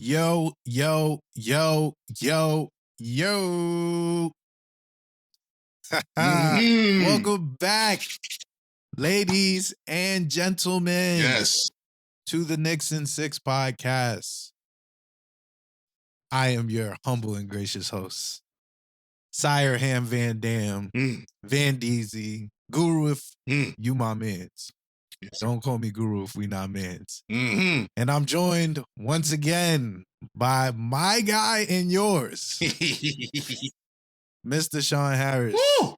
Yo, yo, yo, yo, yo. Welcome back, ladies and gentlemen. Yes. To the Knicks In podcast. I am your humble and gracious host, Sire Ham Van Dam, Van Deezy, Guru if you my mans. Yes. Don't call me Guru if we not mans. And I'm joined once again by my guy and yours, Mr. Sean Harris. Woo!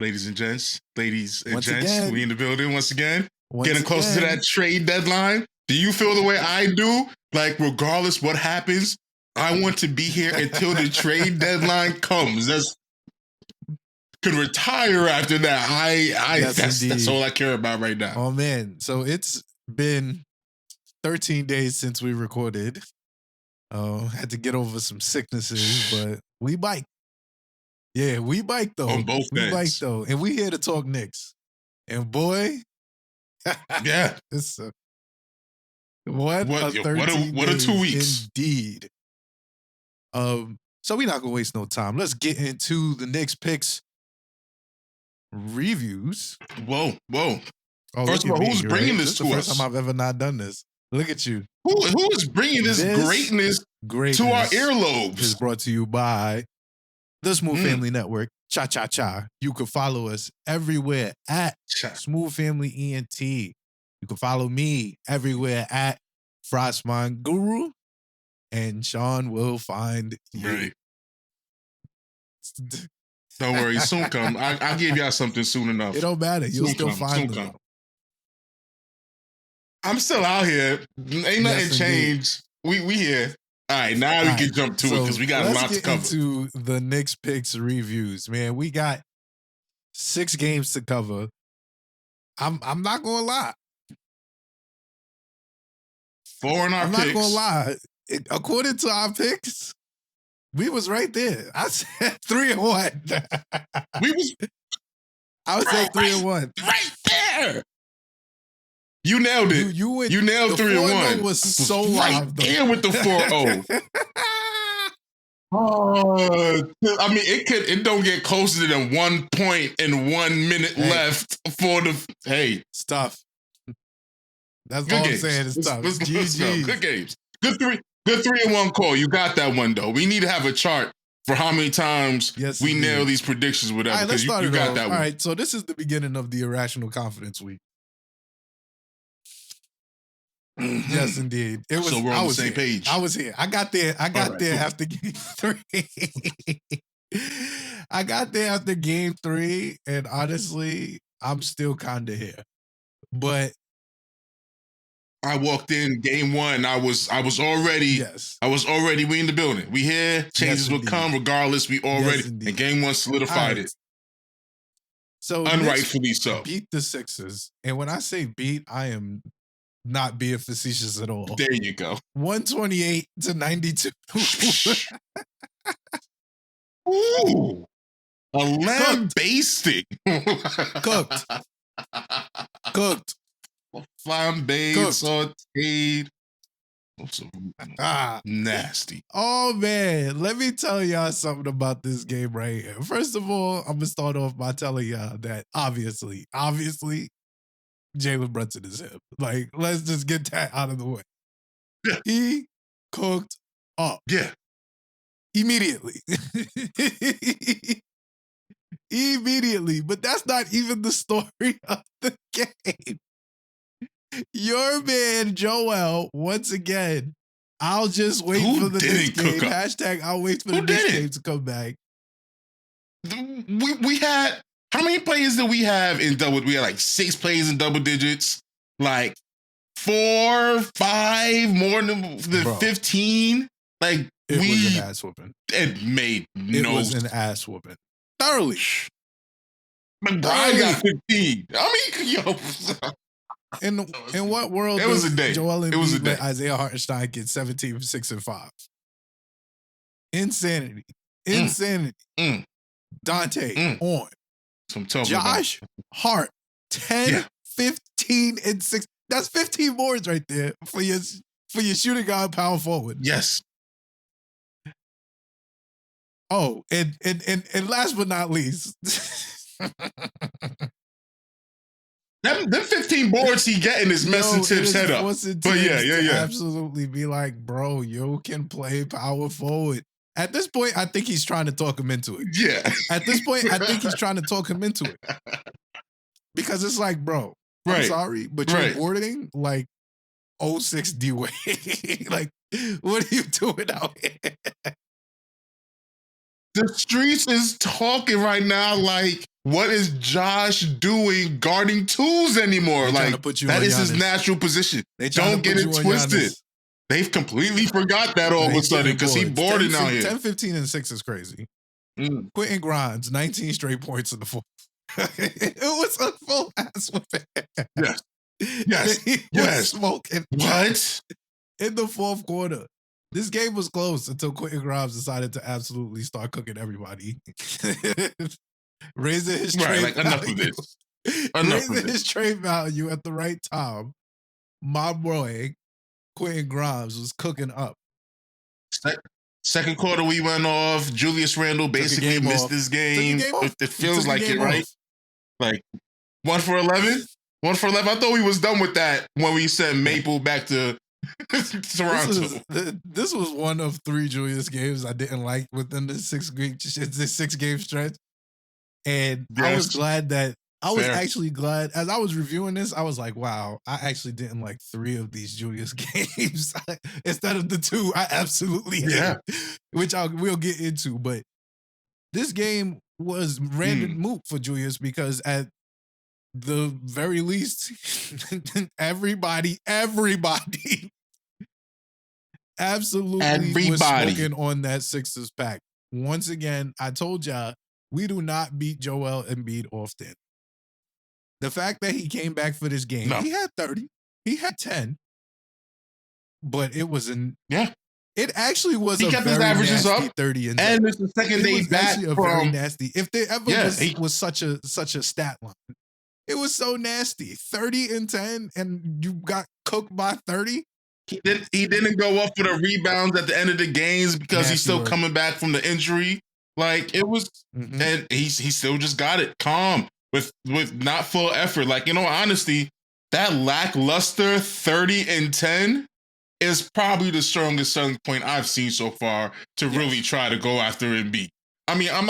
Ladies and gents, again, we in the building once again. Getting closer to that trade deadline. Do you feel the way I do? Like, regardless what happens, I want to be here until the trade deadline comes. Could retire after that. That's all I care about right now. Oh man, so it's been 13 days since we recorded. Had to get over some sicknesses, but we bike. Yeah, we bike though. On both we ends. Bike though, and we here to talk Knicks. And boy, yeah, it's what a 2 weeks indeed. So we're not gonna waste no time. Let's get into the Knicks picks reviews. Whoa. Oh, first of all, who's bringing this to us? This is the first time I've ever not done this. Look at you. Who is bringing this greatness to our earlobes? Is brought to you by the Smooth Family Network. Cha. You can follow us everywhere at Smooth Family ENT. You can follow me everywhere at Frostman Guru, and Sean will find you. Right. Don't worry, soon come. I'll give y'all something soon enough. It don't matter. You'll still find them. I'm still out here. Ain't nothing changed. We here. All right, now we can jump to it because we got a lot to cover. Let's get into the Knicks picks reviews, man. We got 6 games to cover. I'm not gonna lie. 4 in our picks. I'm not gonna lie. According to our picks, we was right there. I said 3-1. I would say 3-1. Right there. You nailed it. You nailed 3-1. Was so right live, there with the 4-0. I mean, it don't get closer than 1 point and 1 minute left for the stuff. That's good all games. I'm saying. It's tough. Let's go. Good games. Good 3-1 call. You got that one though. We need to have a chart for how many times we nail these predictions, whatever. Because you got that one. All right. So this is the beginning of the Irrational Confidence Week. Yes, indeed. It was. So we're on the same page. I was here. I got there. After game 3. I got there after game 3, and honestly, I'm still kind of here. But I walked in game 1. I was already. We in the building. We here. Changes will come regardless. We already. And game 1 solidified it. So unrightfully so. Beat the Sixers, and when I say beat, I am not being facetious at all. There you go. 128-92. Ooh. A lambasting. Cooked. Flambé, sauteed. Nasty. Oh, man. Let me tell y'all something about this game right here. First of all, I'm going to start off by telling y'all that obviously, Jalen Brunson is him. Like, let's just get that out of the way. Yeah. He cooked up. Yeah. Immediately. But that's not even the story of the game. Your man, Joel, once again, I'll just wait for the next game. Hashtag I'll wait for the next game to come back. We had... How many players did we have in double? We had like 6 players in double digits, like 4, 5, more than 15. Like it was an ass whooping. It made It was an ass whooping. Thoroughly. McBride got 15. I mean, in what world? It was a day. Joel it was a day. Isaiah Hartenstein get 17, 6, and 5. Insanity. Dante on. Josh Hart, 10, 15, and 6. That's 15 boards right there for for your shooting guard, power forward. Yes. Oh, and last but not least, them 15 boards he getting is messing Tibbs' head up. But yeah. Absolutely be like, bro, you can play power forward. At this point, I think he's trying to talk him into it. Yeah. At this point, I think he's trying to talk him into it. Because it's like, bro, I'm sorry, but you're boarding like 06 D-Wade. Like, what are you doing out here? The streets is talking right now like, what is Josh doing guarding twos anymore? Like, that is his natural position. Don't get it twisted. They've completely forgot that all of a sudden because he boarded out here. 10, 15, and 6 is crazy. Quentin Grimes, 19 straight points in the fourth. It was a full ass whipping. Yes. He was smoking. What? In the fourth quarter. This game was close until Quentin Grimes decided to absolutely start cooking everybody. Raising his trade value. Enough of this. Raising his trade value at the right time. My boy, Quentin Grimes, was cooking up. Second quarter, we went off. Julius Randle basically missed this game. It feels like it, right? Like 1 for 11? 1 for 11? I thought we was done with that when we sent Maple back to Toronto. This was one of 3 Julius games I didn't like within the 6-game stretch. And I was glad that actually glad as I was reviewing this, I was like, wow, I actually didn't like 3 of these Julius games instead of the 2 I absolutely hate, which we'll get into. But this game was random moot for Julius because at the very least, everybody absolutely was smoking on that Sixers pack. Once again, I told y'all, we do not beat Joel Embiid often. The fact that he came back for this game, he had 30, he had 10, but it was it actually was he a kept very his averages nasty up, 30 and it's the second day back from very nasty. If there ever was such a stat line, it was so nasty. 30 and 10, and you got cooked by 30. He didn't go up for the rebounds at the end of the games because he's still coming back from the injury. Like it was, and he still just got it calm with not full effort. Like, in all honesty, that lackluster 30 and 10 is probably the strongest selling point I've seen so far to really try to go after Embiid. I mean, I'm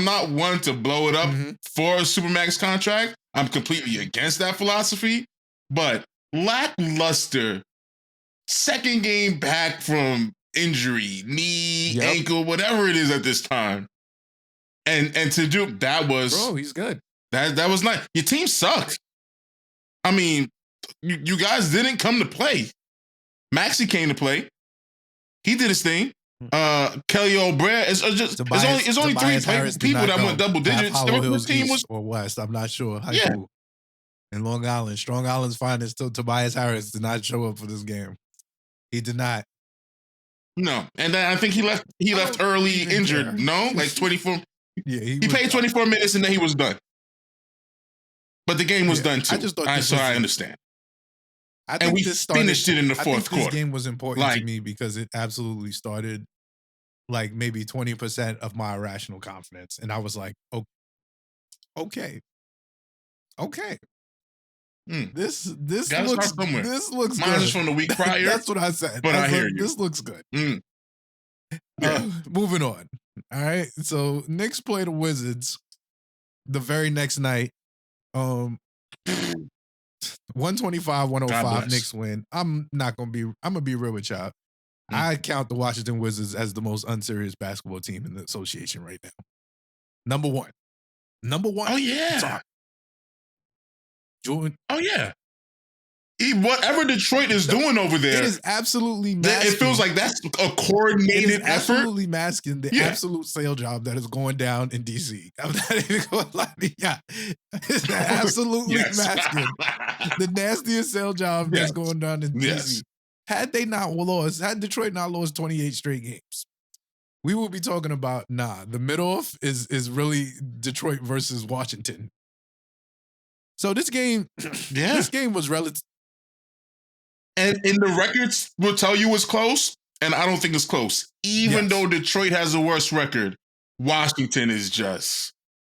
not one to blow it up for a Supermax contract. I'm completely against that philosophy, but lackluster second game back from injury, knee, ankle, whatever it is at this time. And to do that was, bro, he's good. That was nice. Your team sucked. I mean, you guys didn't come to play. Maxey came to play. He did his thing. Kelly Oubre. It's only 3 people that went double digits. The team was or West. I'm not sure. High school. In Long Island, Strong Island's finest. Still, Tobias Harris did not show up for this game. He did not. No, and then I think he left early injured. Care. No, like 24. Yeah, he played 24 minutes and then he was done. But the game was done too. I just thought I understand. I think we finished it in the fourth quarter. This game was important to me because it absolutely started like maybe 20% of my irrational confidence, and I was like, okay. This looks good. Mine is from the week prior. That's what I said. But I hear you. This looks good. Moving on. All right. So Knicks play the Wizards the very next night. 125-105 Knicks win. I'm gonna be real with y'all. I count the Washington Wizards as the most unserious basketball team in the association right now. Number one. Oh yeah. Sorry. Jordan. Oh yeah. Whatever Detroit is doing over there, it is absolutely masking. It feels like that's a coordinated effort. Absolutely masking the absolute sale job that is going down in DC. I'm not even going to lie to you. It's absolutely masking the nastiest sale job that's going down in DC. Had Detroit not lost 28 straight games, we will be talking about the middle-off is really Detroit versus Washington. So this game, this game was relative. And the records will tell you it's close, and I don't think it's close. Even though Detroit has the worst record, Washington is just...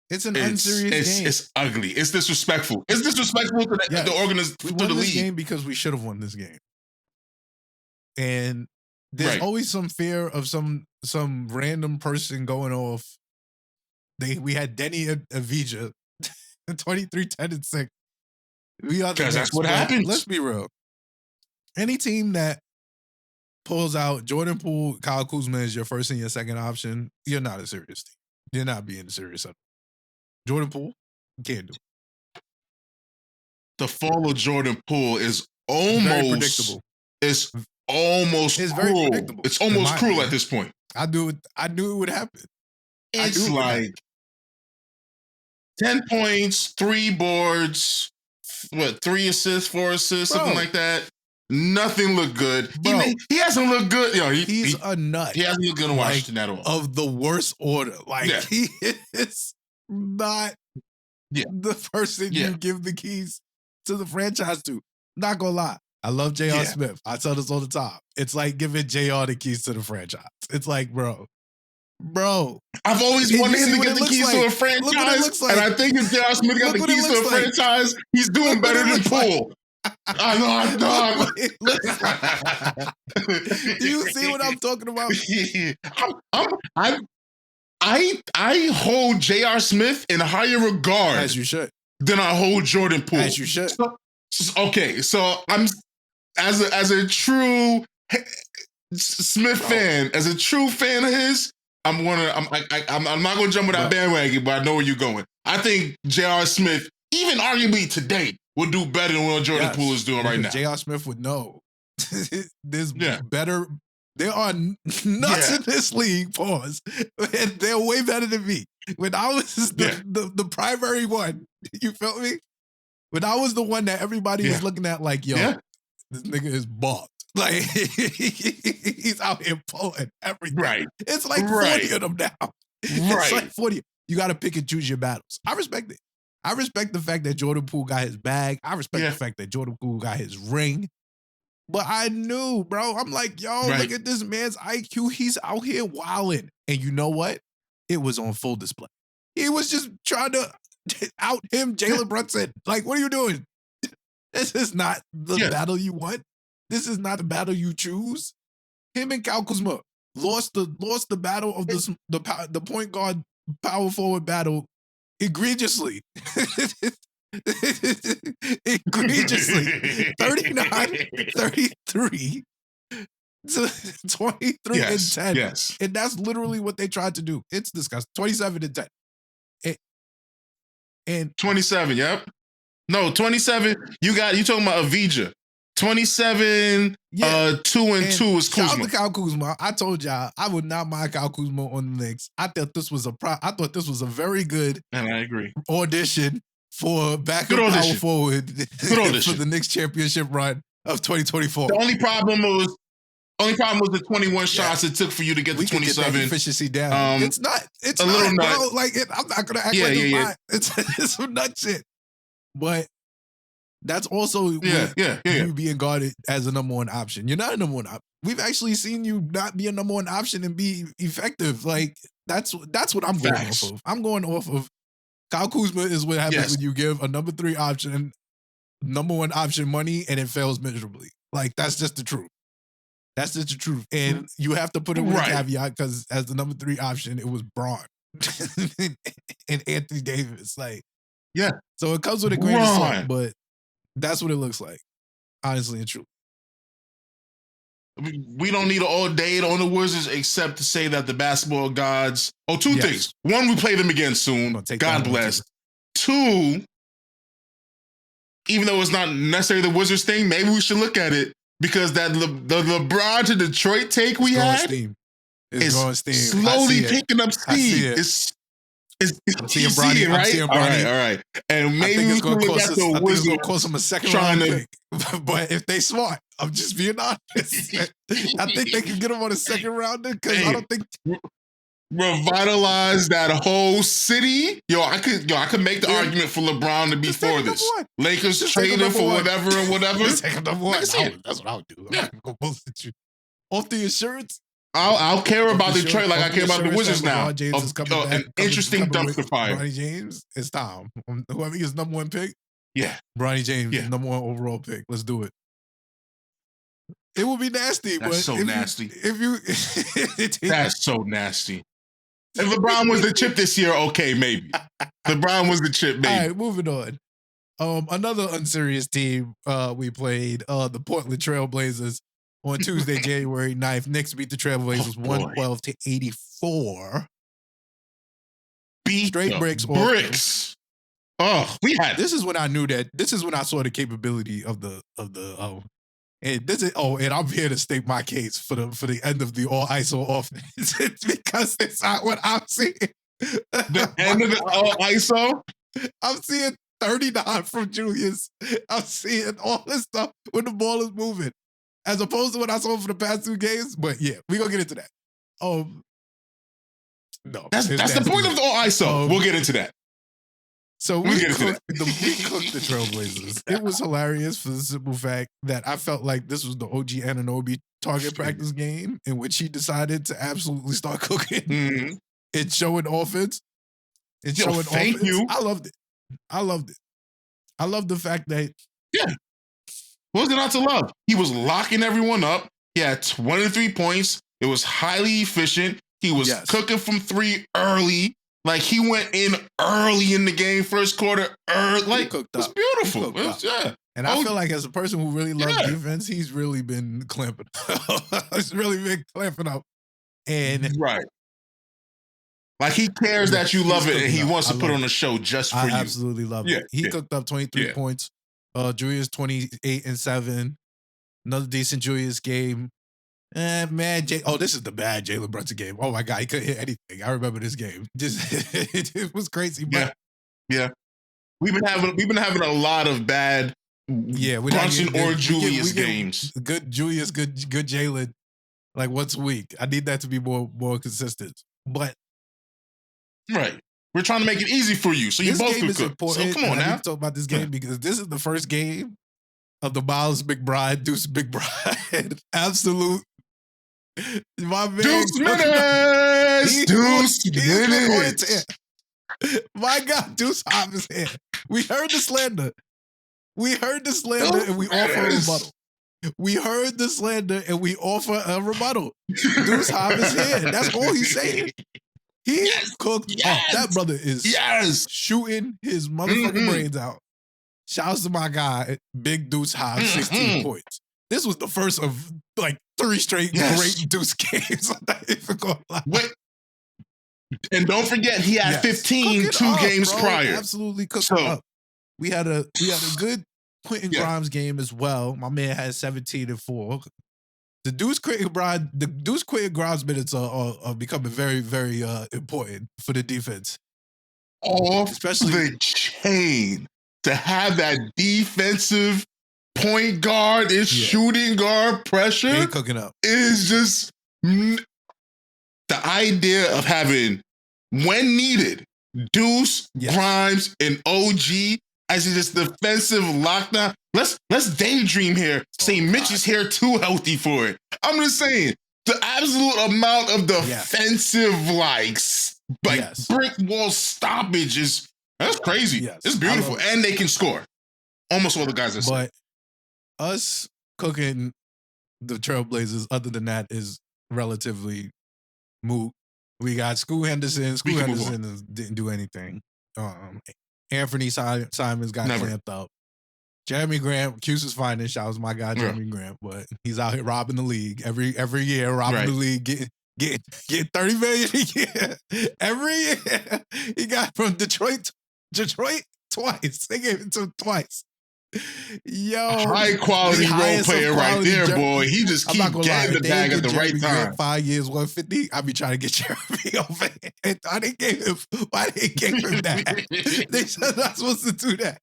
It's an unserious game. It's ugly. It's disrespectful. It's disrespectful to the organization, to the league. We won this game because we should have won this game. And there's always some fear of some random person going off. We had Denny Avija, 23, 10, and 6. Because that's what happens. Let's be real. Any team that pulls out Jordan Poole, Kyle Kuzma as your first and your second option, you're not a serious team. You're not being serious at all. Jordan Poole, you can't do it. The fall of Jordan Poole is almost very predictable. It's almost it's cruel. Very predictable. It's almost cruel at this point. I knew it would happen. It's like 10 points, 3 boards, 3 assists, 4 assists, something like that. Nothing looked good. He hasn't looked good. He's a nut. He hasn't looked good in Washington at all. Of the worst order. He is not the person you give the keys to the franchise to. Not gonna lie. I love J.R. Smith. I tell this all the time. It's like giving J.R. the keys to the franchise. It's like, bro. I've always wanted him to get the keys to a franchise. And I think if J.R. Smith got the keys to a franchise, he's doing better than Poole. I know. Do you see what I'm talking about? I hold J.R. Smith in higher regard as you should than I hold Jordan Poole. As you should. So I'm as a true Smith fan, as a true fan of his, I'm not gonna jump on that bandwagon, but I know where you're going. I think J.R. Smith, even arguably today, will do better than what Jordan Poole is doing right now. J.R. Smith would know. There's better. There are nuts in this league, pause. And they're way better than me. When I was the primary one, you feel me? When I was the one that everybody was looking at like, yo, this nigga is bald. Like, he's out here pulling everything. Right. It's like 40 of them now. It's like 40. You got to pick and choose your battles. I respect it. I respect the fact that Jordan Poole got his bag. I respect the fact that Jordan Poole got his ring. But I knew, bro. I'm like, yo, look at this man's IQ. He's out here wilding. And you know what? It was on full display. He was just trying to out him Jalen Brunson. Like, what are you doing? This is not the battle you want. This is not the battle you choose. Him and Kyle Kuzma lost the battle of the point guard power forward battle egregiously. Egregiously. 39-33 to 23 and 10. Yes. And that's literally what they tried to do. It's disgusting. 27 and 10. And 27, yep. No, 27. You talking about Avija. 27, 2 and 2 is Kuzma. Shout out to Kyle Kuzma. I told y'all I would not mind Kyle Kuzma on the Knicks. I thought this was a very good and I agree audition for backup power forward for the Knicks championship run of 2024. The only problem was the 21 shots it took for you to get the 27. Get that efficiency down. It's a little nut. Bro. Like I'm not gonna act like it's not. It's some nut shit. But that's also you being guarded as a number one option. You're not a number one option. We've actually seen you not be a number one option and be effective. Like that's what I'm going off of. I'm going off of Kyle Kuzma is what happens when you give a number 3 option, number 1 option money and it fails miserably. Like that's just the truth. That's just the truth. And you have to put it with a caveat because as the number 3 option, it was Braun and Anthony Davis. Like, so it comes with a grain of salt, but that's what it looks like. Honestly and truly. We don't need all day on the Wizards except to say that the basketball gods... two things. One, we play them again soon. God bless. 2, even though it's not necessarily the Wizards thing, maybe we should look at it because that the LeBron to Detroit take we had is slowly picking up speed. It's seeing, right? All right. And maybe it's going to cost them a second round pick. But if they smart, I'm just being honest. I think they can get them on a second rounder because I don't think revitalized that whole city. I could make the argument for LeBron to be for this. Lakers traded for whatever. Just take number one. That's what I would do. I'm not gonna go bullshit you. Off the insurance. I'll care about the trade like I care about the Wizards now. An interesting dumpster fire. Bronny James, it's time. Whoever gets number one pick, Bronny James, number one overall pick. Let's do it. It would be nasty. That's so nasty. That's so nasty. If LeBron was the chip this year, okay, maybe. LeBron was the chip, maybe. All right, moving on. Another unserious team we played, the Portland Trail Blazers. On Tuesday, January 9th, Knicks beat the Trailblazers 112-84. Beat straight bricks. Oh, this is when I knew that. This is when I saw the capability of the and I'm here to state my case for the end of the all ISO offense. Because it's not what I'm seeing. The end of the all ISO? I'm seeing 39 from Julius. I'm seeing all this stuff when the ball is moving. As opposed to what I saw for the past 2 games. But yeah, we're going to get into that. No. That's the point of the all ISO. We'll get into that. So we cooked the Trailblazers. It was hilarious for the simple fact that I felt like this was the OG Anunoby target practice game in which he decided to absolutely start cooking. Mm-hmm. It's showing offense. Thank you. I loved it. I loved the fact that What's not to love? He was locking everyone up. He had 23 points. It was highly efficient. He was cooking from 3 early. Like, he went in early in the game, first quarter. Like, it was beautiful. And I feel like as a person who really loves defense, he's really been clamping up. He's really been clamping up. And like, he cares that you love it, and he wants to put on a show just for you. I absolutely love it. He cooked up 23 points. Julius 28-7. Another decent Julius game. This is the bad Jalen Brunson game. Oh my God, he couldn't hit anything. I remember this game. It was crazy. But we've been having a lot of bad Brunson or Julius games. Good Julius, good Jalen. Like once a week. I need that to be more consistent. But we're trying to make it easy for you, so you both can cook. Important, so come on now. I need to talk about this game because this is the first game of the Miles McBride, Deuce McBride. Absolute. My man. Deuce minutes. My God, Deuce Hop is here. We heard the slander. And we offer a rebuttal. Deuce Hop is here. That's all he's saying. He cooked up. That brother is shooting his motherfucking brains out. Shouts to my guy, Big Deuce Hop, 16 points. This was the first of like 3 straight great Deuce games. I'm not even gonna lie. Wait. And don't forget, he had 15 2 games prior. Absolutely cooked up. We had a good Quentin Grimes game as well. My man had 17-4. The Deuce Quentin Grimes minutes are becoming very, very important for the defense. Especially the chain to have that defensive point guard is shooting guard pressure. Ain't cooking up. Is just the idea of having, when needed, Deuce, Grimes, and OG as just defensive lockdown. Let's daydream here. Say Mitch is here too healthy for it. I'm just saying the absolute amount of defensive brick wall stoppage that's crazy. It's beautiful, and they can score. Almost all the guys are. But us cooking the Trailblazers, other than that, is relatively moot. We got Scoot Henderson. Scoot Henderson didn't do anything. Anthony Simons got clamped up. Jeremy Grant, Cuse's finest. Shout out to my guy Jeremy Grant, but he's out here robbing the league every year, the league, getting 30 million a year. Every year he got from Detroit twice. They gave it to him twice. Yo, high quality role player right there, boy. He just keep getting the bag at the right time. 5 years, 150. I be trying to get Jeremy over it. Why they gave him that? They said not supposed to do that.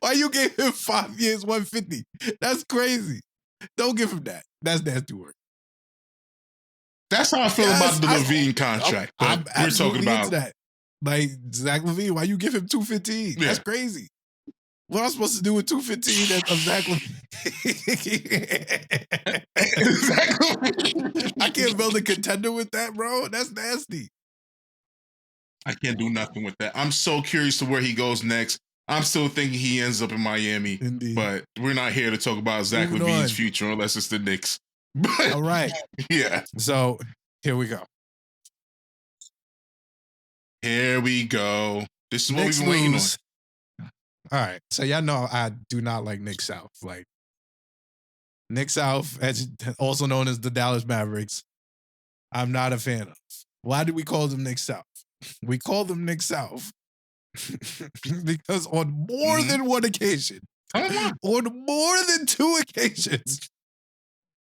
Why you gave him 5 years, 150? That's crazy. Don't give him that. That's nasty work. That's how I feel about the LaVine contract. I'm we're talking about into that. Like Zach LaVine, why you give him $215? Yeah. That's crazy. What am I supposed to do with $215 of Zach LaVine? Exactly. I can't build a contender with that, bro. That's nasty. I can't do nothing with that. I'm so curious to where he goes next. I'm still thinking he ends up in Miami. Indeed. But we're not here to talk about Zach LaVine's future unless it's the Knicks. But, all right. Yeah. So here we go. Here we go. This is what we've been waiting on. All right. So y'all know I do not like Nick South. Like Nick South, as also known as the Dallas Mavericks, I'm not a fan of. Why do we call them Nick South? We call them Nick South because on more than one occasion, on more than 2 occasions,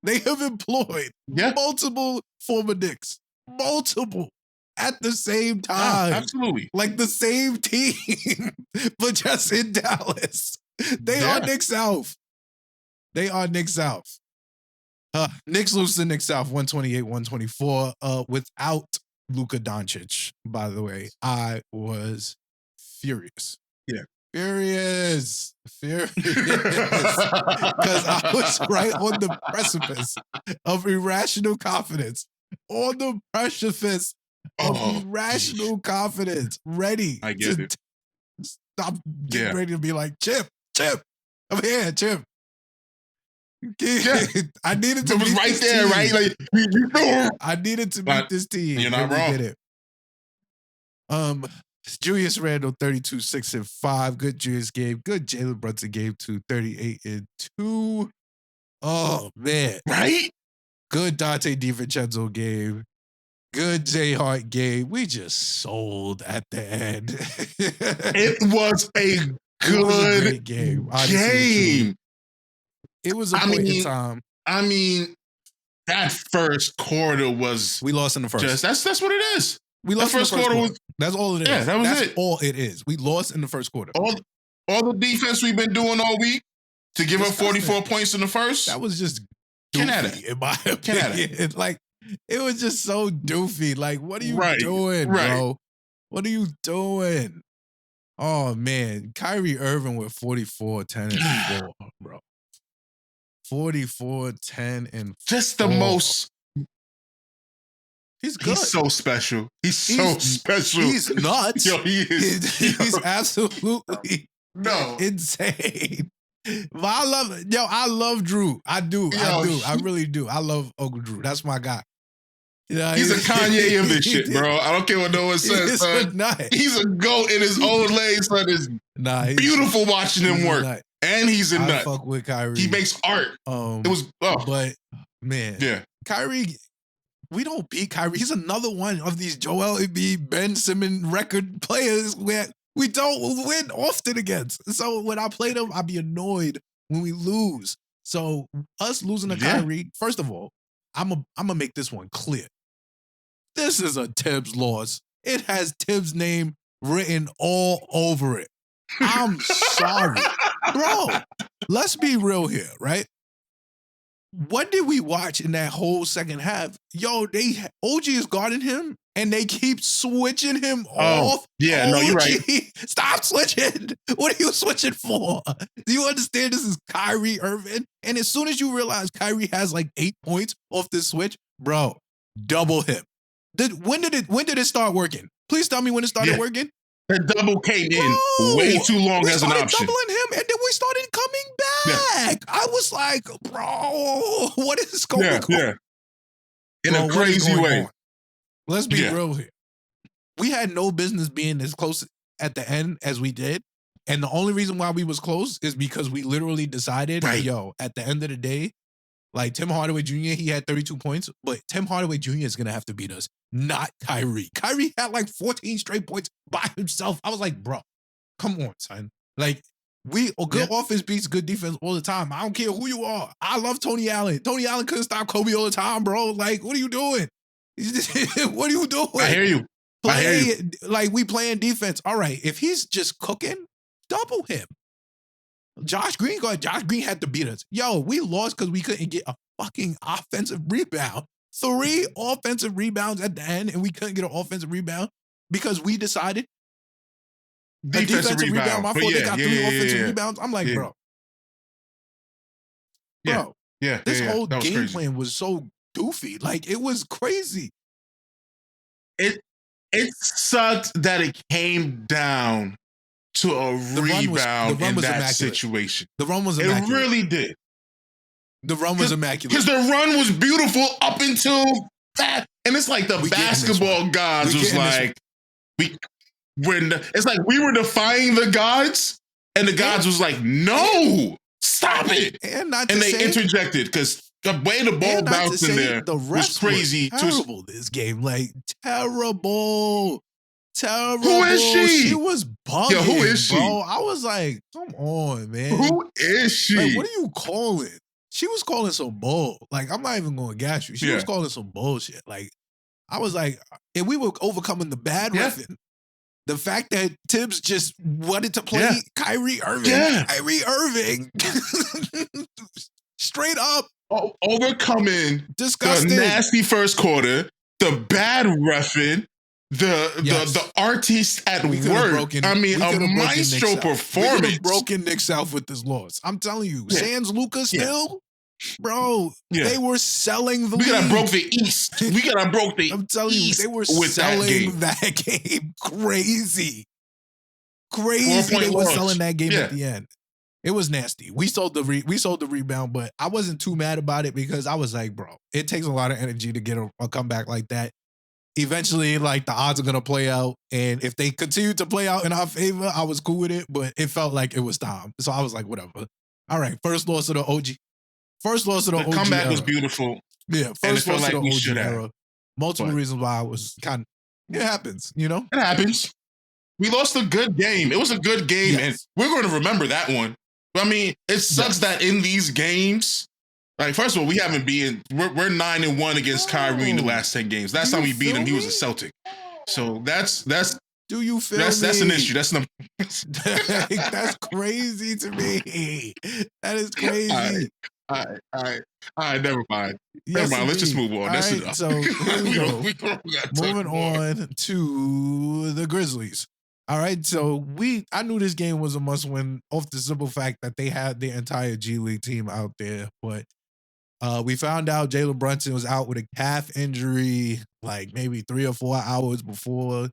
they have employed multiple former Knicks. Multiple. At the same time. Absolutely. Like the same team, but just in Dallas. They are Nick South. They are Nick South. Knicks lose to Nick South 128-124 without Luka Doncic, by the way. I was furious. Yeah. Furious. Because I was right on the precipice of irrational confidence. On the precipice of irrational confidence. Ready. I get it. Stop getting ready to be like, Chip, I'm here, Chip. I needed to. It was right there, right? Like you know. I needed to beat this team. You're not wrong. Did it. Julius Randle 32, 6 and 5. Good Julius game. Good Jalen Brunson game too. 38 and 2. Oh man, right? Good Dante DiVincenzo game. Good J Hart game. We just sold at the end. It was a great game. It was a point in time. I mean, that first quarter was. We lost in the first. That's what it is. We lost in the first quarter. That's all it is. Yeah, that's it. All it is. We lost in the first quarter. All the defense we've been doing all week to give up 44 points in the first. That was just doofy, in my opinion. Like, it was just so doofy. Like, what are you doing, bro? What are you doing? Oh, man. Kyrie Irving with 44, 10, and 4, bro. 44, 10, and 4. Just the most. He's good. He's so special. He's so special. He's nuts. Yo, he is. He's absolutely insane. But I love Drew. I do. I really do. I love Uncle Drew. That's my guy. You know, he's a Kanye of this shit, bro. I don't care what no one says, son. He's a GOAT in his own lane, son. It's beautiful watching him work. And he's a nut. Fuck with Kyrie. He makes art. It was, but man, Kyrie, we don't beat Kyrie. He's another one of these Joel Embiid, Ben Simmons record players where we don't win often against. So when I play them, I'll be annoyed when we lose. So us losing to Kyrie, first of all, I'm gonna make this one clear. This is a Tibbs loss. It has Tibbs' name written all over it. I'm sorry. Bro, let's be real here, right? What did we watch in that whole second half? Yo, OG is guarding him, and they keep switching him off. Yeah, no, you're right. Stop switching. What are you switching for? Do you understand this is Kyrie Irving? And as soon as you realize Kyrie has like 8 points off this switch, bro, double him. When did it start working? Please tell me when it started working. The double came in way too long as an option. Doubling him, and then we started coming back. I was like, bro, what is going on? Yeah. In a crazy way. Let's be real here. We had no business being as close at the end as we did. And the only reason why we was close is because we literally decided, yo, at the end of the day, like Tim Hardaway Jr., he had 32 points, but Tim Hardaway Jr. is going to have to beat us, not Kyrie. Kyrie had like 14 straight points by himself. I was like, bro, come on, son. Like, good offense beats good defense all the time. I don't care who you are. I love Tony Allen. Tony Allen couldn't stop Kobe all the time, bro. Like, what are you doing? What are you doing? I hear you. Like, we playing defense. All right, if he's just cooking, double him. Josh Green had to beat us. Yo, we lost because we couldn't get a fucking offensive rebound 3 offensive rebounds at the end, and we couldn't get an offensive rebound because we decided defensive rebound. My fault. They got 3 offensive rebounds. I'm like, bro. This whole game plan was so goofy. Like, it was crazy. It sucked that it came down to a rebound in that situation. The run was immaculate. It really did. The run was immaculate. Because the run was beautiful up until that. And it's like the basketball gods was like, it's like we were defying the gods, and the gods was like, no, stop it. And they interjected because the way the ball bounced in there was crazy. Terrible this game. Like, terrible. Who is she? She was bugging, Yo, who is she? Bro. I was like, come on, man. Who is she? Like, what are you calling? She was calling some bull. Like, I'm not even going to gas you. She was calling some bullshit. Like, I was like, and we were overcoming the bad riffing. The fact that Tibbs just wanted to play Kyrie Irving. Kyrie Irving. Straight up. Overcoming the nasty first quarter, the bad reffing, the artist at work. A maestro performance. We could have broken Knicks out with this loss. I'm telling you. Sans Luka still? Bro, they were selling the league. We could have broke the East. We could have broke the I'm telling you, they were selling that game crazy. Crazy. They were selling that game at the end. It was nasty. We sold the rebound, but I wasn't too mad about it because I was like, bro, it takes a lot of energy to get a comeback like that. Eventually, like, the odds are going to play out. And if they continue to play out in our favor, I was cool with it, but it felt like it was time. So I was like, whatever. All right, first loss of the OG. First loss of the OG comeback era. was beautiful. Yeah, first loss of the OG era. Multiple reasons why I was kind of, it happens, you know? It happens. We lost a good game. It was a good game, and we're going to remember that one. I mean, it sucks that in these games, like, first of all, we haven't been, we're 9-1 against Kyrie in the last 10 games. Last time we beat him, he was a Celtic. So that's do you feel that's an issue. That's number that's crazy to me. That is crazy. All right, never mind. Never mind. Let's just move on. That's enough. So here we go. Moving on to the Grizzlies. All right, so I knew this game was a must-win off the simple fact that they had their entire G League team out there. But we found out Jalen Brunson was out with a calf injury, like maybe 3 or 4 hours before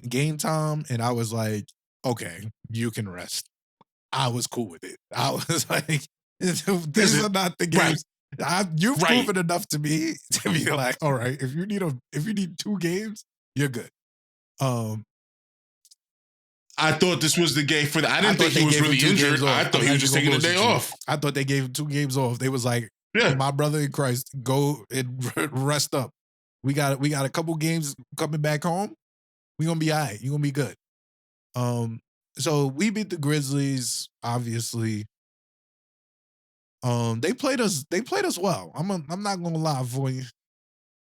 game time, and I was like, okay, you can rest. I was cool with it. I was like, these are not the games. You've proven enough to me to be like, all right, if you need 2 games, you're good. I thought this was the game for that. I didn't think he was really injured. I thought he was just taking a day off. I thought they gave him 2 games off. They was like, my brother in Christ, go and rest up. We got a couple games coming back home. We're gonna be all right. You're gonna be good. So we beat the Grizzlies, obviously. They played us well. I'm not gonna lie for you.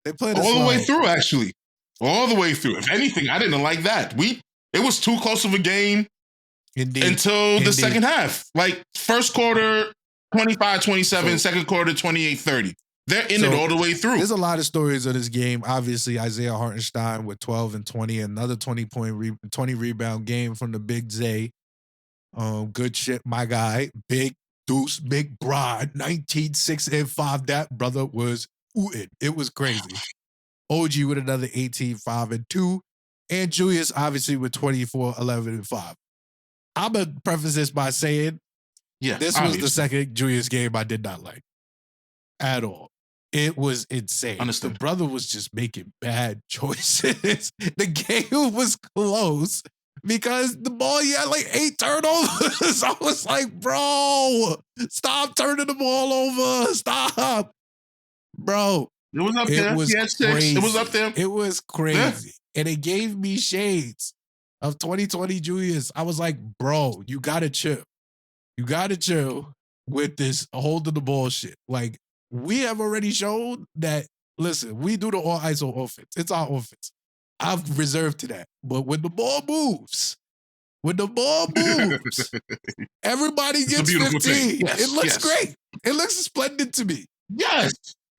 They played us all the way through, actually. All the way through. If anything, I didn't like that. It was too close of a game until the second half. Like, first quarter, 25-27, second quarter, 28-30. They're in it all the way through. There's a lot of stories of this game. Obviously, Isaiah Hartenstein with 12 and 20, another 20 rebound game from the Big Zay. Good shit, my guy. Big Deuce, Big Broad, 19, 6 and 5. That brother was ootin'. It was crazy. OG with another 18, 5 and 2. And Julius, obviously, with 24, 11 and 5. I'm going to preface this by saying, this was the second Julius game I did not like. At all. It was insane. Understood. The brother was just making bad choices. The game was close because the ball, he had like 8 turnovers. I was like, bro, stop turning the ball over. Stop. Bro. It was up there. Was crazy. It was up there. It was crazy. And it gave me shades of 2020 Julius. I was like, bro, you got to chill. You got to chill with this holding the ball shit. Like, we have already shown that, listen, we do the all ISO offense. It's our offense. I've reserved to that. But when the ball moves, everybody gets 15. Yes, it looks great. It looks splendid to me. Yes.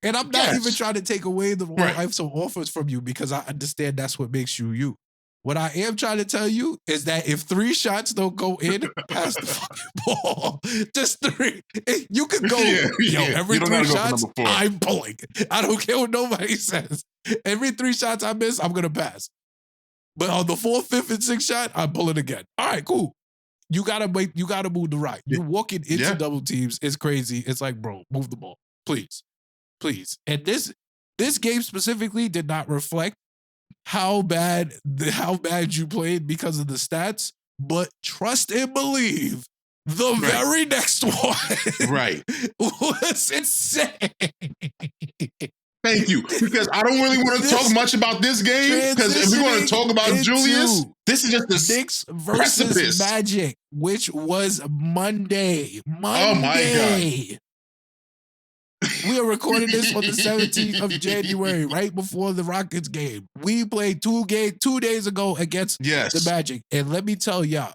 And I'm not even trying to take away the all ISO offers from you because I understand that's what makes you you. What I am trying to tell you is that if 3 shots don't go in, pass the fucking ball. Just 3. You could go, every 3 shots, I'm pulling. I don't care what nobody says. Every 3 shots I miss, I'm going to pass. But on the 4th, 5th, and 6th shot, I'm pulling again. All right, cool. You gotta move the right. You're walking into double teams. It's crazy. It's like, bro, move the ball. Please. And this game specifically did not reflect how bad you played because of the stats, but trust and believe the very next one was insane. Thank you, because I don't really want to talk much about this game, because if we're going to talk about Julius, this is just the Knicks versus precipice. Magic, which was Monday. Oh my God. We are recording this on the 17th of January, right before the Rockets game. We played 2 days ago against the Magic. And let me tell y'all,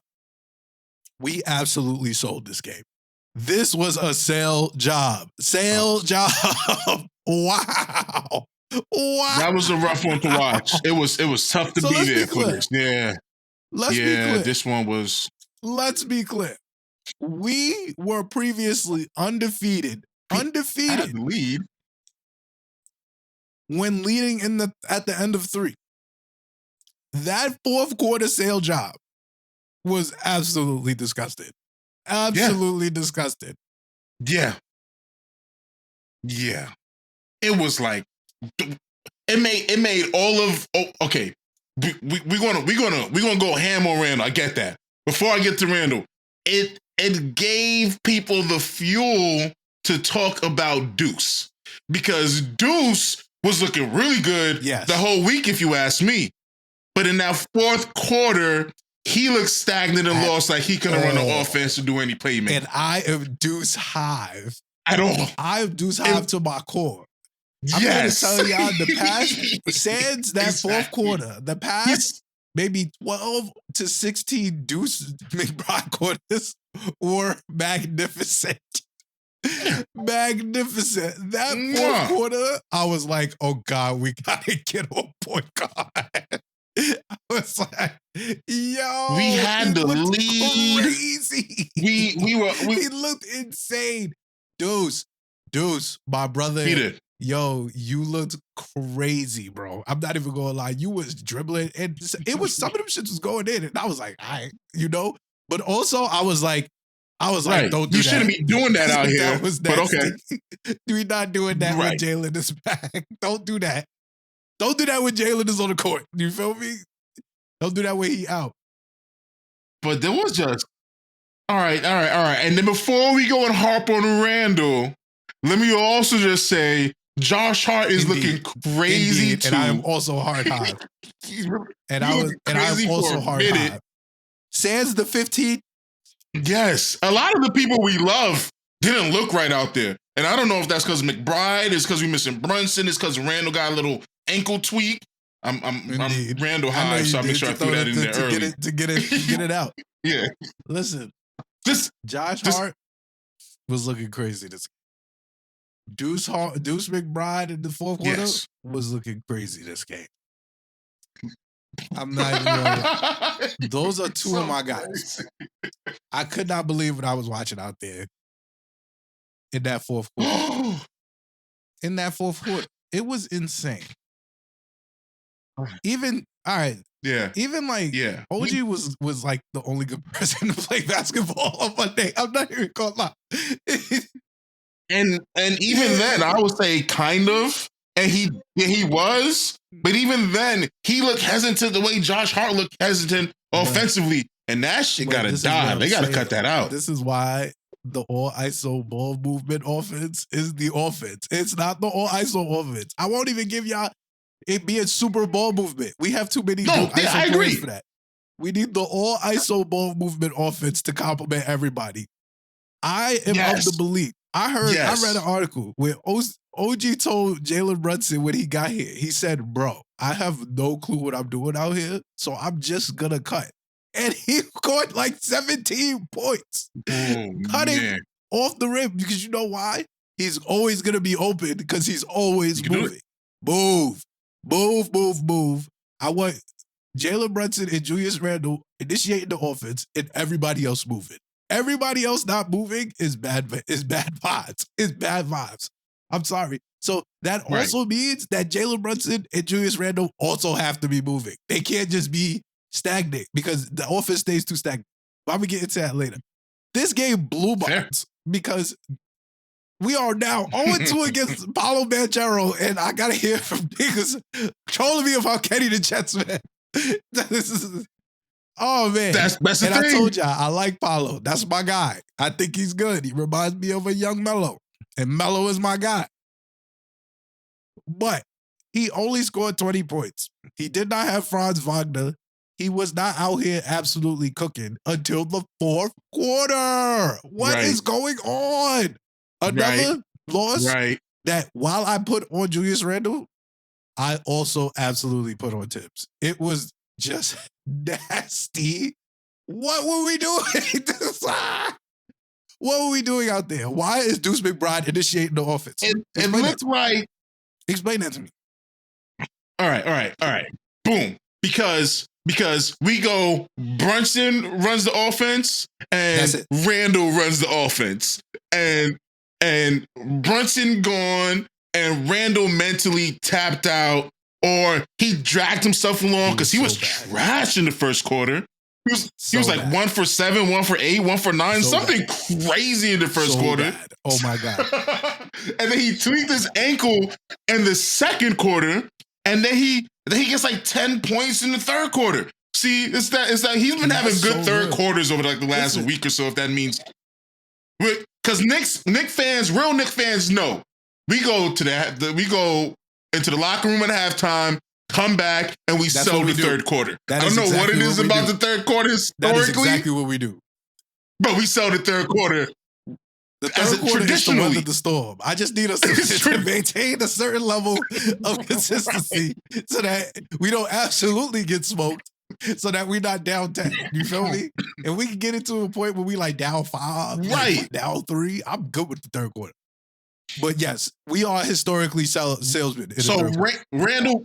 we absolutely sold this game. This was a sale job. Job. Wow. That was a rough one to watch. It was tough to be there for this. Yeah. Let's be clear. This one was. Let's be clear. We were previously undefeated lead when leading at the end of 3. That 4th quarter sale job was absolutely disgusting. Absolutely disgusting. Yeah. It was like it made all of okay. We're gonna go ham on Randle. I get that. Before I get to Randle, it gave people the fuel to talk about Deuce, because Deuce was looking really good the whole week, if you ask me. But in that 4th quarter, he looked stagnant and lost, like he couldn't run an offense or do any playmaking. And I am Deuce Hive. At all. I am Deuce Hive to my core. I'm going to tell y'all the past, sans that 4th quarter, the past maybe 12 to 16 Deuce McBride quarters were magnificent. Magnificent. That 4th quarter, I was like, oh God, we gotta get on point guard. I was like, yo, we had the lead. Crazy. He looked insane. Deuce, my brother. Yo, you looked crazy, bro. I'm not even gonna lie. You was dribbling, and it was some of them shits was going in, and I was like, all right, But also, I was like, don't do that. You shouldn't be doing that out here. That was nasty. But okay. We're not doing that when Jalen is back. Don't do that. Don't do that when Jalen is on the court. You feel me? Don't do that when he out. But there was just, all right. And then before we go and harp on Randle, let me also just say, Josh Hart is looking crazy too. And I am also hard high. And I'm also hard high. Sans the 15. Yes. A lot of the people we love didn't look right out there. And I don't know if that's because McBride, it's because we missing Brunson, it's because Randle got a little ankle tweak. I'm Randle high, so I'll make sure I throw that in there early. To get it out. Yeah. Listen, Josh Hart was looking crazy this game. Deuce McBride in the 4th quarter was looking crazy this game. I'm not even gonna lie. Those are 2 of my guys. I could not believe what I was watching out there in that 4th quarter. In that 4th quarter. It was insane. Even OG was like the only good person to play basketball on Monday. I'm not even gonna lie. and even then, I would say kind of. And he was, but even then, he looked hesitant the way Josh Hart looked hesitant offensively. And that shit gotta die. They gotta cut that out. This is why the all ISO ball movement offense is the offense. It's not the all ISO offense. I won't even give y'all it being super ball movement. We have too many ISO players for that. We need the all ISO ball movement offense to complement everybody. I am of the belief. I read an article where OG told Jalen Brunson when he got here, he said, bro, I have no clue what I'm doing out here, so I'm just gonna cut. And he scored like 17 points. Cutting off the rim, because you know why? He's always going to be open because he's always moving. Move. I want Jalen Brunson and Julius Randle initiating the offense and everybody else moving. Everybody else not moving is bad vibes. It's bad vibes. I'm sorry. So that also means that Jalen Brunson and Julius Randle also have to be moving. They can't just be stagnant because the offense stays too stagnant. But I'm going to get into that later. This game blew minds because we are now 0-2 against Paolo Banchero, and I got to hear from niggas trolling me about Kenny the Jets, man. Oh, man. That's the thing. I told y'all, I like Paolo. That's my guy. I think he's good. He reminds me of a young Melo, and Melo is my guy. But he only scored 20 points. He did not have Franz Wagner. He was not out here absolutely cooking until the fourth quarter. What is going on? Another loss that while I put on Julius Randle, I also absolutely put on Tibbs. It was just nasty. What were we doing? What were we doing out there? Why is Deuce McBride initiating the offense? It looks like... Explain that to me. All right. Boom. Because we go, Brunson runs the offense and Randle runs the offense. And Brunson gone and Randle mentally tapped out, or he dragged himself along because he was trash in the first quarter. He was like 1 for 7, 1 for 8, 1 for 9, something crazy in the first quarter. Bad. Oh my God. And then he tweaked his ankle in the second quarter, and then he gets like 10 points in the third quarter. See, it's that he's been having good third quarters over like the last week or so, if that means. Because Knicks fans, real Knicks fans know. We go into the locker room at halftime, come back, and we sell the third quarter. I don't know what it is about the third quarter historically. That is exactly what we do. But we sell the third quarter. The third quarter is the weather the storm. I just need us to maintain a certain level of consistency so that we don't absolutely get smoked, so that we're not down 10. You feel me? And we can get into a point where we like down 5, like down 3. I'm good with the third quarter. But yes, we are historically salesmen. So Randle,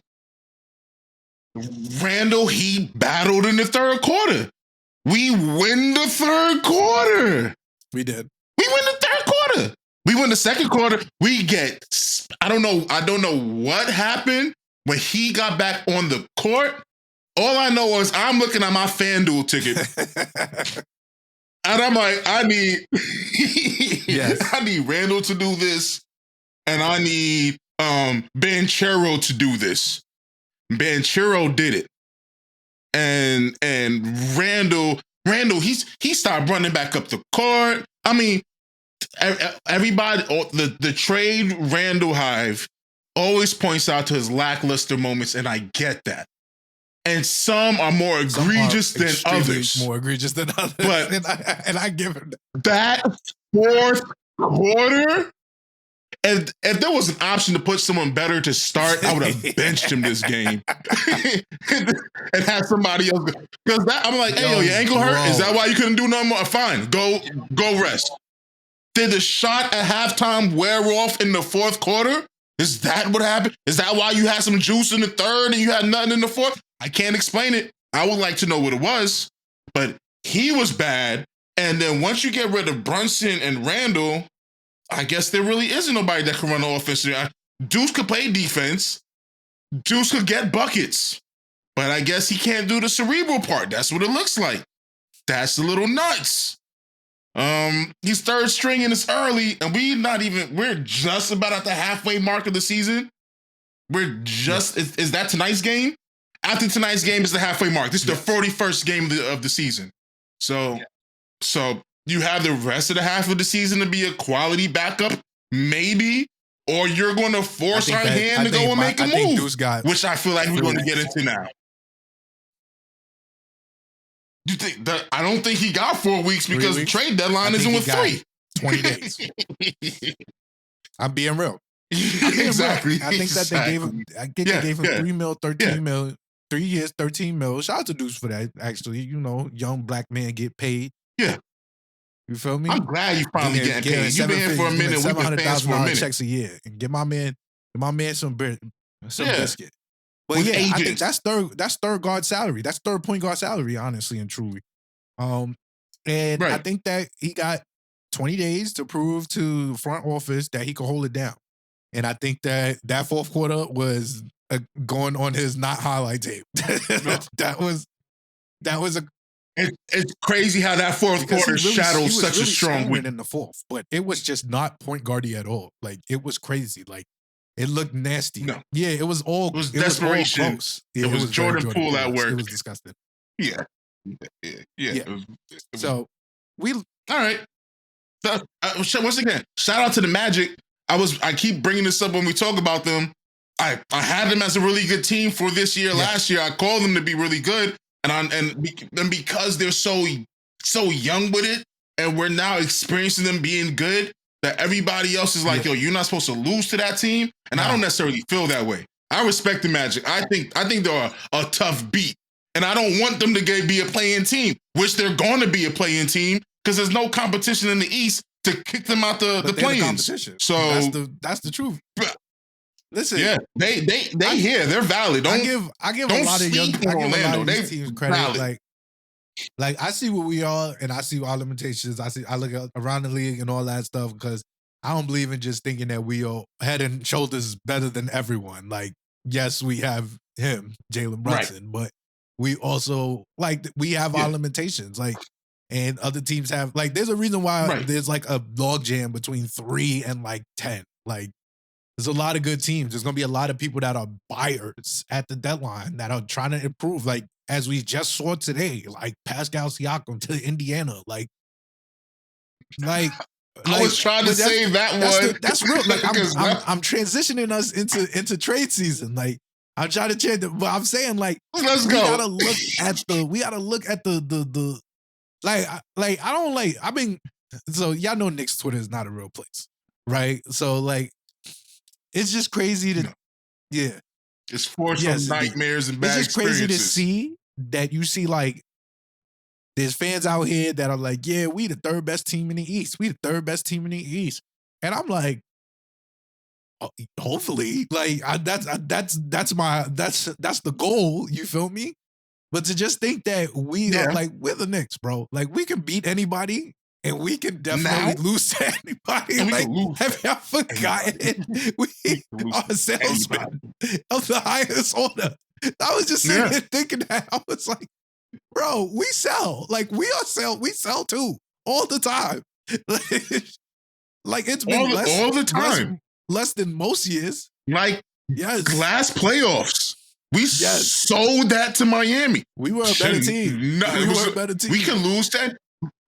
he battled in the third quarter. We win the third quarter. We did. We win the third quarter. We win the second quarter. We get, I don't know what happened when he got back on the court. All I know is I'm looking at my FanDuel ticket. And I'm like, I need Randle to do this, and I need Banchero to do this. Banchero did it. And Randle, he started running back up the court. I mean, everybody, the trade Randle hive always points out to his lackluster moments, and I get that. And some are more egregious than others. More egregious than others. But and I give him that fourth quarter, and if there was an option to put someone better to start, I would have benched him this game and had somebody else. Because I'm like, hey, your ankle hurt? Is that why you couldn't do no more? Fine, go rest. Did the shot at halftime wear off in the fourth quarter? Is that what happened? Is that why you had some juice in the third and you had nothing in the fourth? I can't explain it. I would like to know what it was, but he was bad. And then once you get rid of Brunson and Randle, I guess there really isn't nobody that can run the offense. Deuce could play defense. Deuce could get buckets. But I guess he can't do the cerebral part. That's what it looks like. That's a little nuts. He's third string and it's early, and we're just about at the halfway mark of the season. We're just, is that tonight's game? After tonight's game is the halfway mark. This is the 41st game of the season. So you have the rest of the half of the season to be a quality backup, maybe, or you're going to force our hand to go and make a move, which I feel like we're going to get into now. You think that? I don't think he got 4 weeks because the trade deadline isn't with 3. 20 days. I'm being real. Exactly. I think that they gave him. I think they gave him 3 mil, 13 mil, 3 years, 13 mil. Shout out to Deuce for that. Actually, young black man get paid. Yeah. You feel me? I'm glad you finally getting paid. You've been here for a minute. We've been fans for a minute. Checks a year, and get my man some biscuit. But with yeah, agents. I think that's third guard salary. That's third point guard salary, honestly and truly. And I think that he got 20 days to prove to the front office that he could hold it down. And I think that fourth quarter was going on his not highlight tape. That was a. It's crazy how that fourth quarter shadowed such a strong win in the fourth, but it was just not point guardy at all. Like it was crazy. Like it looked nasty. No. Yeah, it was desperation. All close. It was Jordan Poole at work. It was disgusting. Yeah. So we all right. So, once again, shout out to the Magic. I keep bringing this up when we talk about them. I had them as a really good team for this year. Last year, I called them to be really good. And because they're so young with it, and we're now experiencing them being good, that everybody else is like, yo, you're not supposed to lose to that team. And I don't necessarily feel that way. I respect the Magic. I think they're a tough beat. And I don't want them to be a play-in team, which they're going to be a play-in team because there's no competition in the East to kick them out the play-ins. So that's the truth. Listen, yeah, they here. They're valid. I give a lot of young Orlando. They teams credit. Valid. Like I see what we are, and I see our limitations. I look around the league and all that stuff because I don't believe in just thinking that we are head and shoulders better than everyone. Like, yes, we have him, Jalen Brunson, but we also we have our limitations. Like, and other teams have there's a reason why there's a log jam between 3 and 10. There's a lot of good teams. There's going to be a lot of people that are buyers at the deadline that are trying to improve. As we just saw today, Pascal Siakam to Indiana. I was trying to say that one. That's real. I'm transitioning us into trade season. I'm trying to change it, but I'm saying let's go. We gotta look at the so y'all know Knicks Twitter is not a real place, right? So it's just crazy to, it's for some nightmares and bad experiences. It's just crazy to see that you see there's fans out here that are we the third best team in the East. We the third best team in the East, and I'm hopefully, that's the goal. You feel me? But to just think that we are we're the Knicks, bro. We can beat anybody. And we can definitely lose to anybody. Have y'all forgotten? We are salesmen of the highest order. I was just sitting there thinking that. I was like, bro, we sell. We sell too. All the time. It's been all the time. Less than most years. Last playoffs. We sold that to Miami. We were a better team. We were a better team. We can lose that.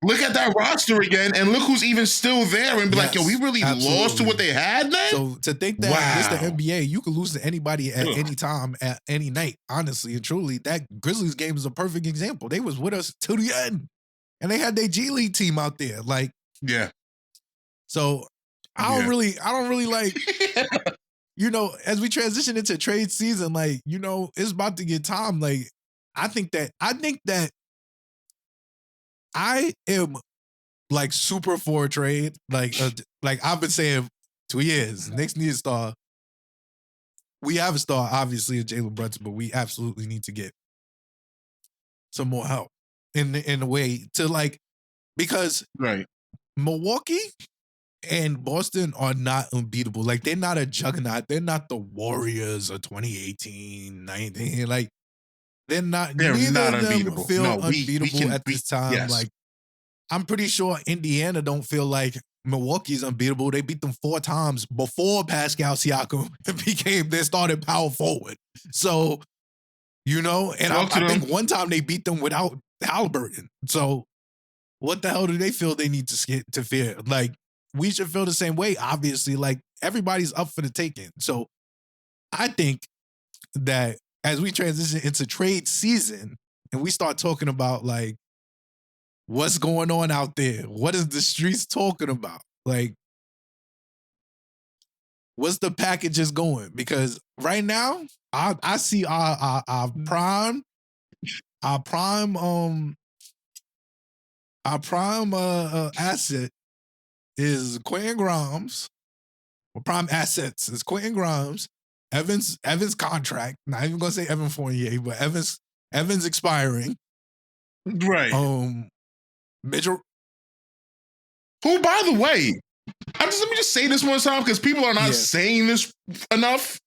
Look at that roster again, and look who's even still there and be yo, we really lost to what they had, man? So to think that it's the NBA, you can lose to anybody at any time, at any night, honestly and truly. That Grizzlies game is a perfect example. They was with us to the end, and they had their G League team out there. So I don't really as we transition into trade season, it's about to get time. I think that I am super for a trade. I've been saying 2 years. Knicks need a star. We have a star, obviously, of Jalen Brunson, but we absolutely need to get some more help in a way to because Milwaukee and Boston are not unbeatable. They're not a juggernaut. They're not the Warriors of 2018, 19. They're not unbeatable. Feel unbeatable at this time. Yes. I'm pretty sure Indiana don't feel like Milwaukee's unbeatable. They beat them 4 times before Pascal Siakam became their starting power forward. So, and I think one time they beat them without Halliburton. So, what the hell do they feel they need to fear? We should feel the same way. Obviously, everybody's up for the taking. So, I think that as we transition into trade season and we start talking about what's going on out there, what is the streets talking about? What's the packages going? Because right now, I see our prime our prime asset is Quentin Grimes. Well, prime assets is Quentin Grimes. Evans contract. Not even gonna say Evan Fournier, but Evans expiring. Right. Mitchell. Who, by the way, let me just say this one time because people are not saying this enough,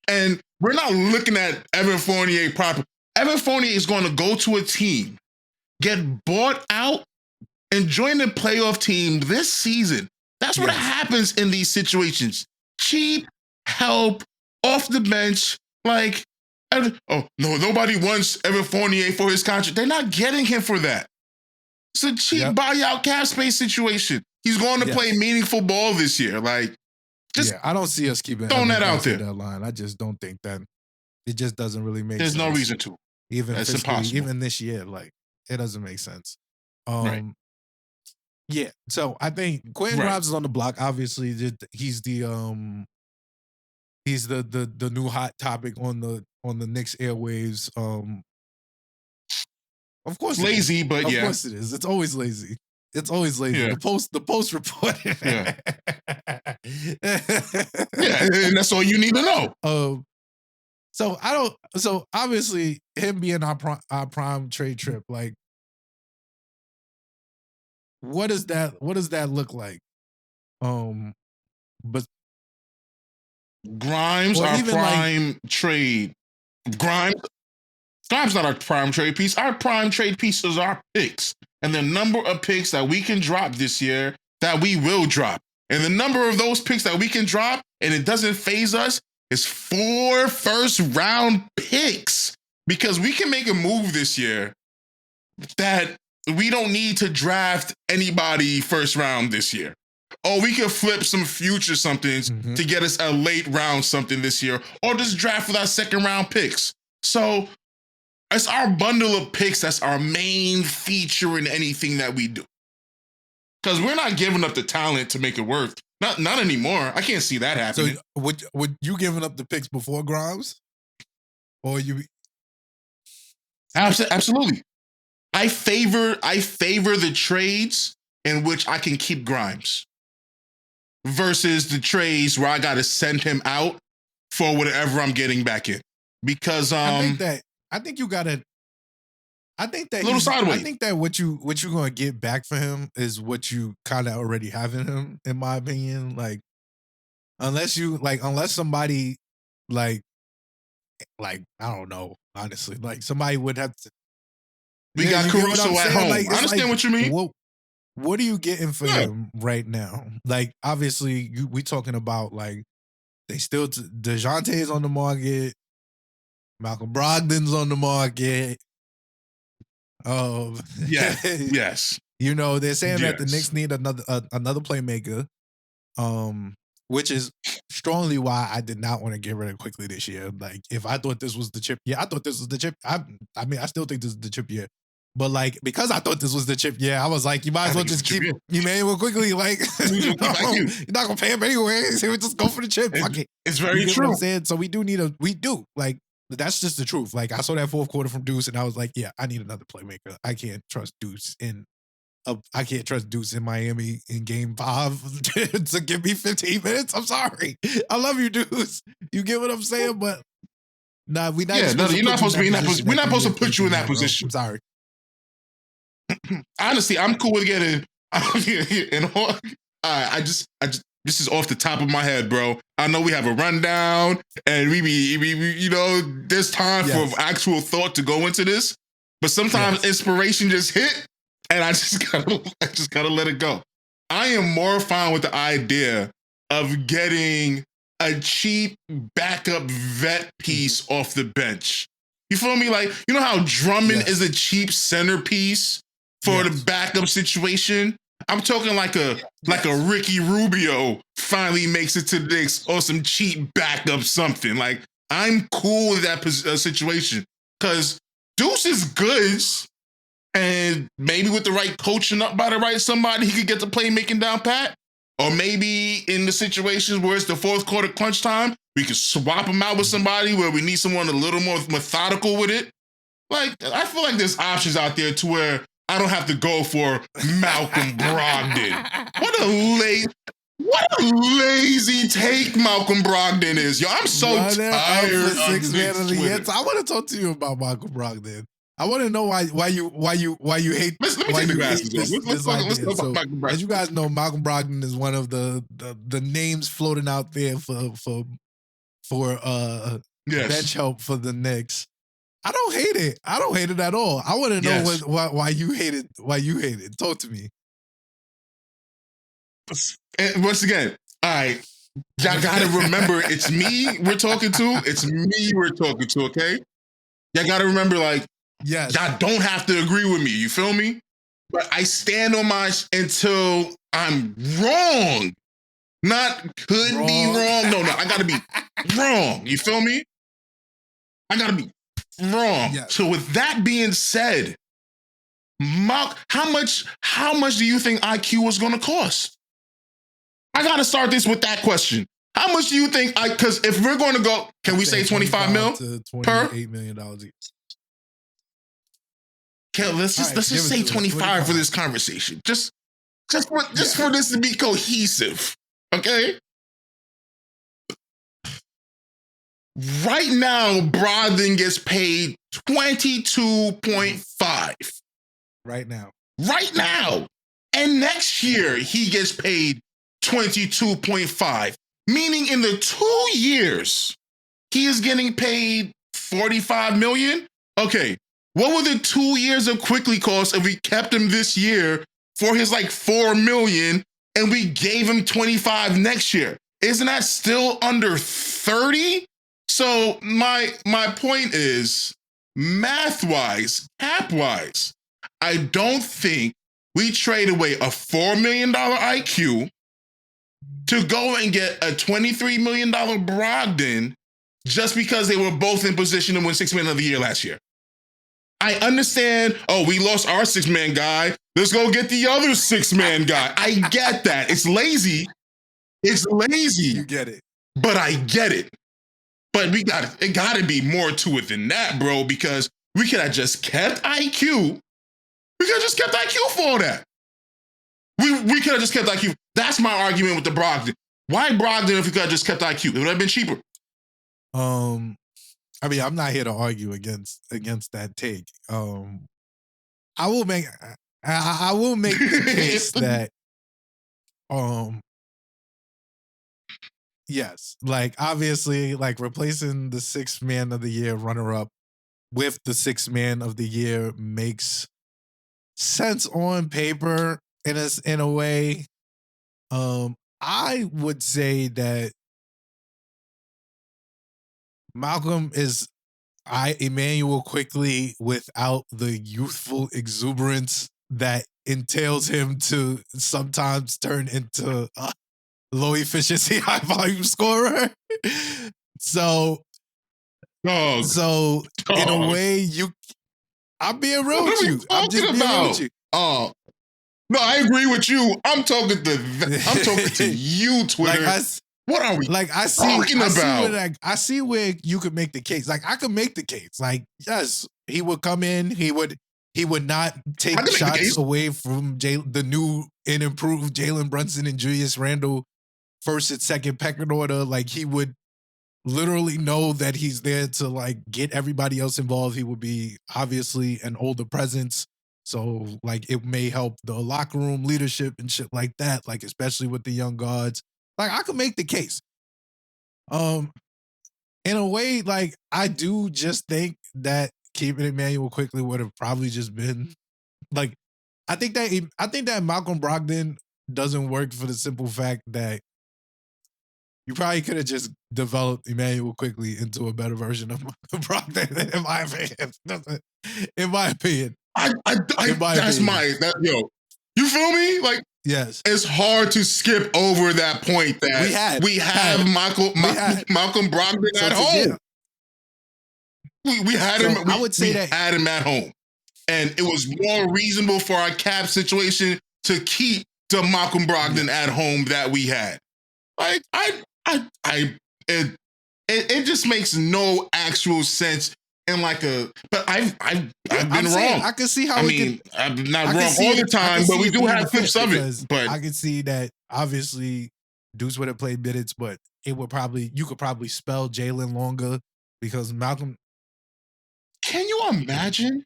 and we're not looking at Evan Fournier properly. Evan Fournier is going to go to a team, get bought out, and join the playoff team this season. That's what happens in these situations. Cheap help off the bench. Like, oh no, nobody wants Evan Fournier for his contract. They're not getting him for that. It's a cheap buyout cap space situation. He's going to play meaningful ball this year. Like, just I don't see us keeping throwing that out there. That line. I just don't think that it just doesn't really make There's sense. no reason to. That's impossible. Even this year, like, it doesn't make sense. Right. Yeah. So I think Quentin Grimes is on the block. Obviously, he's the new hot topic on the Knicks airwaves. Of course, lazy, but of course it is. It's always lazy. It's always lazy. Yeah. The post report. Yeah, and that's all you need to know. So obviously him being our prime trade trip, like, what does that look like? But Grimes, our prime trade. Grimes not our prime trade piece. Our prime trade piece is our picks. And the number of picks that we can drop this year that we will drop. And the number of those picks that we can drop and it doesn't phase us is 4 first-round picks. Because we can make a move this year that we don't need to draft anybody first round this year. Or we could flip some future somethings to get us a late round something this year. Or just draft with our second round picks. So it's our bundle of picks that's our main feature in anything that we do. Because we're not giving up the talent to make it work. Not anymore. I can't see that happening. So would you giving up the picks before Grimes? Or you? Absolutely. I favor the trades in which I can keep Grimes versus the trades where I got to send him out for whatever I'm getting back in. Because I think you gotta. I think that a little sideways. I think that what you're gonna get back for him is what you kind of already have in him, in my opinion. Like, unless somebody like I don't know, honestly, like somebody would have to. We got Caruso at home. Like, I understand what you mean. What are you getting for him right now? Like, obviously, we talking about, like, they still Dejounte is on the market. Malcolm Brogdon's on the market. Yes. You know, they're saying that the Knicks need another playmaker, which is strongly why I did not want to get rid of quickly this year. Like, if I thought this was the chip, I thought this was the chip. I mean, I still think this is the chip year. But, like, because I thought this was the chip, I was like, you might as well just keep Emmanuel quickly. Like, you're not going to pay him anyway. So we just go for the chip. It's very true. What I'm saying? So we do. Like, that's just the truth. Like, I saw that fourth quarter from Deuce, and I was like, I need another playmaker. I can't trust Deuce in Miami in Game 5 to give me 15 minutes. I'm sorry. I love you, Deuce. You get what I'm saying? But nah, we're not. Yeah, you're not supposed to be in that position. We're not supposed to put you in that position. I'm sorry. Honestly, I'm cool with getting. This is off the top of my head, bro. I know we have a rundown, and we there's time for actual thought to go into this. But sometimes inspiration just hit, and I just gotta let it go. I am more fine with the idea of getting a cheap backup vet piece off the bench. You feel me? Like, you know how Drummond is a cheap centerpiece for the backup situation? I'm talking like a Ricky Rubio finally makes it to the Knicks or some cheap backup something. Like, I'm cool with that situation because Deuce is good, and maybe with the right coaching up by the right somebody, he could get the playmaking down pat. Or maybe in the situations where it's the fourth quarter crunch time, we could swap him out with somebody where we need someone a little more methodical with it. Like, I feel like there's options out there to where I don't have to go for Malcolm Brogdon. What a lazy take Malcolm Brogdon is. Yo, I'm so tired of six man of the year. I want to talk to you about Malcolm Brogdon. I want to know why you hate. Let me take the glasses off. Let's talk about Malcolm Brogdon. As you guys know, Malcolm Brogdon is one of the names floating out there for bench help for the Knicks. I don't hate it. I don't hate it at all. I want to know why you hate it. Why you hate it? Talk to me. And once again, all right, y'all gotta remember it's me we're talking to. It's me we're talking to, okay? Y'all gotta remember, like, yes, y'all don't have to agree with me. You feel me? But I stand on my until I'm wrong. Not could be wrong. No, I gotta be wrong. You feel me? I gotta be wrong. Yes. So with that being said, how much do you think IQ was gonna cost? I gotta start this with that question. How much do you think because if we're going to go, can we say 25 mil to $28 million each? Okay, let's just say 25 for this conversation. Just for this to be cohesive. Okay? Right now, Brogdon gets paid 22.5. Right now. And next year, he gets paid 22.5. Meaning in the 2 years, he is getting paid $45 million. Okay, what would the 2 years of Quickly cost if we kept him this year for his like $4 million and we gave him 25 next year? Isn't that still under 30? So my point is, math-wise, cap-wise, I don't think we trade away a $4 million IQ to go and get a $23 million Brogdon just because they were both in position to win 6 Man of the Year last year. I understand, we lost our 6-man guy. Let's go get the other 6-man guy. I get that. It's lazy. You get it. But I get it. But it gotta be more to it than that, bro, because we could have just kept IQ. We could have just kept IQ for all that. We could have just kept IQ. That's my argument with the Brogdon. Why Brogdon if we could have just kept IQ? It would have been cheaper. I mean, I'm not here to argue against that take. I will make the case that yes, like obviously, like replacing the 6 Man of the Year runner-up with the 6 Man of the Year makes sense on paper in a way. I would say that Malcolm is Emmanuel Quickly without the youthful exuberance that entails him to sometimes turn into a low efficiency, high volume scorer. So in a way, I'm being real with you. I'm just being real with you. No, I agree with you. I'm talking to you, Twitter. What are we talking about? I see where you could make the case. Like, I could make the case. Like, yes, he would come in. He would not take shots away from the new and improved Jalen Brunson and Julius Randle first and second pecking order. Like, he would literally know that he's there to like get everybody else involved. He would be obviously an older presence. So like it may help the locker room leadership and shit like that, like especially with the young guards. Like I could make the case. In a way, like I do just think that keeping Emmanuel Quickly would have probably just been like I think that Malcolm Brogdon doesn't work for the simple fact that you probably could have just developed Emmanuel Quickly into a better version of Brogdon, in my opinion. In my opinion. You feel me? Like, yes, it's hard to skip over that point that we have Malcolm Brogdon at home. We had him. I would say that had him at home, and it was more reasonable for our cap situation to keep the Malcolm Brogdon at home that we had. Like, it just makes no actual sense in like a. But I've been wrong. I can see how. I'm not wrong all the time, but we do have clips of it. But I can see that obviously Deuce would have played minutes, but you could probably spell Jalen longer because Malcolm. Can you imagine?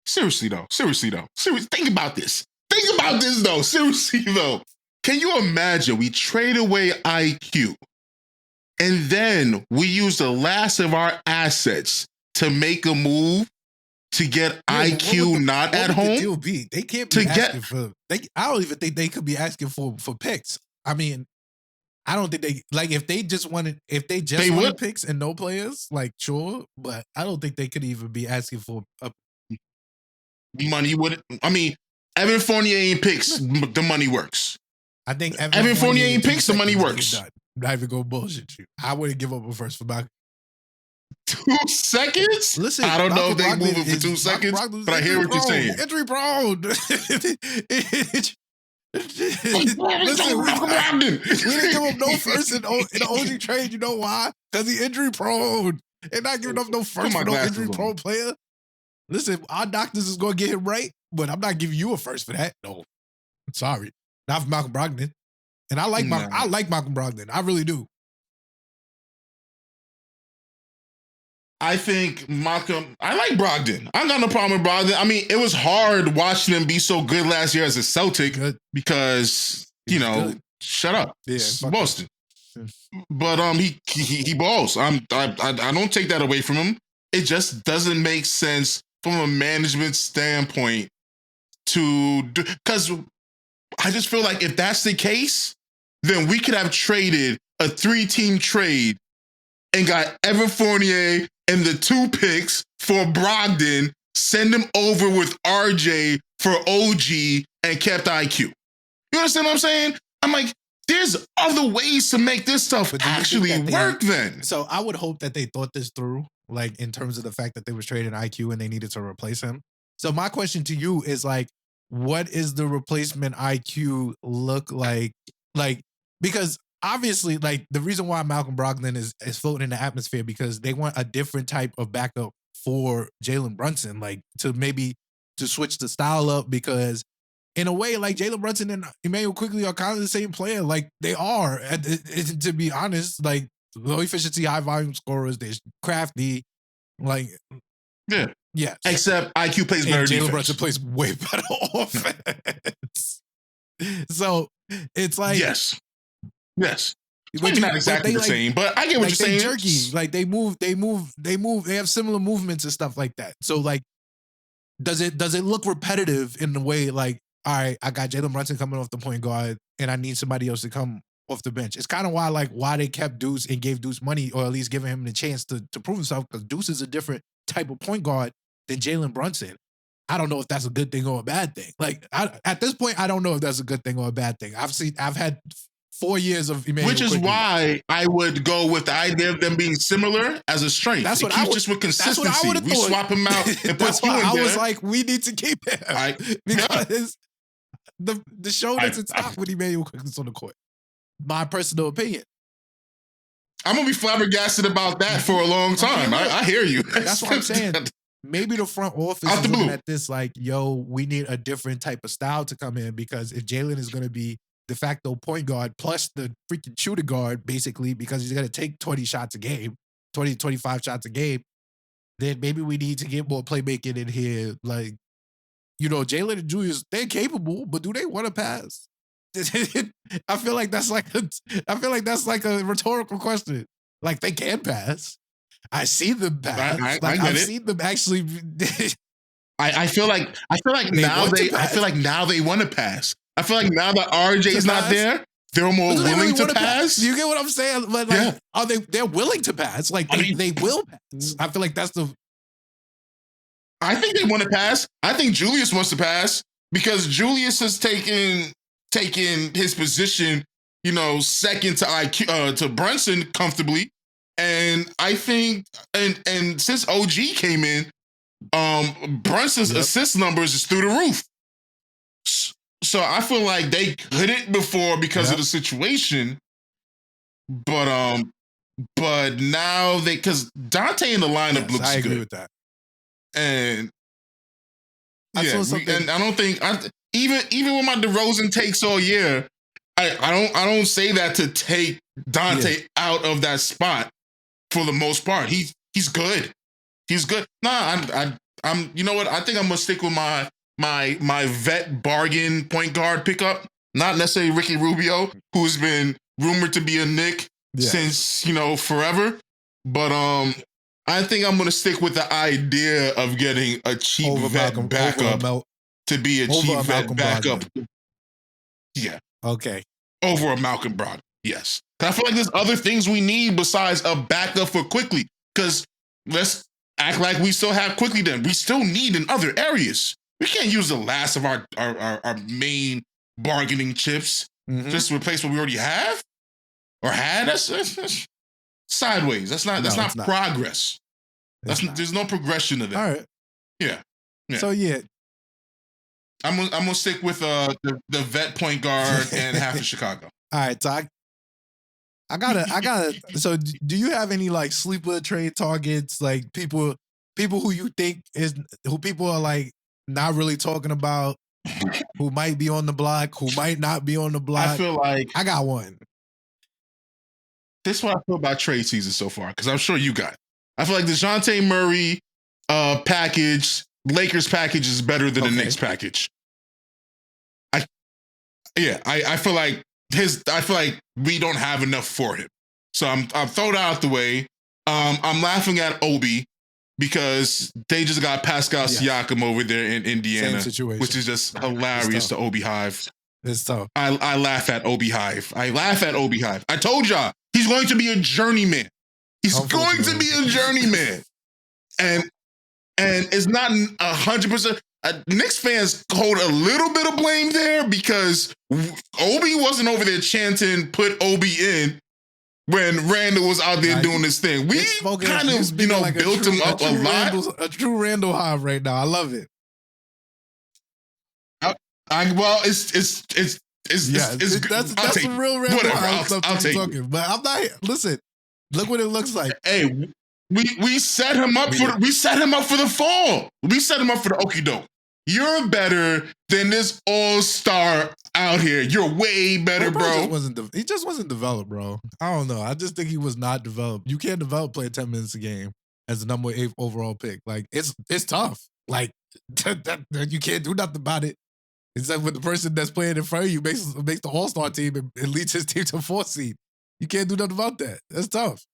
Seriously though. Think about this. Seriously though. Can you imagine we trade away IQ and then we use the last of our assets to make a move to get IQ not at home? The deal be? They can't be asking for. I don't even think they could be asking for picks. I mean, I don't think they if they just wanted picks and no players, sure, but I don't think they could even be asking for money. Evan Fournier ain't picks, the money works. I think Evan Fournier ain't picks, the money works. Not even gonna bullshit you. I wouldn't give up a first for Malcolm. 2 seconds? Listen, I don't know if they move it for 2 seconds, but I hear what you're saying. Injury prone. Listen, we didn't give up no first in the OG trade. You know why? Because he injury prone. And not giving up no first for no injury prone player. Listen, our doctors is going to get him right, but I'm not giving you a first for that. No. I'm sorry. Not for Malcolm Brogdon. And I like Malcolm Brogdon. I really do. I think I like Brogdon. I got no problem with Brogdon. I mean, it was hard watching him be so good last year as a Celtic because, shut up. Yeah, it's Boston. But he balls. I don't take that away from him. It just doesn't make sense from a management standpoint because I just feel like if that's the case, then we could have traded a 3-team trade and got Evan Fournier and the 2 picks for Brogdon, send him over with RJ for OG and kept IQ. You understand what I'm saying? I'm like, there's other ways to make this stuff actually work then. So I would hope that they thought this through, in terms of the fact that they was trading IQ and they needed to replace him. So my question to you is what is the replacement IQ look like? Because obviously, the reason why Malcolm Brogdon is floating in the atmosphere because they want a different type of backup for Jalen Brunson, to switch the style up because in a way, Jalen Brunson and Emmanuel Quickley are kind of the same player. They are, to be honest, low efficiency, high volume scorers. They're crafty, yeah. Yes. Except IQ plays better defense. Jalen Brunson plays way better offense. So it's yes. Maybe not exactly the same, but I get what you're saying. Jerky, they move. They have similar movements and stuff like that. So does it look repetitive in the way all right, I got Jalen Brunson coming off the point guard, and I need somebody else to come off the bench. It's kind of why they kept Deuce and gave Deuce money, or at least giving him the chance to prove himself, because Deuce is a different type of point guard than Jalen Brunson. I don't know if that's a good thing or a bad thing. At this point, I don't know if that's a good thing or a bad thing. I've had 4 years of Emmanuel Which is Quickley. Why I would go with the idea of them being similar as a strength. That's what I would, just with consistency. That's what I we thought. swap him out and put you in there. I was like, we need to keep him because the show doesn't stop when Emmanuel Quickley's on the court. My personal opinion. I'm gonna be flabbergasted about that for a long time. I hear you. That's what I'm saying. Maybe the front office is looking at this we need a different type of style to come in, because if Jalen is going to be de facto point guard plus the freaking shooter guard, basically, because he's going to take 20 shots a game, 20, 25 shots a game, then maybe we need to get more playmaking in here. Jalen and Julius, they're capable, but do they want to pass? I feel like that's a rhetorical question. They can pass. I see them pass. I've seen them actually. I feel like now they want to pass. I feel like now that RJ is not there, they're more willing to pass. You get what I'm saying? But are they're willing to pass? They will pass. I feel like that's the. I think they want to pass. I think Julius wants to pass because Julius has taken his position, second to IQ to Brunson comfortably. And I think, and since OG came in, Brunson's assist numbers is through the roof. So I feel like they couldn't before because of the situation. But But now because Dante in the lineup looks good. I agree with that. And and I don't think even with my DeRozan takes all year, I don't say that to take Dante out of that spot for the most part. He's good. He's good. Nah, I'm you know what? I think I'm gonna stick with my vet bargain point guard pickup. Not necessarily Ricky Rubio, who's been rumored to be a Knick since, forever. But I think I'm gonna stick with the idea of getting a cheap vet backup to be a cheap vet backup. Brogdon. Yeah. Okay. Over a Malcolm Brogdon. Yes. I feel like there's other things we need besides a backup for Quickly. Because let's act like we still have Quickly then. We still need in other areas. We can't use the last of our main bargaining chips just to replace what we already have or had. That's sideways. That's not progress. There's no progression to that. All right. Yeah. So I'm gonna stick with the vet point guard and half of Chicago. All right, so I gotta. So do you have any like sleeper trade targets, like people who you think who people are like not really talking about, who might be on the block, who might not be on the block? I feel like I got one. This is what I feel about trade season so far, because I'm sure you got it. I feel like the Dejounte Murray package, Lakers package is better than the Knicks package. I feel like we don't have enough for him. So I'm throwing it out the way. I'm laughing at Obi because they just got Pascal Siakam over there in Indiana, which is just hilarious to Obi Hive. It's tough. I laugh at Obi Hive. I told y'all he's going to be a journeyman. He's going to be a journeyman. And it's not 100%. Knicks fans hold a little bit of blame there because Obi wasn't over there chanting, put Obi in, when Randle was out there doing this thing. We kind of, built him up a lot. A true Randle Hive right now. I love it. It's that's some real Randle Hive stuff I'm talking. But I'm not. Listen, look what it looks like. Hey, we set him up for the fall. We set him up for the okie doke. You're better than this all-star out here. You're way better, bro. He just wasn't developed, bro. I don't know. I just think he was not developed. You can't develop play 10 minutes a game as the number 8 overall pick. Like, it's tough. Like, you can't do nothing about it. Except with the person that's playing in front of you makes the all-star team and leads his team to 4th seed. You can't do nothing about that. That's tough.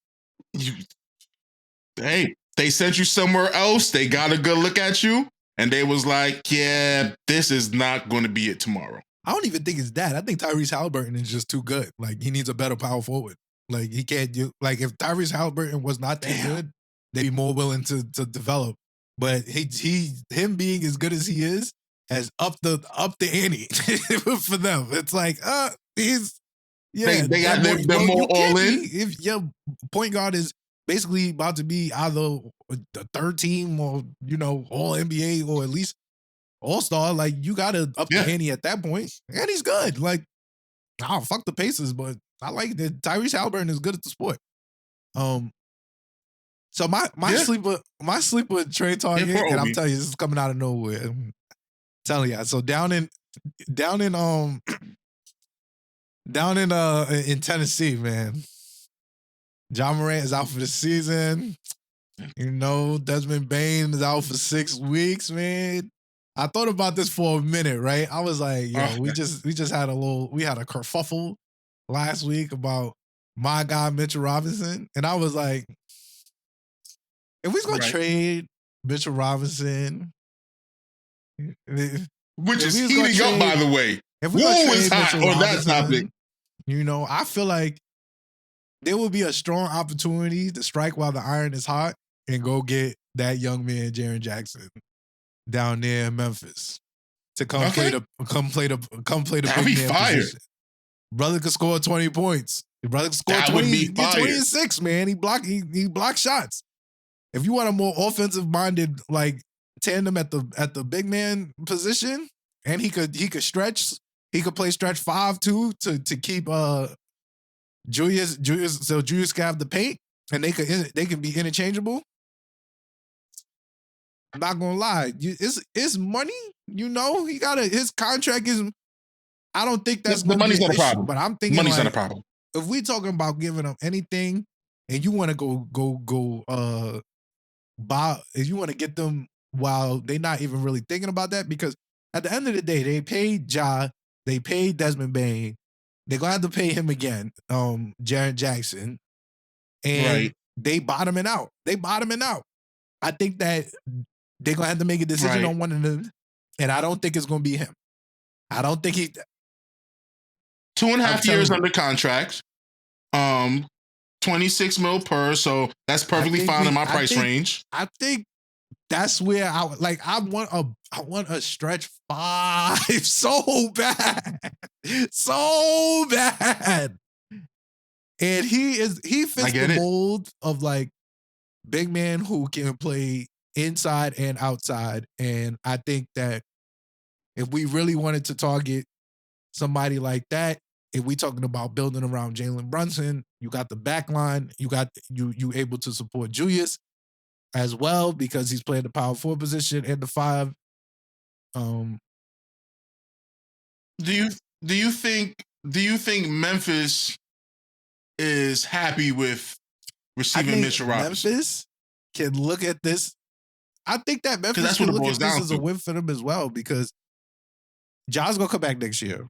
Hey, they sent you somewhere else. They got a good look at you. And they was like, yeah, this is not going to be it tomorrow. I don't even think it's that. I think Tyrese Halliburton is just too good. Like, he needs a better power forward. Like, he can't do... Like, if Tyrese Halliburton was not that good, they'd be more willing to develop. But him being as good as he is has upped the ante for them. It's like, he's... Yeah, they're more all in. If your point guard is basically about to be either the 3rd team or, all NBA or at least all-star, like, you got to up the ante at that point. And he's good. Like, fuck the Pacers, but I like that Tyrese Halliburton is good at the sport. So my sleeper trade target, and I'm telling you, this is coming out of nowhere. I'm telling you. So down in Tennessee, man, John Morant is out for the season. Desmond Bane is out for 6 weeks, man. I thought about this for a minute, right? I was like, we just had a kerfuffle last week about my guy Mitchell Robinson, and I was like, if we're gonna trade Mitchell Robinson, which is heating up, by the way. If we're gonna trade Mitchell on that topic, I feel like there will be a strong opportunity to strike while the iron is hot and go get that young man, Jaren Jackson, down there in Memphis to come play the big man position. Brother could score 20 points. Your brother could score 26, man. He blocked shots. If you want a more offensive minded like tandem at the big man position, and he could stretch, he could play stretch 5 too to keep Julius, so Julius can have the paint and they can be interchangeable. I'm not gonna lie, it's money. You know, his contract is. I don't think that's the money's not a problem. But I'm thinking money's not a problem. If we talking about giving them anything, and you want to go buy, if you want to get them while they're not even really thinking about that, because at the end of the day, they paid Ja, they paid Desmond Bane, they're gonna have to pay him again, Jaren Jackson, and they bottoming out. I think that they're gonna have to make a decision on one of them, and I don't think it's gonna be him. I don't think he. 2.5 years under contract, 26 mil per, so that's perfectly fine in my price range. I think that's where I want a stretch 5 so bad. And he fits the mold of like big man who can play inside and outside. And I think that if we really wanted to target somebody like that, if we talking about building around Jalen Brunson, you got the back line, you got you able to support Julius as well because he's playing the power forward position and the 5. Do you think Memphis is happy with receiving Mitchell Robinson? Memphis can look at this. I think that Memphis can look at this as a win for them as well because Ja's gonna come back next year.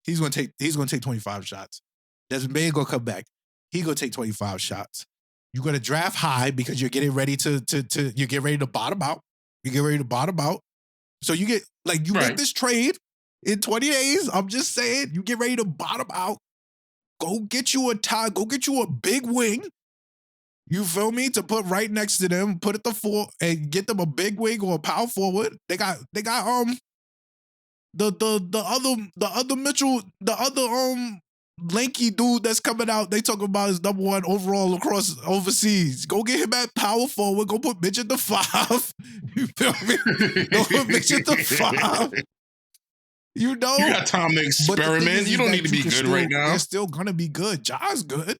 He's gonna take 25 shots. Desmond Bane gonna come back. He gonna take 25 shots. You're gonna draft high because you're getting ready to you get ready to bottom out. So you get make this trade in 20 days. I'm just saying, you get ready to bottom out. Go get you a tie. Go get you a big wing. You feel me? To put right next to them, put it the 4 and get them a big wing or a power forward. They got the other Mitchell, the other lanky dude that's coming out. They talking about his number 1 overall across overseas. Go get him at power forward. Go put Mitch at the 5. You feel me? Go put Mitch at the 5. You know, you got time to experiment. You don't need to be good right now. They're still gonna be good. Ja's good.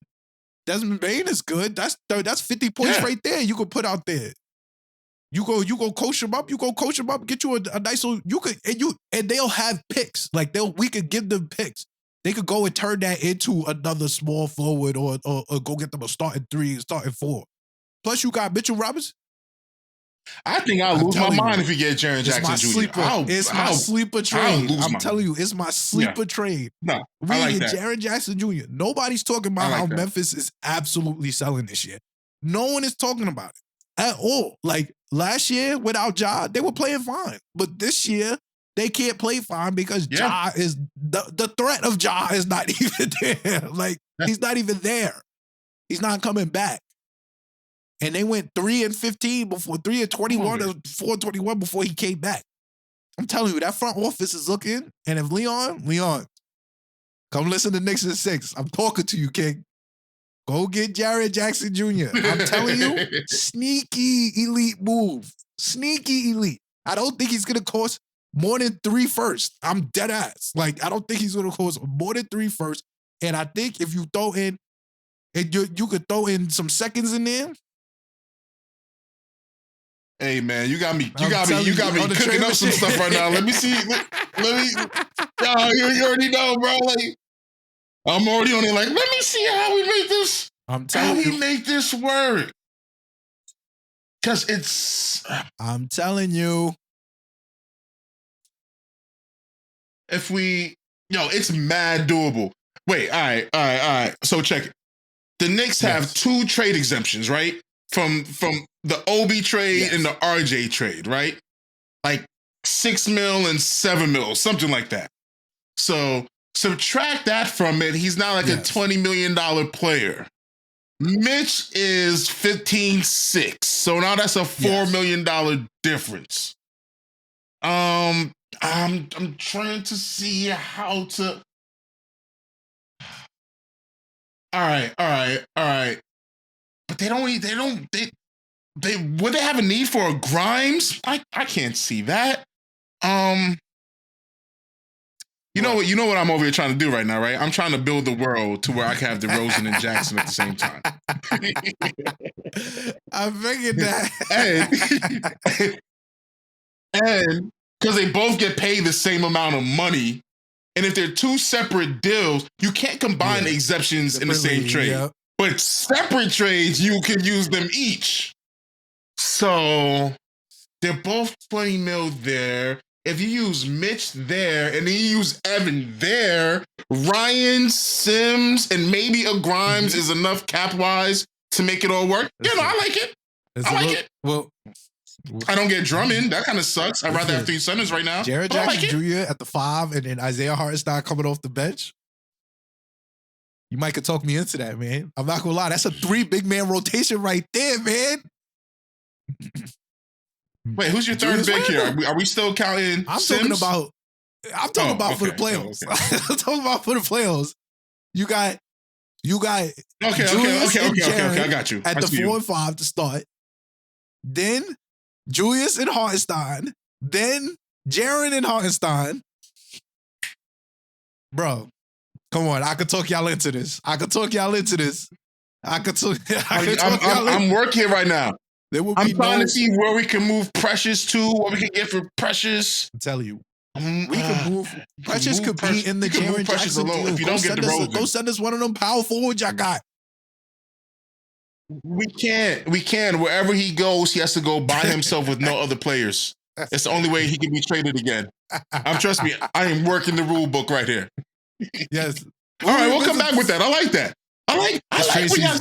Desmond Bane is good. That's 50 points right there. You could put out there. You go coach him up. Get you a nice little. And they'll have picks. Like we could give them picks. They could go and turn that into another small forward or go get them a starting 3, starting 4. Plus, you got Mitchell Robinson. I think I'll lose my mind if you get Jaren Jackson Jr. It's my sleeper trade. I'm telling you, it's my sleeper trade. No, we get Jaren Jackson Jr. Nobody's talking about how Memphis is absolutely selling this year. No one is talking about it at all. Like last year without Ja, they were playing fine. But this year, they can't play fine because Ja is the threat of Ja is not even there. Like he's not even there. He's not coming back. And they went 3-15 before 3-21 or 4-21 before he came back. I'm telling you, that front office is looking. And if Leon, come listen to Knicks in 6. I'm talking to you, King. Go get Jaren Jackson Jr. I'm telling you, sneaky elite move. Sneaky elite. I don't think he's gonna cost more than 3 first. I'm dead ass. Like, I don't think he's gonna cost more than 3 first. And I think if you throw in, and you could throw in some seconds in there. Hey man, you got me cooking up some stuff right now. Let me see. You already know, bro. Like, I'm already on it. Like, let me see how we make this. Make this work. Cause I'm telling you. It's mad doable. Wait, all right. So check it. The Knicks have 2 trade exemptions, right? From the Obi trade and the RJ trade, right? Like 6 mil and 7 mil, something like that. So subtract that from it. He's now like a $20 million player. Mitch is 15.6. So now that's a $4 million difference. I'm trying to see how to. All right. But they would they have a need for a Grimes? I can't see that. You know what I'm over here trying to do right now, right? I'm trying to build the world to where I can have DeRozan and Jackson at the same time. I figured that. and because they both get paid the same amount of money, and if they're two separate deals, you can't combine exceptions in the same trade. Yep. But separate trades, you can use them each. So they're both 20 mil there. If you use Mitch there and then you use Evan there, Ryan, Sims, and maybe a Grimes is enough cap-wise to make it all work. I like it. I like it. Well, I don't get Drummond. That kind of sucks. I'd rather have three centers right now. Jared Jackson Jr. at the 5 and then Isaiah Hartenstein coming off the bench. You might could talk me into that, man. I'm not gonna lie. That's a 3 big man rotation right there, man. Wait, who's your third big here? Are we still counting Sims? I'm talking about for the playoffs. Okay. I'm talking about for the playoffs. You got okay. I got you. At the 4 and 5 to start. Then Julius and Hartenstein. Then Jaren and Hartenstein. Bro, come on. I could talk y'all into this. I'm working right now. I'm trying to see where we can move Precious to, what we can get for Precious. I'm telling you. We can move. Precious could be in the Jaren Jackson deal. If you don't get DeRozan. Go send us one of them power forwards y'all got. We can't. Wherever he goes, he has to go by himself with no other players. It's the only way he can be traded again. Trust me, I am working the rule book right here. Yes. All right, we'll come back with that. I like that. I like what y'all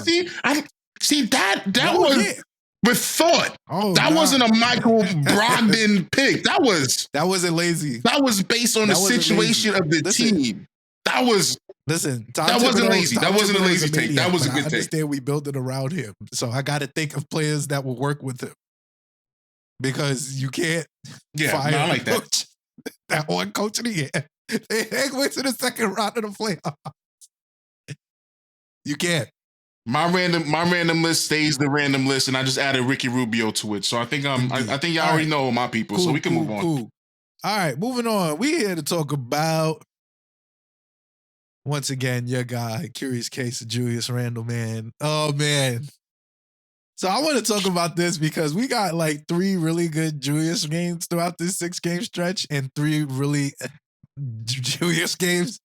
see. That was with thought. That wasn't a Michael Brogdon pick. That wasn't lazy. That was based on the situation of the team. That was. Listen, that wasn't lazy. That wasn't a lazy take. That was a good take. I understand we built it around him. So I got to think of players that will work with him. Because you can't fire I like coach. That one coach of the year. They went to the second round of the playoffs. You can't. My random list stays the random list, and I just added Ricky Rubio to it. So I think I think y'all already know my people, so we can move on. Cool. All right, moving on. We here to talk about, once again, your guy, Curious Case of Julius Randle, man. Oh, man. So I want to talk about this because we got like 3 really good Julius games throughout this 6-game stretch and 3 really Julius games.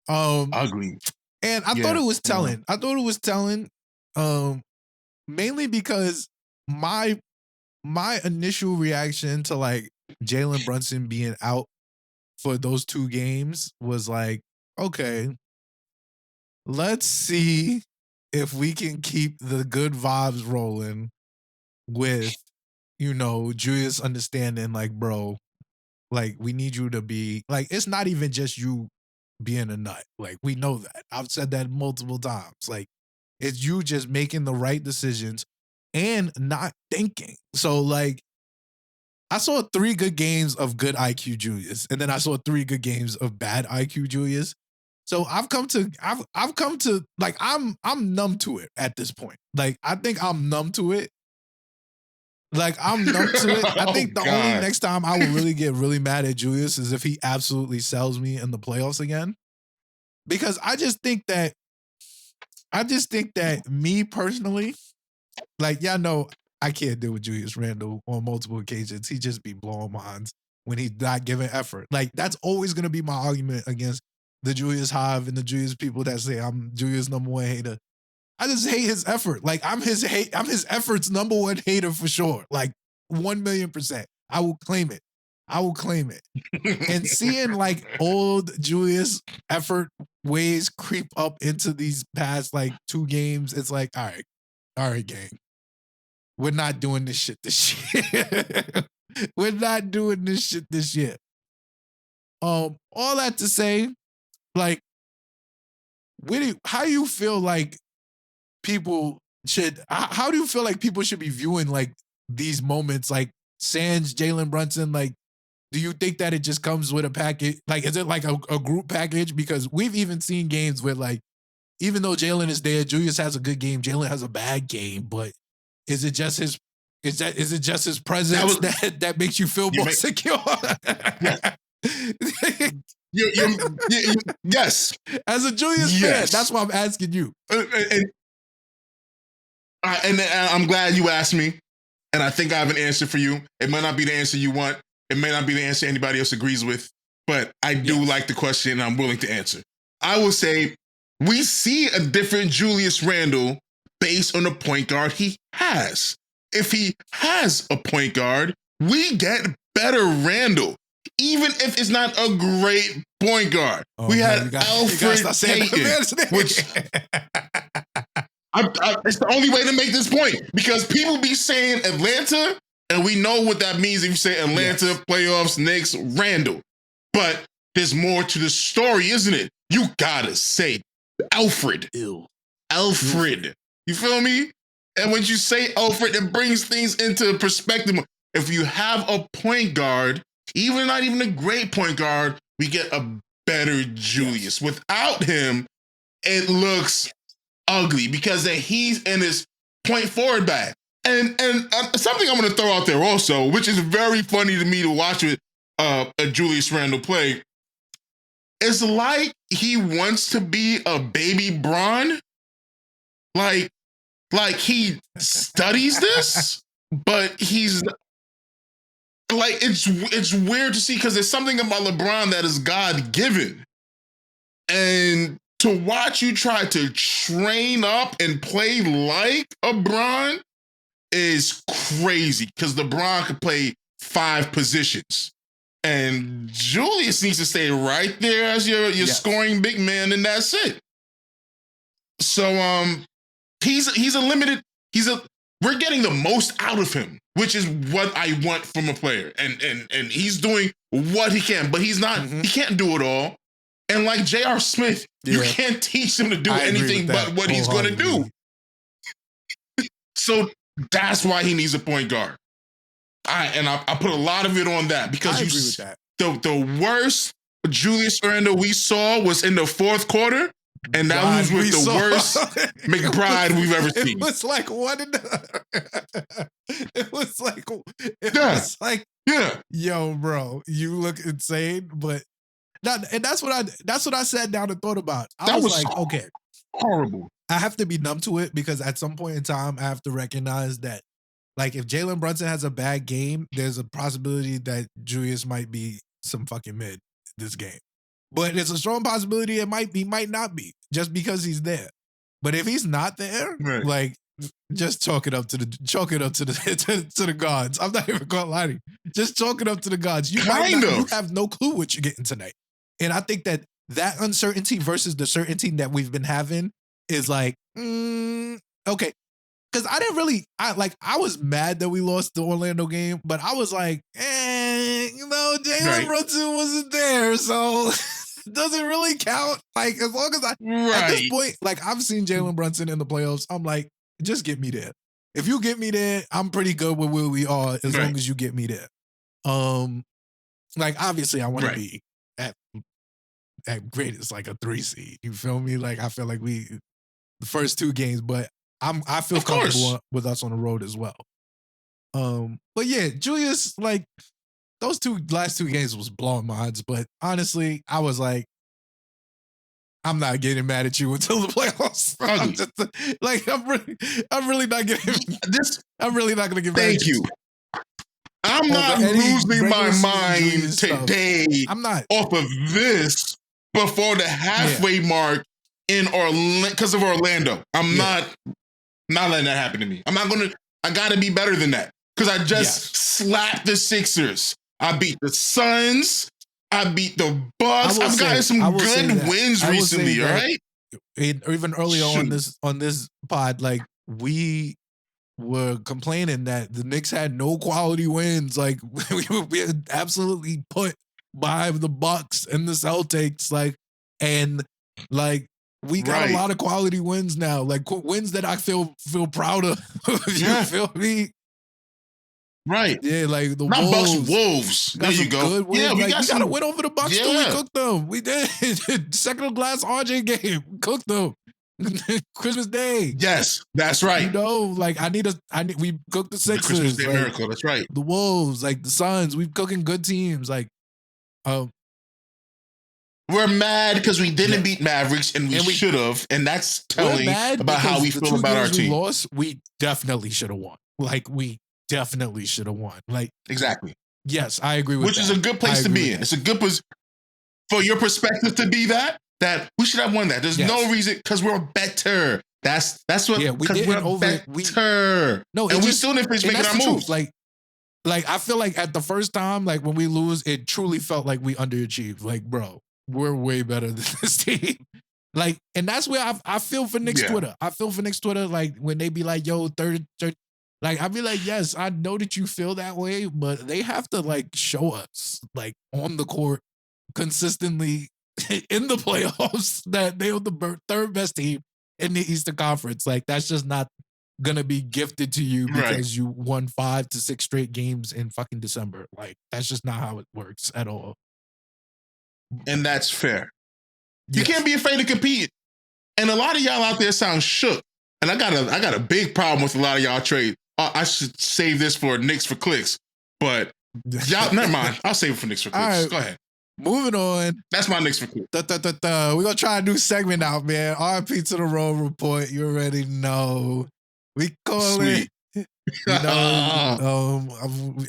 Ugly. And I thought it was telling. I thought it was telling mainly because my initial reaction to like Jalen Brunson being out for those 2 games was like, okay, let's see if we can keep the good vibes rolling with, Julius understanding like, bro, like we need you to be like, it's not even just you being a nut. Like we know that. I've said that multiple times. Like it's you just making the right decisions and not thinking. So like I saw 3 good games of good IQ Julius, and then I saw 3 good games of bad IQ Julius. So I've come to like I'm numb to it at this point. Like I think I'm numb to it. Like I'm numb to it. I think the only next time I will really get really mad at Julius is if he absolutely sells me in the playoffs again. Because I just think that me personally, like y'all know I can't deal with Julius Randle on multiple occasions. He just be blowing minds when he's not giving effort. Like that's always gonna be my argument against the Julius Hive and the Julius people that say I'm Julius #1 hater. I just hate his effort. Like I'm his effort's #1 hater for sure. Like 1,000,000%. I will claim it. And seeing like old Julius effort ways creep up into these past like 2 games, it's like, all right, gang. We're not doing this shit this year. We're not doing this shit this year. All that to say, like, how do you feel like people should? How do you feel like people should be viewing like these moments, like sans Jalen Brunson? Like, do you think that it just comes with a package? Like, is it like a group package? Because we've even seen games where, like, even though Jalen is there, Julius has a good game, Jalen has a bad game. But is it just his? Is it just his presence that makes you feel more secure? Yes. As a Julius fan, that's why I'm asking you. And I'm glad you asked me, and I think I have an answer for you. It might not be the answer you want. It may not be the answer anybody else agrees with, but I do like the question, and I'm willing to answer. I will say we see a different Julius Randle based on the point guard he has. If he has a point guard, we get better Randle, even if it's not a great point guard. We had Alfred Payton, which it's the only way to make this point, because people be saying Atlanta, and we know what that means if you say Atlanta, playoffs, Knicks, Randle. But there's more to the story, isn't it? You gotta say Alfred. Alfred. You feel me? And when you say Alfred, it brings things into perspective. If you have a point guard, even not even a great point guard, we get a better Julius. Without him, it looks ugly because he's in his point forward bag. And something I'm going to throw out there also, which is very funny to me to watch with a Julius Randle play, is like he wants to be a baby Bron. Like he studies this, but he's like, it's weird to see, because there's something about LeBron that is God-given. And to watch you try to train up and play like a Bron is crazy, because LeBron could play 5 positions. And Julius needs to stay right there as your scoring big man, and that's it. So we're getting the most out of him, which is what I want from a player. And he's doing what he can, but he's not, he can't do it all. And like J.R. Smith, you can't teach him to do anything but what he's going to do. So that's why he needs a point guard. I put a lot of it on that, because the worst Julius Randle we saw was in the fourth quarter, and that was with the worst McBride we've ever seen. It was like what? It was like, yo, bro, you look insane, but and that's what I sat down and thought about. I was like, okay, horrible. I have to be numb to it, because at some point in time, I have to recognize that, like, if Jalen Brunson has a bad game, there's a possibility that Julius might be some fucking mid this game. But it's a strong possibility it might not be, just because he's there. But if he's not there, like, just chalk it up to the gods. I'm not even gonna lie to you. Just chalk it up to the gods. You have no clue what you're getting tonight. And I think that uncertainty versus the certainty that we've been having is like, okay. Because I was mad that we lost the Orlando game, but I was like, Jalen Brunson wasn't there, so it doesn't really count. Like, as long as at this point, like, I've seen Jalen Brunson in the playoffs, I'm like, just get me there. If you get me there, I'm pretty good with where we are, as long as you get me there. Like, obviously, I want to be at greatest, like, a 3 seed. You feel me? Like, I feel like the first 2 games, but I feel comfortable with us on the road as well. But yeah, Julius, like, those last 2 games was blowing my odds, but honestly, I was like, I'm not getting mad at you until the playoffs. I'm really not getting this. I'm really not going to get mad at you. I'm not losing my mind today. I'm not off of this before the halfway mark in Orlando, because of Orlando. I'm not letting that happen to me. I got to be better than that, because I just slapped the Sixers. I beat the Suns. I beat the Bucks. I've gotten some good wins recently, all right? Even earlier on this pod, like, we were complaining that the Knicks had no quality wins. Like, we had absolutely put by the Bucks and the Celtics, like, and like, we got a lot of quality wins now, like wins that I feel proud of. You feel me? Right. Yeah, like the Wolves. There you go. Yeah, we got a win over the Bucks too. We cooked them. We did. Second class RJ game. Cooked them. Christmas Day. Yes, that's right. You know, like we cooked the Sixers. The Christmas Day miracle. That's right. The Wolves, like the Suns. We've cooking good teams. Like, We're mad because we didn't beat Mavericks and we should have, and that's telling about how we feel about our team. We definitely should have won. Like, we definitely should have won. Like, exactly. Yes, I agree with Which that. Which is a good place to be in. It's a good position for your perspective to be that we should have won that. There's no reason because we're better. That's what. Yeah, we didn't we're better. No, and we still didn't finish making our moves. Like I feel like at the first time, like when we lose, it truly felt like we underachieved. Like, bro, we're way better than this team. Like, and that's where I feel for Knicks Twitter. I feel for Knicks Twitter, like when they be like, yo, third. Like, I'd be like, yes, I know that you feel that way, but they have to like show us, like on the court, consistently in the playoffs that they're the third best team in the Eastern Conference. Like, that's just not gonna be gifted to you because you won 5 to 6 straight games in fucking December. Like, that's just not how it works at all. And that's fair. Yes. You can't be afraid to compete. And a lot of y'all out there sound shook. And I got a big problem with a lot of y'all trade. I should save this for Knicks for Clicks. But y'all, never mind. I'll save it for Knicks for Clicks. Right. Go ahead. Moving on. That's my Knicks for Clicks. We're going to try a new segment out, man. RP to the Road Report. You already know. We call it. You know,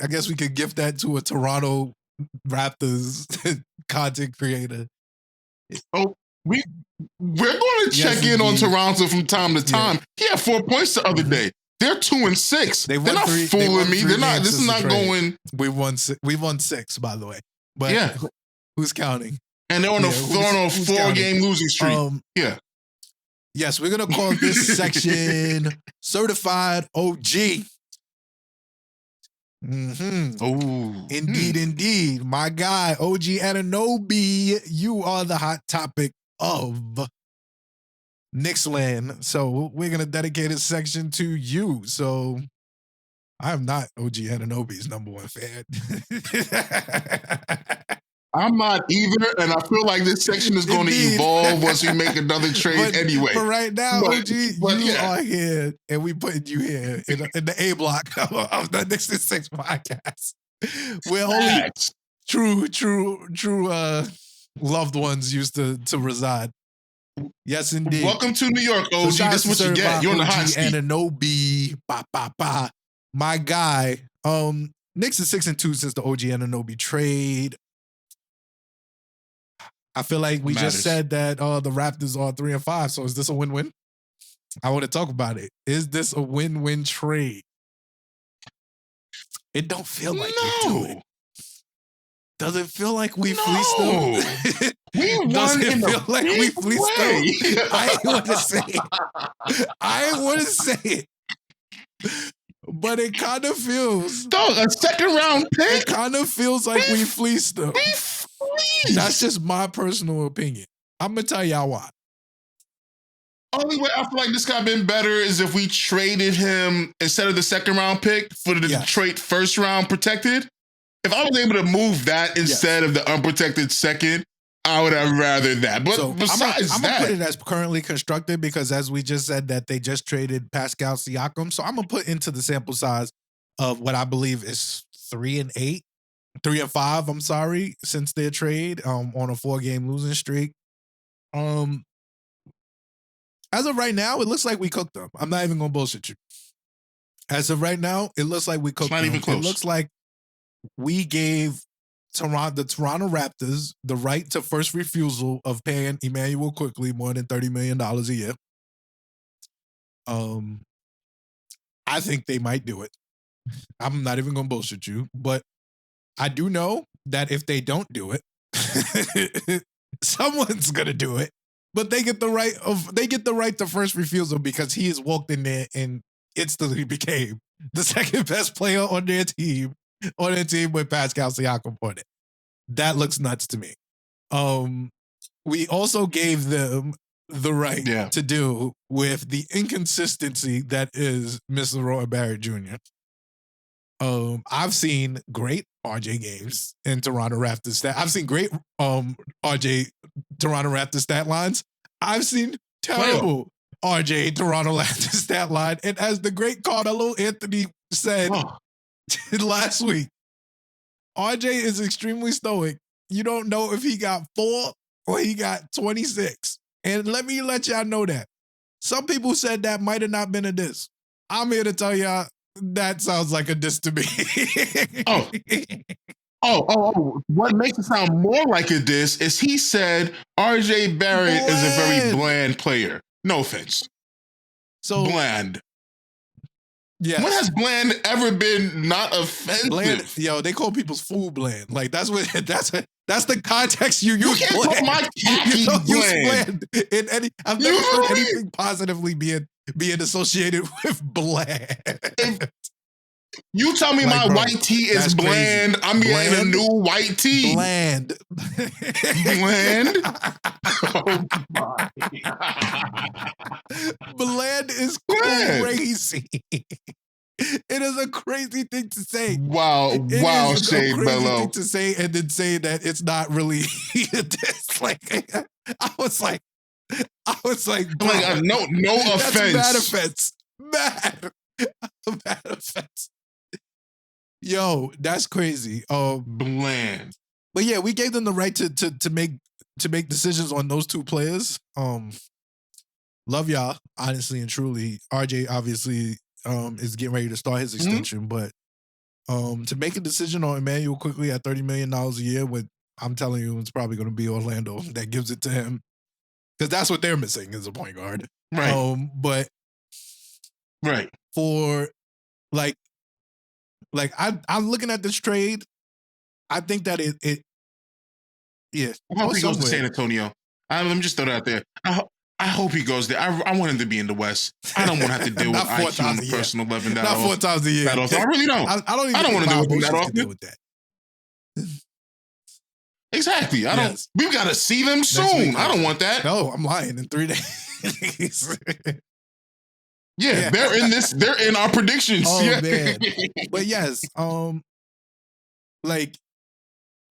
I guess we could gift that to a Toronto Raptors content creator. Oh, we're going to check in on Toronto from time to time. He had 4 points the other day. They're 2-6. They're not fooling me. They're not. This is not going. We won 6, by the way. But who's counting? And they're on a 4-game losing streak. Yes, we're gonna call this section Certified OG. Mm-hmm. Oh, indeed. My guy, OG Anunoby, you are the hot topic of Knicksland. So we're going to dedicate this section to you. So I am not OG Anunoby's number one fan. I'm not either, and I feel like this section is going to evolve once we make another trade anyway. But right now, OG, you are here, and we putting you here in the A block of the Knicks In 6 podcast. Where only true loved ones used to reside. Yes, indeed. Welcome to New York, OG. So this is what you get. You're on the hot seat. Anunoby, my guy. Knicks is 6-2 since the OG Anunoby trade. I feel like we just said that the Raptors are 3-5. So is this a win-win? I want to talk about it. Is this a win-win trade? It don't feel like you do it. Does it feel like we fleeced them? We won Does it in feel like we fleeced them? I ain't want to say it. But it kind of feels. Dog, a second round pick? It kind of feels like we fleeced them. That's just my personal opinion. I'm going to tell y'all why. Only way I feel like this guy been better is if we traded him instead of the second round pick for the Detroit first round protected. If I was able to move that instead of the unprotected second, I would have rather that. But so besides I'm going to put it as currently constructed because as we just said that they just traded Pascal Siakam. So I'm going to put into the sample size of what I believe is 3-5, I'm sorry, since their trade on a 4-game losing streak. As of right now, it looks like we cooked them. I'm not even going to bullshit you. As of right now, it looks like we cooked them. Even close. It looks like we gave the Toronto Raptors the right to first refusal of paying Emmanuel Quickley more than $30 million a year. I think they might do it. I'm not even going to bullshit you, but I do know that if they don't do it, someone's going to do it. But they get the right to first refusal because he has walked in there and instantly became the second best player on their team with Pascal Siakam on it. That looks nuts to me. We also gave them the right to do with the inconsistency that is Mr. Roy Barrett Jr. I've seen great RJ games in Toronto Raptors. I've seen great RJ Toronto Raptors stat lines. I've seen terrible RJ Toronto Raptors stat line. And as the great Carmelo Anthony said last week, RJ is extremely stoic. You don't know if he got 4 when he got 26. And let me let y'all know that. Some people said that might have not been a diss. I'm here to tell y'all that sounds like a diss to me. What makes it sound more like a diss is he said RJ Barrett is a very bland player. No offense. So bland. Yeah. When has bland ever been not offensive? Bland, yo, they call people's food bland. Like that's the context you use. You can't call my khaki bland. In any, I've never heard anything positively being associated with bland. You tell me my white tee is bland. Crazy. I'm getting a new white tee. Bland. Bland? Oh my. Bland is crazy. It is a crazy thing to say. Wow, wow, Shade Bello. Thing to say and then say that it's not really this. Like I was like, no offense. Bad offense. Bad offense. Yo, that's crazy. Bland. But yeah, we gave them the right to make decisions on those two players. Love y'all, honestly and truly. RJ obviously is getting ready to start his extension, but to make a decision on Emmanuel quickly at $30 million a year, I'm telling you, it's probably going to be Orlando that gives it to him, because that's what they're missing is a point guard. Right. But right for I'm looking at this trade. I think that it yeah. I hope he goes to San Antonio. Let me just throw that out there. I hope he goes there. I want him to be in the West. I don't want to have to deal with IQ on the personal level. Not 4 times a year. I really don't. I don't want to deal with that often. Exactly. We've got to see them soon. I don't want that. No, I'm lying. In 3 days. Yeah, they're in our predictions. Oh, yeah. Man. But yes, like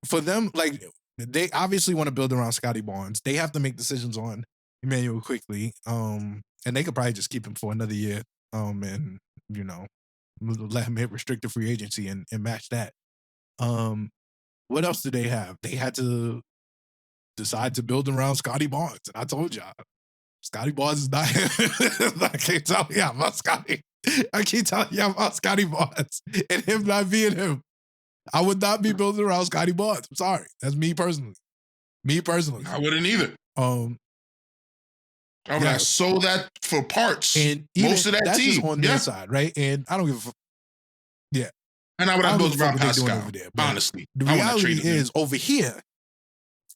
for them, like they obviously want to build around Scotty Barnes. They have to make decisions on Emmanuel quickly. And they could probably just keep him for another year. And let him hit restricted free agency and match that. What else did they have? They had to decide to build around Scotty Barnes. And I told y'all, Scotty Barnes is not I can't tell you about Scotty. I keep telling you about Scotty Barnes and him not being him. I would not be building around Scotty Barnes. I'm sorry. That's me personally. I wouldn't either. I would have sold that for parts. And most of that that's team. Just on their side, right? And I don't give a fuck. Yeah. And I would have built around Pascal, over there, honestly. The reality is, over here,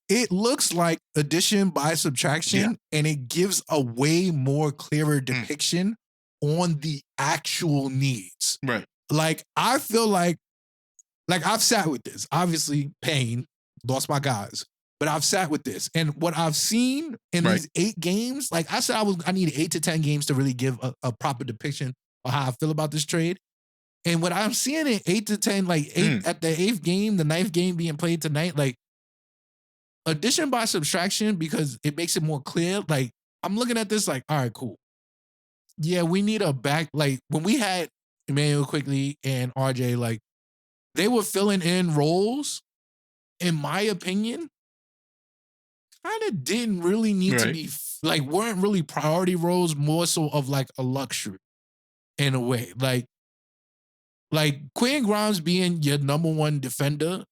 it looks like addition by subtraction, and it gives a way more clearer depiction on the actual needs. Right. Like, I feel like I've sat with this. Obviously, pain, lost my guys. But I've sat with this. And what I've seen in these 8 games, like I said, I need 8 to 10 games to really give a proper depiction of how I feel about this trade. And what I'm seeing in 8 to 10, like 8 at the 8th game, the 9th game being played tonight, like addition by subtraction, because it makes it more clear. Like, I'm looking at this like, all right, cool. Yeah, we need a back. Like, when we had Emmanuel Quickly and RJ, like, they were filling in roles, in my opinion, kind of didn't really need to be, like, weren't really priority roles, more so of like a luxury in a way. Like Quentin Grimes being your number 1 defender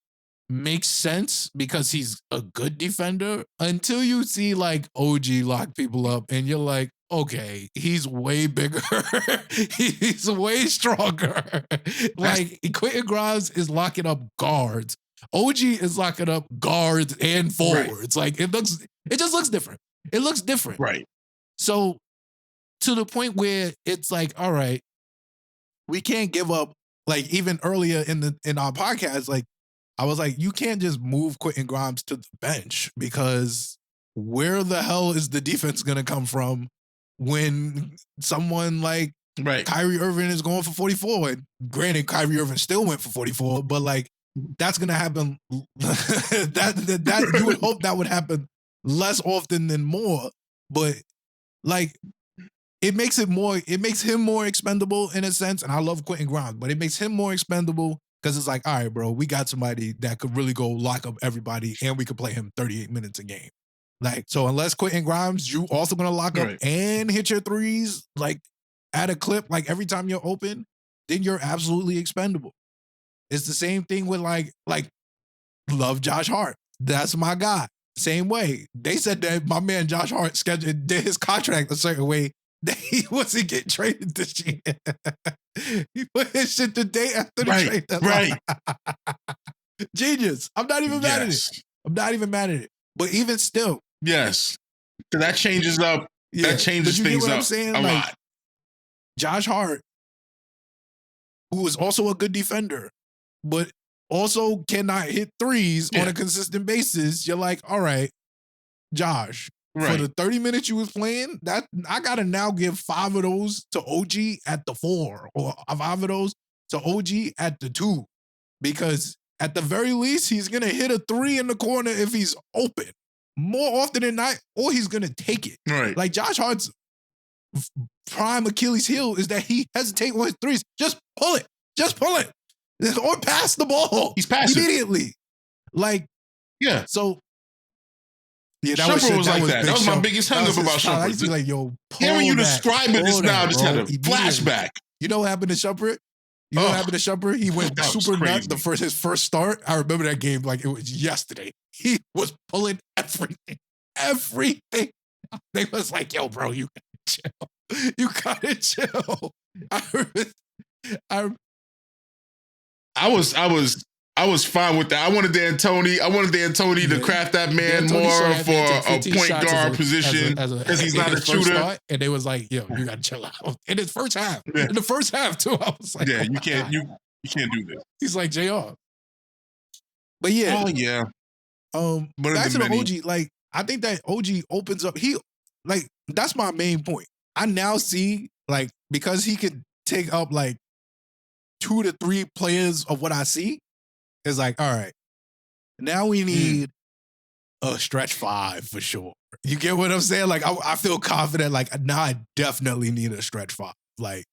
makes sense because he's a good defender until you see like OG lock people up and you're like, okay, he's way bigger. He's way stronger. Like Quentin Grimes is locking up guards. OG is locking up guards and forwards. Like it just looks different. It looks different. Right. So to the point where it's like, all right, we can't give up. Like even earlier in our podcast, like I was like, you can't just move Quentin Grimes to the bench because where the hell is the defense going to come from when someone like Kyrie Irving is going for 44? And granted, Kyrie Irving still went for 44, but like that's going to happen. that you would hope that would happen less often than more, but like. It makes him more expendable in a sense, and I love Quentin Grimes, but it makes him more expendable because it's like, all right, bro, we got somebody that could really go lock up everybody, and we could play him 38 minutes a game. Like, so unless Quentin Grimes, you also gonna lock up and hit your threes like at a clip, like every time you're open, then you're absolutely expendable. It's the same thing with like love Josh Hart. That's my guy. Same way. They said that my man Josh Hart scheduled did his contract a certain way that he wasn't getting traded this year. He put his shit the day after the trade deadline. Genius. I'm not even mad at it. I'm not even mad at it. But even still. Yes. That changes up. That changes things up a lot. Josh Hart, who is also a good defender, but also cannot hit threes on a consistent basis. You're like, all right, Josh, for the 30 minutes you was playing, that I gotta now give 5 of those to OG at the 4, or 5 of those to OG at the 2, because at the very least he's gonna hit a 3 in the corner if he's open more often than not, or he's gonna take it. Right. Like Josh Hart's prime Achilles heel is that he hesitates with his threes. Just pull it. Just pull it. Or pass the ball. He's passive. Immediately. Like, yeah. So, yeah, that was like that. That was my biggest hang up about Shumpert. I used to be like, yo, hearing you describe it just now, just had a flashback. You know what happened to Shumpert? You know what happened to Shumpert? He went super nuts his first start. I remember that game like it was yesterday. He was pulling everything. Everything. They was like, yo, bro, you gotta chill. You gotta chill. I was fine with that. I wanted D'Antoni to craft that man more for a point guard position because he's not a shooter. And they was like, yo, you gotta chill out. In his first half. In the first half, too. I was like, yeah, you can't do this. He's like JR. But yeah. Oh yeah. Back to the OG, like, I think that OG opens up. That's my main point. I now see, like, because he could take up like 2 to 3 players of what I see, it's like, all right, now we need a stretch 5 for sure. You get what I'm saying? Like, I feel confident, like, now I definitely need a stretch 5. Like,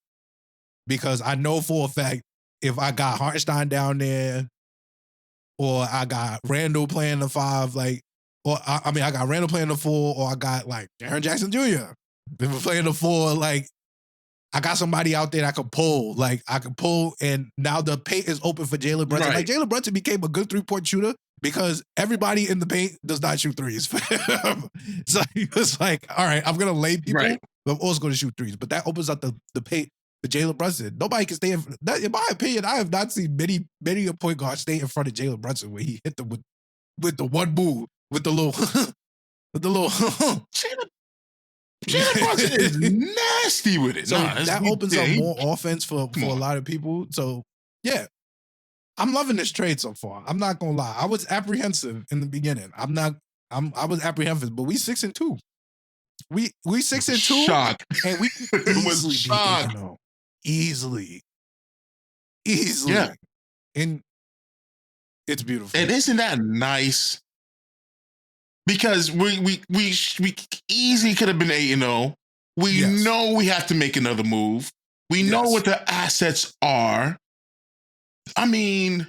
because I know for a fact, if I got Hartenstein down there, or I got Randle playing the 5, like, or I got Randle playing the 4, or I got like Jaren Jackson Jr. If we're playing the 4, like, I got somebody out there that I could pull. Like, I could pull, and now the paint is open for Jalen Brunson. Like, Jalen Brunson became a good 3-point shooter because everybody in the paint does not shoot threes. So he was like, all right, I'm going to lay people, but I'm also going to shoot threes. But that opens up the paint for Jalen Brunson. Nobody can stay in my opinion, I have not seen many a point guard stay in front of Jalen Brunson where he hit them with the one move, with the little Jalen Brunson is nasty with it. So that opens up more offense for a lot of people. So yeah, I'm loving this trade so far. I'm not gonna lie. I was apprehensive in the beginning. I was apprehensive, but we 6-2. We 6-2. Shock. And we easily shock. Easily. Yeah. And it's beautiful. And isn't that nice? Because we easily could have been 8-0. We know we have to make another move. We know what the assets are. I mean,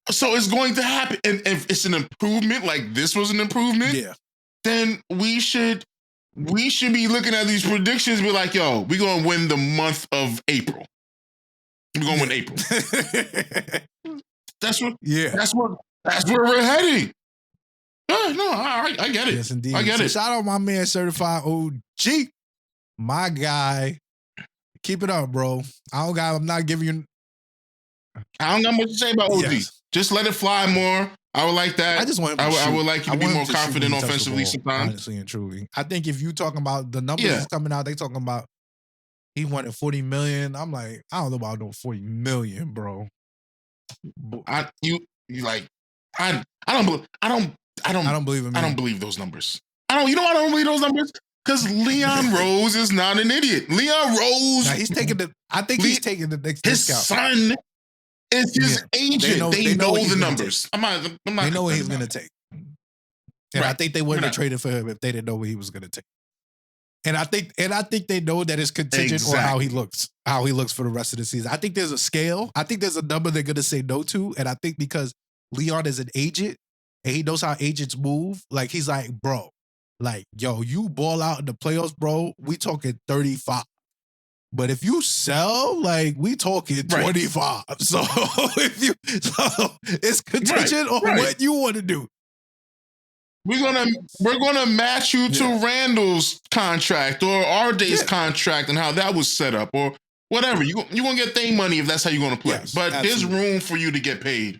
so it's going to happen. And if it's an improvement, like this was an improvement, then we should be looking at these predictions and be like, yo, we're going to win the month of April. We're going to win April. That's where we're heading. No, I get it. Yes, indeed. I get it. Shout out my man, Certified OG, my guy. Keep it up, bro. I'm not giving you. I don't got much to say about OG. Yes. Just let it fly more. I would like that. I just want him I would like you to be more confident offensively sometimes. Honestly and truly. I think if you talking about the numbers that's coming out, they talking about he wanted $40 million. I'm like, I don't know about no $40 million, bro. I don't believe him. I don't believe those numbers. You know why I don't believe those numbers? Because Leon Rose is not an idiot. Leon Rose. Now he's taking he's taking the next his discount. Son is his agent. They know the numbers. They know what he's going to take. And I think they wouldn't have traded for him if they didn't know what he was going to take. And I think they know that it's contingent on how he looks for the rest of the season. I think there's a scale. I think there's a number they're going to say no to. And I think because Leon is an agent, and he knows how agents move. Like, he's like, bro, like, yo, you ball out in the playoffs, bro, we talking 35. But if you sell, like, we talking 25. So it's contingent on what you want to do. We're gonna match you to Randle's contract or RJ's contract and how that was set up or whatever. You gonna get their money if that's how you're gonna play. Yes, but absolutely. there's room for you to get paid.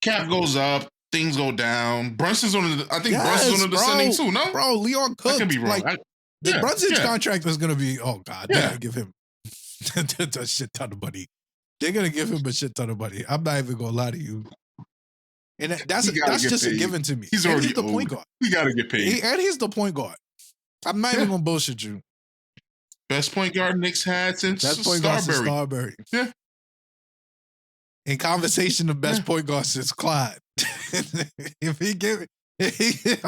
Cap goes up, things go down. Brunson's on the Brunson's on the descending too. No, bro, Leon Cook. I could be wrong. Like, Brunson's contract is gonna be. Oh God, they're gonna give him a shit ton of money. They're gonna give him a shit ton of money. I'm not even gonna lie to you. And that's just a given to me. He's already the point guard. He gotta get paid. And he's the point guard. I'm not even gonna bullshit you. Best point guard Knicks had since Starbury. Yeah. In conversation, the best point guard since Clyde. If he give it,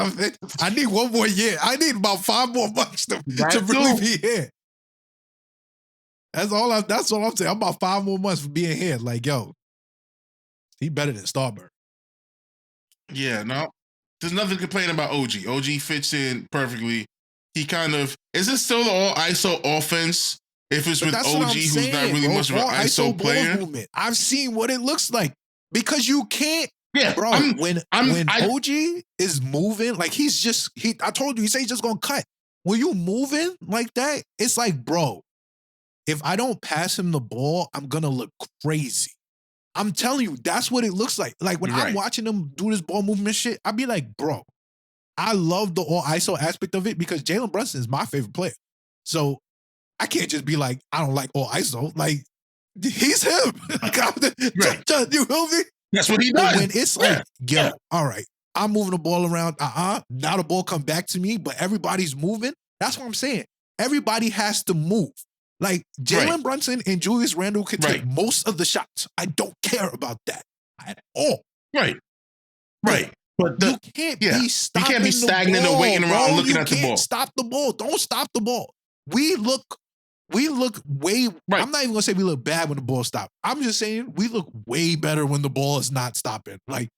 I need one more year. I need about 5 more months to really be here. That's all I'm saying. I'm about 5 more months for being here. Like, yo, he better than Starbury. Yeah, no. There's nothing to complain about OG. OG fits in perfectly. He kind of is it still the all ISO offense? If it's with OG, who's not really much of an ISO player. Movement. I've seen what it looks like. Because you can't, bro. When OG is moving, like I told you, he said he's just gonna cut. When you moving like that, it's like, bro, if I don't pass him the ball, I'm gonna look crazy. I'm telling you, that's what it looks like. Like when I'm watching him do this ball movement shit, I'd be like, bro, I love the all ISO aspect of it because Jalen Brunson is my favorite player. So I can't just be like, I don't like all ISO. Like, he's him. You feel me? That's what he does. But when it's like, all right, I'm moving the ball around. Now the ball come back to me, but everybody's moving. That's what I'm saying. Everybody has to move. Like, Jalen Brunson and Julius Randle can take most of the shots. I don't care about that at all. Right. But you can't be stopping you can't be stagnant and waiting around looking at the ball. You can't stop the ball. Don't stop the ball. We look way. I'm not even gonna say we look bad when the ball stops. I'm just saying we look way better when the ball is not stopping. Like,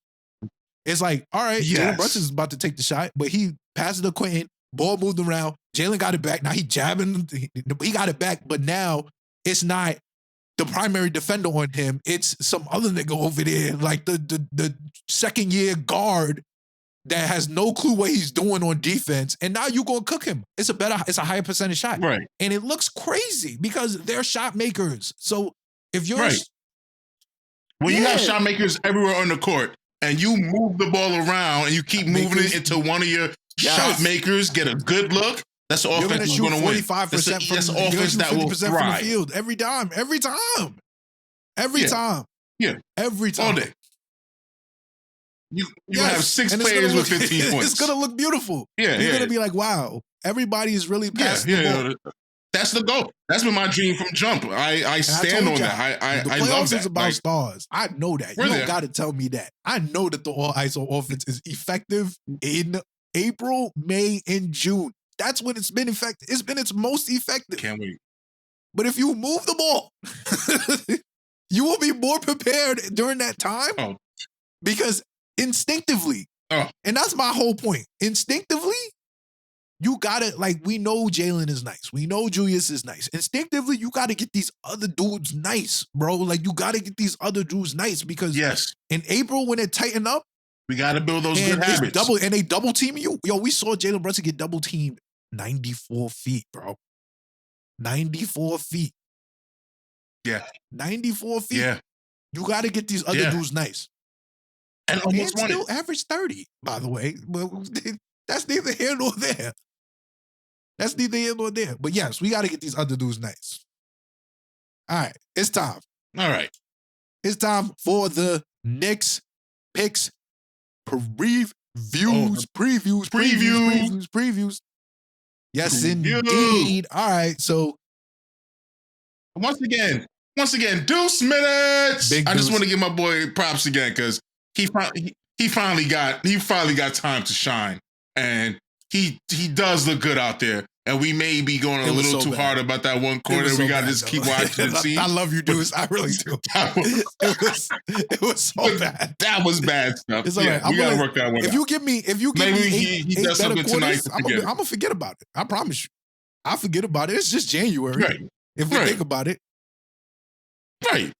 it's like, all right, Jalen Brunson's about to take the shot, but he passes to Quentin. Ball moved around. Jalen got it back. Now he jabbing. He got it back, but now it's not the primary defender on him. It's some other nigga over there, like the second year guard that has no clue what he's doing on defense. And now you gonna cook him. It's a higher percentage shot. Right. And it looks crazy because they're shot makers. So if you're when you have shot makers everywhere on the court and you move the ball around and you keep moving it into one of your shot makers, get a good look, that's the offense that's going to win. 45% that's the offense that will thrive. From the field every time. Every time. Yeah. Every time. All day. You have 6 players with 15 points. It's going to look beautiful. Yeah, You're going to be like, wow, everybody is really passing the ball. That's the goal. That's been my dream from jump. I stand on that. I love that. It's about stars. I know that. You don't got to tell me that. I know that the all ISO offense is effective in April, May, and June. That's when it's been effective. It's been its most effective. Can't wait. But if you move the ball, you will be more prepared during that time. Oh. Because instinctively, and that's my whole point. Instinctively, you gotta, like, we know Jalen is nice. We know Julius is nice. Instinctively, you gotta get these other dudes nice, bro. Like, you gotta get these other dudes nice because in April, when it tighten up, we gotta build those good habits. And they double team you. Yo, we saw Jalen Brunson get double teamed 94 feet, bro. 94 feet. Yeah. 94 feet. Yeah. You gotta get these other dudes nice. And almost still average 30, by the way. But that's neither here nor there. That's neither here nor there. But yes, we got to get these other dudes nice. All right, it's time. All right. It's time for the Knicks picks previews. Yes, indeed. All right, so once again, Deuce minutes. I just want to give my boy props again because he finally got time to shine, and he does look good out there. and we may be going a little too hard about that one corner. We got to just keep watching and see. I love you, dudes. I really do. It was so bad. That was bad stuff. It's all right. We got to work that one. If you give me he does something tonight, I'm gonna forget about it. I promise you. I forget about it. It's just January. Right. If we think about it. Right.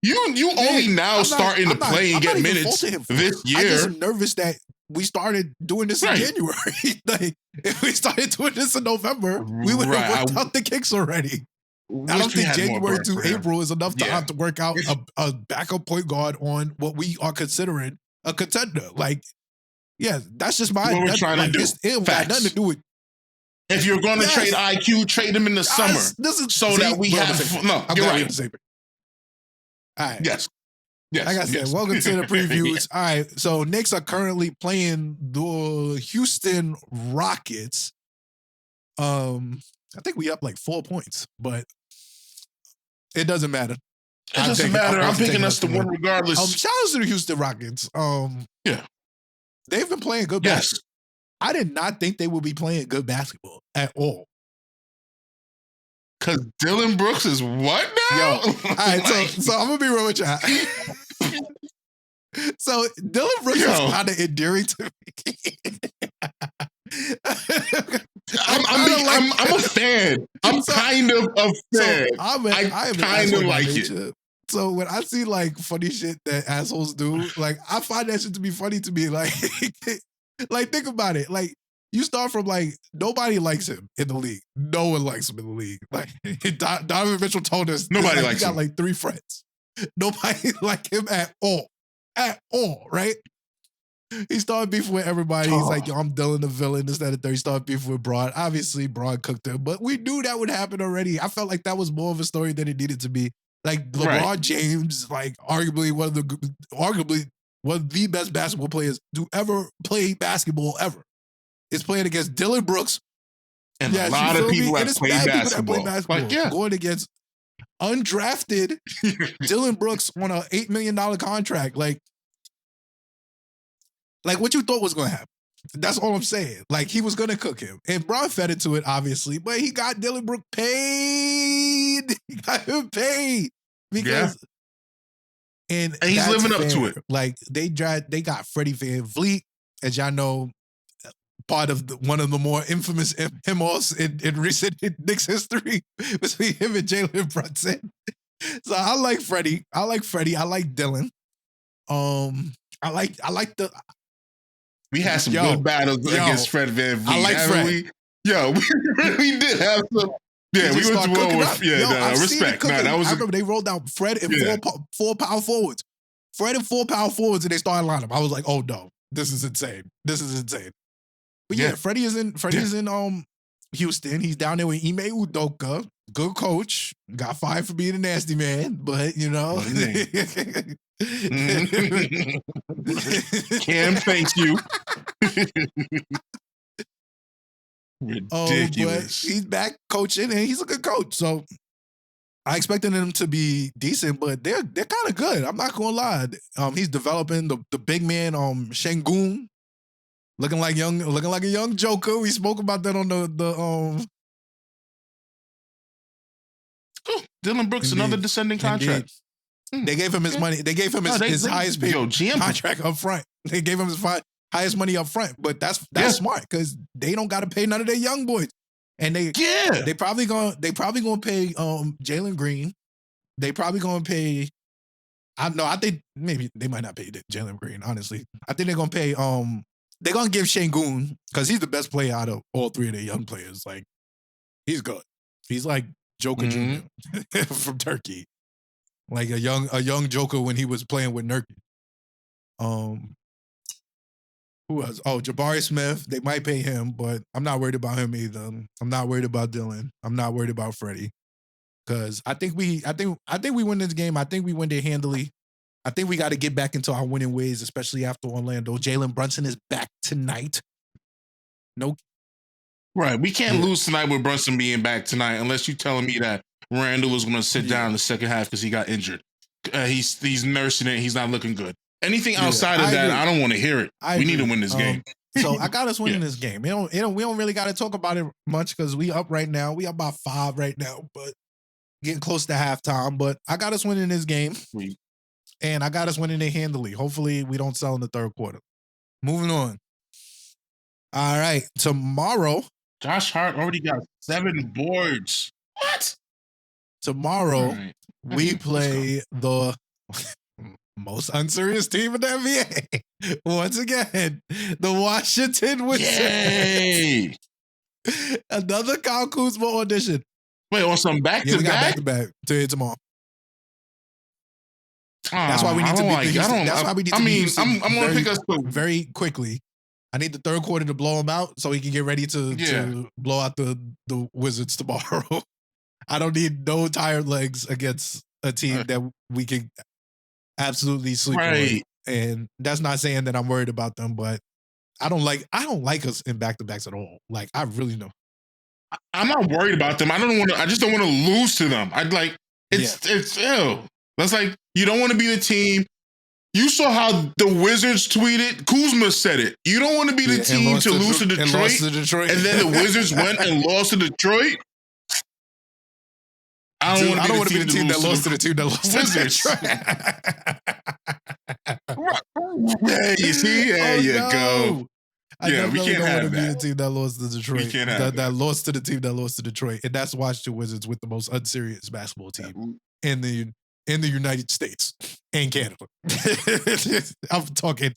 You only now starting to play and get minutes this year. I just am nervous that we started doing this in January. Like, if we started doing this in November, we would have worked out the kicks already. I don't think January to April is enough time to work out a backup point guard on what we are considering a contender. Like, yeah, that's just my. What we're trying to do. It got nothing to do with. If you're going to trade IQ, trade him in the summer, that we have. No, you're right. All right. Yes. Like I said, welcome to the previews. All right. So Knicks are currently playing the Houston Rockets. I think we up like 4 points, but it doesn't matter. It doesn't matter. I'm picking us to win regardless. Shout out to the Houston Rockets. Yeah. They've been playing good basketball. I did not think they would be playing good basketball at all. Because Dylan Brooks is what now? Yo, all right, so I'm going to be real with y'all. So Dylan Brooks is kind of endearing to me. I'm a fan. I'm kind of a fan. I kind of like it. So when I see like funny shit that assholes do, like I find that shit to be funny to me. Like, like think about it. Like you start from like nobody likes him in the league. No one likes him in the league. Like Donovan Mitchell told us nobody likes him. He got like 3 friends. Nobody like him at all. At all, right? He started beefing with everybody. He's like, yo, I'm Dylan the villain, this, that, and third. He started beefing with Braun. Obviously, Braun cooked him, but we knew that would happen already. I felt like that was more of a story than it needed to be. Like LeBron James, like arguably one of the best basketball players to ever play basketball ever, is playing against Dylan Brooks. And a lot of people that play basketball. Like, going against undrafted Dylan Brooks on an $8 million contract. Like what you thought was going to happen. That's all I'm saying. Like, he was going to cook him. And Braun fed into it, obviously, but he got Dylan Brooks paid. He got him paid. Because, and he's living up to it. Like, they got Freddie VanVleet, as y'all know, part of one of the more infamous MOs in recent Knicks history between him and Jalen Brunson. So I like Freddie. I like Dylan. I like the. We had some good battles against Fred VanVleet. I like Fred. We did have some. Yeah, we went to war with. Respect. Nah, that was. I remember they rolled out Fred and four power forwards. Fred and 4 power forwards, and they started lining up. I was like, oh no, this is insane. But Freddie is in Houston. He's down there with Ime Udoka. Good coach. Got fired for being a nasty man, but you know. Cam, thank you. Ridiculous. But he's back coaching, and he's a good coach. So I expected him to be decent, but they're kind of good. I'm not gonna lie. He's developing the big man, Şengün. Looking like a young Joker. We spoke about that on the Dylan Brooks, another descending contract. They gave him his money. They gave him his highest paid contract up front. They gave him his highest money up front. But that's smart because they don't got to pay none of their young boys. And they probably gonna pay Jalen Green. They probably gonna pay. I think maybe they might not pay Jalen Green. Honestly, I think they're gonna pay. They're gonna give Şengün because he's the best player out of all 3 of their young players. Like, he's good. He's like Joker Jr. from Turkey, like a young Joker when he was playing with Nurkic. Who else? Oh, Jabari Smith. They might pay him, but I'm not worried about him either. I'm not worried about Dylan. I'm not worried about Freddie because I think we win this game. I think we win it handily. I think we got to get back into our winning ways, especially after Orlando. Jalen Brunson is back tonight. No. Right. We can't lose tonight with Brunson being back tonight unless you're telling me that Randle was going to sit down in the second half because he got injured. He's nursing it. He's not looking good. Anything outside of that, I don't want to hear it. We need to win this game. So I got us winning this game. We don't really got to talk about it much because we up right now. We up by 5 right now, but getting close to halftime. But I got us winning this game. And I got us winning it handily. Hopefully we don't sell in the third quarter. Moving on. All right. Tomorrow. Josh Hart already got 7 boards. What? Tomorrow, we play the most unserious team in the NBA. Once again, the Washington Wizards. Yay! Another Kyle Kuzma audition. Wait, on some back-to-back? We got back-to-back tomorrow. That's why we need to beat the Houston. That's why we need to beat Houston. I'm going to pick us very quickly. I need the third quarter to blow them out so we can get ready to blow out the Wizards tomorrow. I don't need no tired legs against a team that we can absolutely sleep on. And that's not saying that I'm worried about them, but I don't like us in back-to-backs at all. Like, I really know. I'm not worried about them. I just don't want to lose to them. It's ew. That's like, you don't want to be the team. You saw how the Wizards tweeted. Kuzma said it. You don't want to be the team to lose to Detroit. And then the Wizards went and lost to Detroit. I don't want to be the team that lost to the team that lost to Detroit. Yeah, you see? There you go. We can't have that. Be the team that lost to Detroit. We can't have that lost to the team that lost to Detroit. And that's Washington Wizards with the most unserious basketball team in the United States and Canada. I'm talking.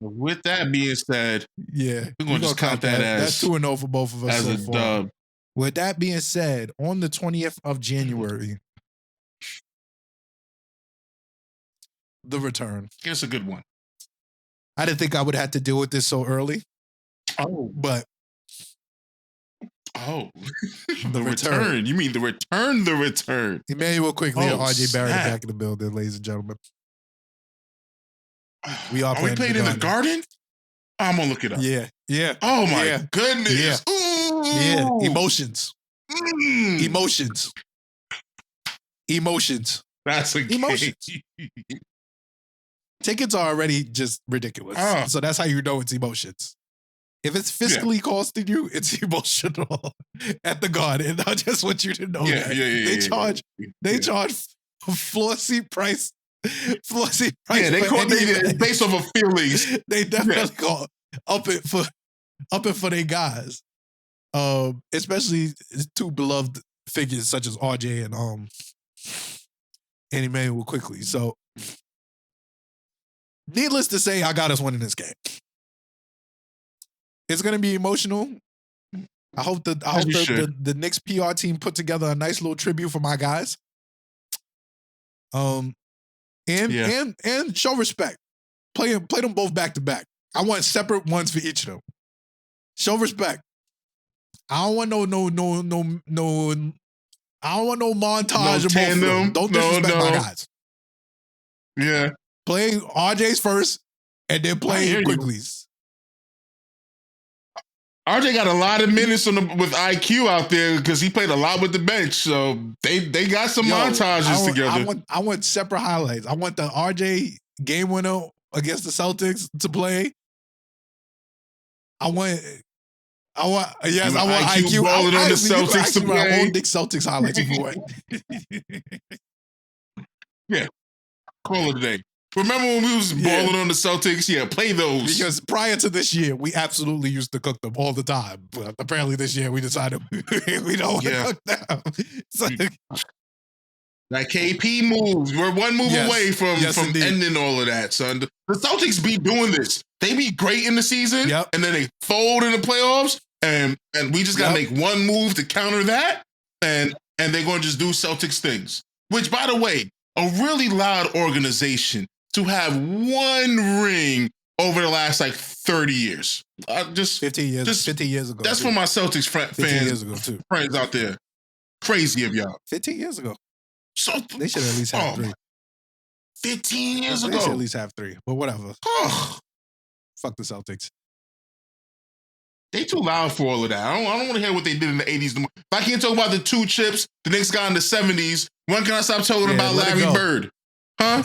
With that being said, we're going to just count that as... That's 2-0 for both of us as so a dub. With that being said, on the 20th of January, the return. It's a good one. I didn't think I would have to deal with this so early. Oh. But. Oh. The return. You mean the return. Emmanuel Quickly and RJ Barrett back in the building, ladies and gentlemen. Are we playing in the Garden? I'm going to look it up. Yeah. Oh, my goodness. Yeah. Ooh. Yeah. Emotions. That's a emotions. Tickets are already just ridiculous. So that's how you know it's emotions. If it's fiscally costing you, it's emotional at the Garden. I just want you to know that. They charge floor seat price. Yeah, they call it based off of feelings. They definitely call up it for their guys. Especially 2 beloved figures such as RJ and Emmanuel Quickly. So needless to say, I got us winning this game. It's gonna be emotional. I hope the Knicks PR team put together a nice little tribute for my guys. And show respect. Play them both back to back. I want separate ones for each of them. Show respect. I don't want no I don't want no montage of both of them. Don't disrespect my guys. Yeah. Play RJ's first and then play Quickly's. RJ got a lot of minutes with IQ out there because he played a lot with the bench. So they got some montages together. I want separate highlights. I want the RJ game winner against the Celtics to play. I want IQ balling on the Celtics to play. Old Knicks Celtics highlights if you want. Yeah, call it a day. Remember when we was balling on the Celtics? Yeah, play those. Because prior to this year, we absolutely used to cook them all the time. But apparently this year we decided we don't want to cook them. So, that KP moves. We're one move away from ending all of that, son. The Celtics be doing this. They be great in the season, and then they fold in the playoffs, and we just got to make one move to counter that, and they're going to just do Celtics things. Which, by the way, a really loud organization to have one ring over the last 30 years. 15 years ago. That's for my Celtics friends out there. Crazy of y'all. 15 years ago. So they should at least have 3. 15 years ago. They should at least have 3. But whatever. Fuck the Celtics. They too loud for all of that. I don't want to hear what they did in the 80s. If I can't talk about the 2 chips the Knicks got in the 70s, when can I stop talking about Larry Bird? Huh?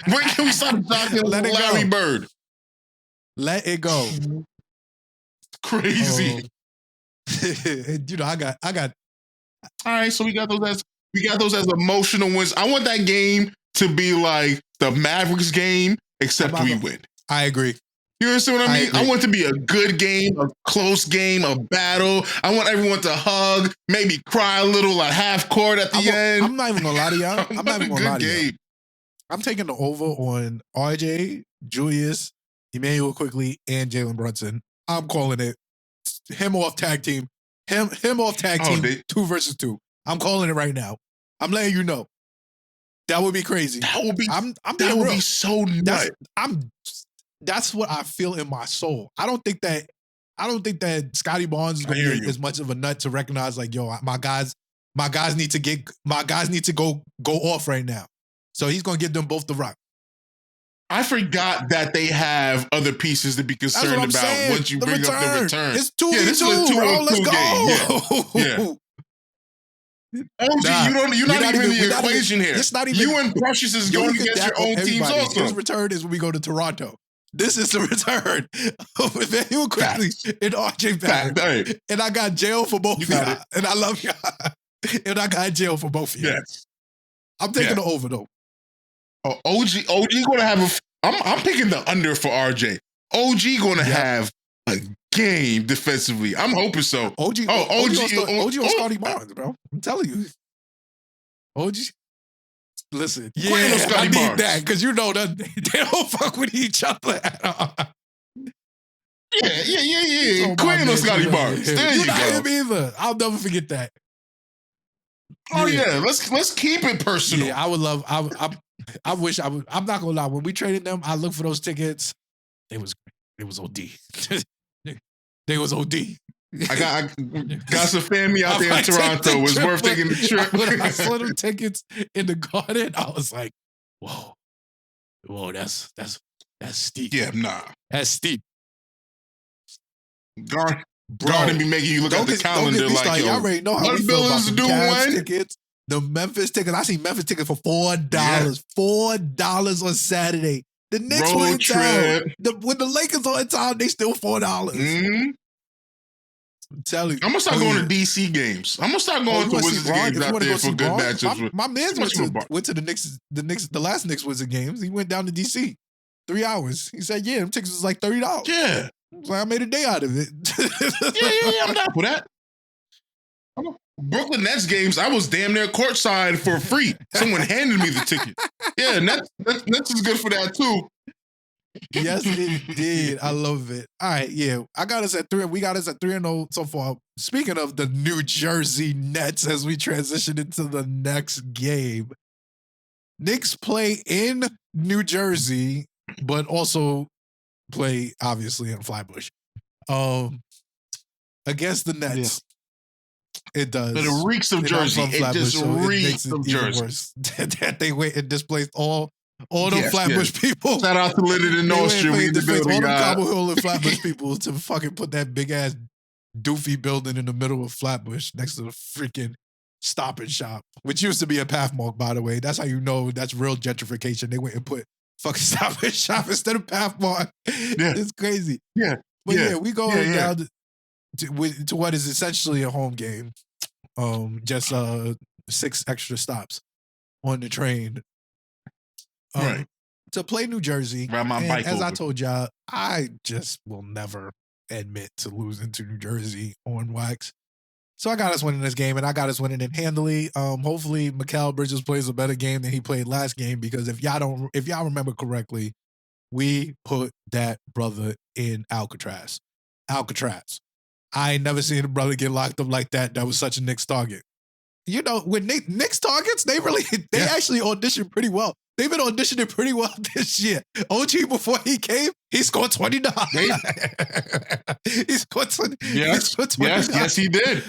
When can we stop talking about Larry Bird? Let it go. Crazy. You know, I got. All right, so we got those as emotional wins. I want that game to be like the Mavericks game, except we win. I agree. You understand what I mean? I want it to be a good game, a close game, a battle. I want everyone to hug, maybe cry a little at half court at the end. I'm not even gonna lie to y'all. I'm not even gonna lie to y'all. I'm taking the over on RJ, Julius, Emmanuel Quickly, and Jalen Brunson. I'm calling it. Him off tag team. Him off tag team. 2 versus 2. I'm calling it right now. I'm letting you know. That would be crazy. That would be. That would be so nuts. That's what I feel in my soul. I don't think that Scotty Barnes is going to be as much of a nut to recognize, like, yo, my guys need to go off right now. So he's going to give them both the rock. I forgot that they have other pieces to be concerned about saying. Once you bring up the return. It's 2v2, bro. Let's go. Yeah. OG, you're not even in the equation here. It's not even. You and Precious is going against your own teams also. His return is when we go to Toronto. This is the return with Emmanuel Quickly and RJ Barrett. And I got jail for both of y'all. And I love y'all. And I got jail for both of y'all. Yes. I'm taking the over, though. Oh, OG going to have I'm picking the under for RJ. OG going to have a game defensively. I'm hoping so. OG on Scotty Barnes, bro. I'm telling you. OG. Listen, I need that because you know that they don't fuck with each other at all. Yeah. Quentin on Scotty Barnes. There you go. Me either. I'll never forget that. Oh yeah, let's keep it personal. Yeah, I would love. I wish I would. I'm not gonna lie. When we traded them, I looked for those tickets. It was OD. They was OD. I got some family out there in Toronto. It was worth taking the trip. When I saw them tickets in the garden, I was like, whoa, that's steep. Yeah, nah. That's steep. Garden be making you look at the calendar like, yo, y'all already know how we feel about the Cavs tickets. The Memphis tickets. I see Memphis tickets for $4. Yeah. $4 on Saturday. The Knicks were in town. When the Lakers are in town, they still $4. Mm-hmm. I'm telling you. I'm gonna start going to DC games. I'm gonna start going to Wizards games out there for good matchups. My man went to the Knicks. The last Knicks Wizards games. He went down to DC. 3 hours. He said, "Yeah, them tickets was like $30." Yeah. I made a day out of it. yeah. I'm down for that. Brooklyn Nets games, I was damn near courtside for free. Someone handed me the ticket. Yeah, Nets is good for that too. Yes, it did. I love it. All right, yeah. I got us at 3. We got us at 3-0 so far. Speaking of the New Jersey Nets, as we transition into the next game, Knicks play in New Jersey, but also play obviously in Flatbush. Against the Nets. Yeah. It does. But it reeks of Jersey. It just reeks of Jersey. That they went and displaced all them Flatbush people. Shout out to Linden and Nostrum. We displaced all them Cobble Hill and Flatbush people to fucking put that big ass doofy building in the middle of Flatbush next to the freaking Stop and Shop, which used to be a Pathmark, by the way. That's how you know that's real gentrification. They went and put fucking Stop and Shop instead of Pathmark. Yeah. It's crazy. Yeah. But we go down to what is essentially a home game. Just 6 extra stops on the train. Right. To play New Jersey. Ride my bike as over. I told y'all, I just will never admit to losing to New Jersey on wax. So I got us winning this game, and I got us winning it handily. Hopefully, Mikal Bridges plays a better game than he played last game, because if y'all remember correctly, we put that brother in Alcatraz. I ain't never seen a brother get locked up like that. That was such a Knicks target. You know, when Knicks targets, they actually auditioned pretty well. They've been auditioning pretty well this year. OG, before he came, he scored 29. He scored 20. Yes, he did.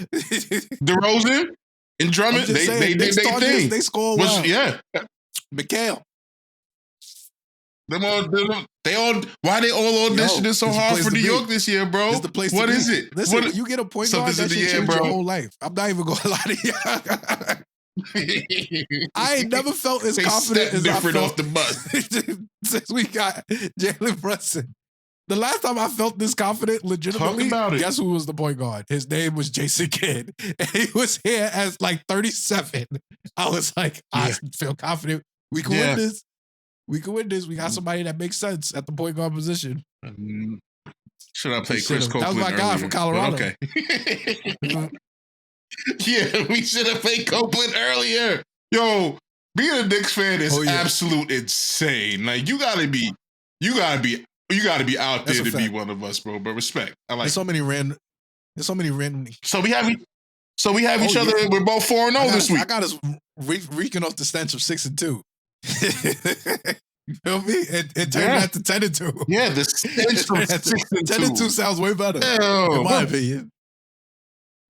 DeRozan and Drummond, they did their thing. They scored well. Yeah. Mikal. They all why they all auditioning so hard for New York this year, bro? It's the place what is it? Listen, you get a point guard, that shit change your whole life. I'm not even gonna lie to you. I ain't never felt as confident as I felt off the bus since we got Jalen Brunson. The last time I felt this confident, legitimately, guess who was the point guard? His name was Jason Kidd. And he was here as like 37. I was like, I feel confident. We can win this. We can win this. We got somebody that makes sense at the point guard position. Should I play Chris Copeland? That was my guy earlier? from Colorado. Okay. Yeah, we should have played Copeland earlier. Yo, being a Knicks fan is absolute insane. Like you gotta be out there to be one of us, bro. But respect. I like. There's so many random. So we have each other. We're both 4-0 this week. I got us reeking off the stench of 6-2. You feel me? It turned out to 10-2. Yeah, the stench from 6-2. 10-2 sounds way better, in my opinion.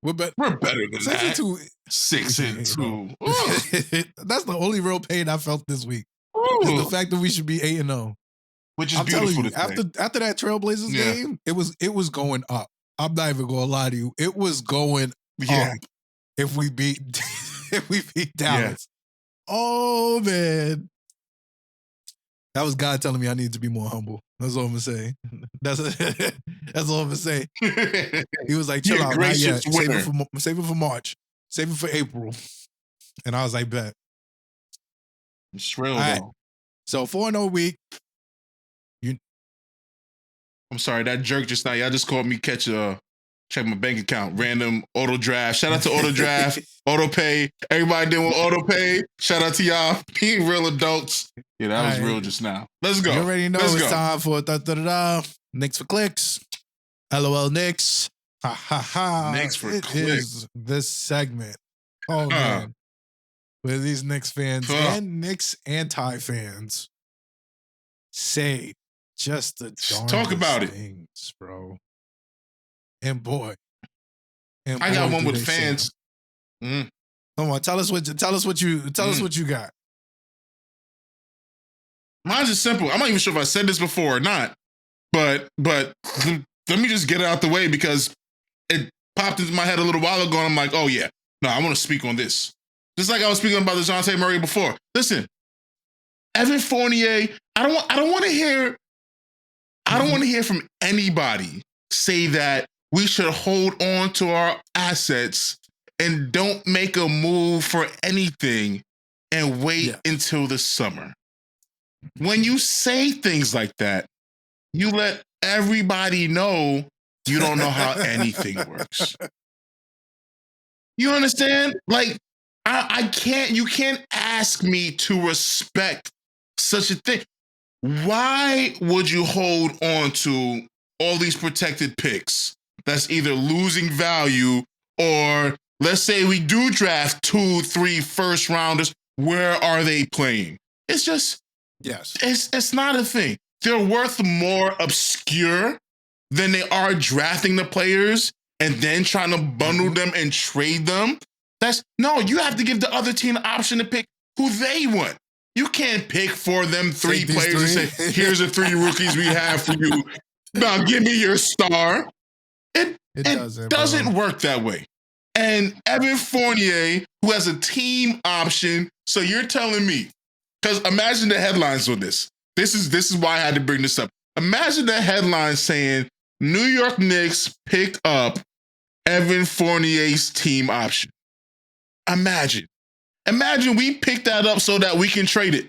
We're better than 6-2. 6-2. That's the only real pain I felt this week. Is the fact that we should be 8-0. Which is beautiful. You, after that Trailblazers game, it was going up. I'm not even gonna lie to you. It was going up if we beat Dallas. Yeah. Oh man. That was God telling me I need to be more humble. That's all I'm gonna say. That's all I'm gonna say. He was like, chill out, not yet. Save it for March. Save it for April. And I was like, bet. It's real though. So 4-0 week. I'm sorry, that jerk just now. Y'all just called me check my bank account. Random auto draft. Shout out to auto draft, auto pay. Everybody doing auto pay. Shout out to y'all being real adults. Yeah, that was real just now. Let's go. You already know it's time for Knicks for Clicks. LOL Knicks. Ha ha ha. Knicks for Clicks. It is this segment. Oh man. Where these Knicks fans and Knicks anti-fans say just the talk about things, bro. And boy, I got one with fans. Come on, tell us what you got. Mine's just simple. I'm not even sure if I said this before or not, but let me just get it out the way because it popped into my head a little while ago. And I'm like, oh yeah, no, I want to speak on this. Just like I was speaking about Dejounte Murray before. Listen, Evan Fournier, I don't want to hear from anybody say that we should hold on to our assets and don't make a move for anything and wait until the summer. When you say things like that, you let everybody know you don't know how anything works. You understand? Like, you can't ask me to respect such a thing. Why would you hold on to all these protected picks that's either losing value or let's say we do draft 2-3 first rounders, where are they playing? It's just, it's not a thing. They're worth more obscure than they are drafting the players and then trying to bundle them and trade them. You have to give the other team the option to pick who they want. You can't pick for them three players and say, here's the 3 rookies we have for you. Now give me your star. It doesn't work that way. And Evan Fournier, who has a team option, so you're telling me, because imagine the headlines on this. This is why I had to bring this up. Imagine the headline saying, New York Knicks pick up Evan Fournier's team option. Imagine we pick that up so that we can trade it.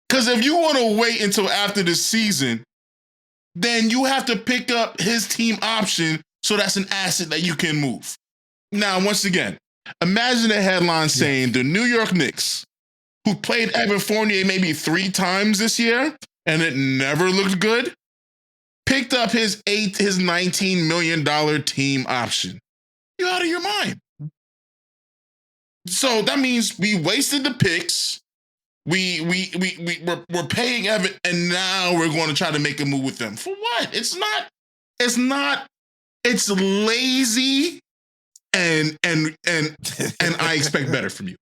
Because if you want to wait until after the season, then you have to pick up his team option so that's an asset that you can move. Now, once again, imagine a headline saying the New York Knicks, who played Evan Fournier maybe 3 times this year, and it never looked good, picked up his $19 million team option. You're out of your mind. So that means we wasted the picks. We're paying Evan, and now we're going to try to make a move with them. For what? It's lazy, and I expect better from you.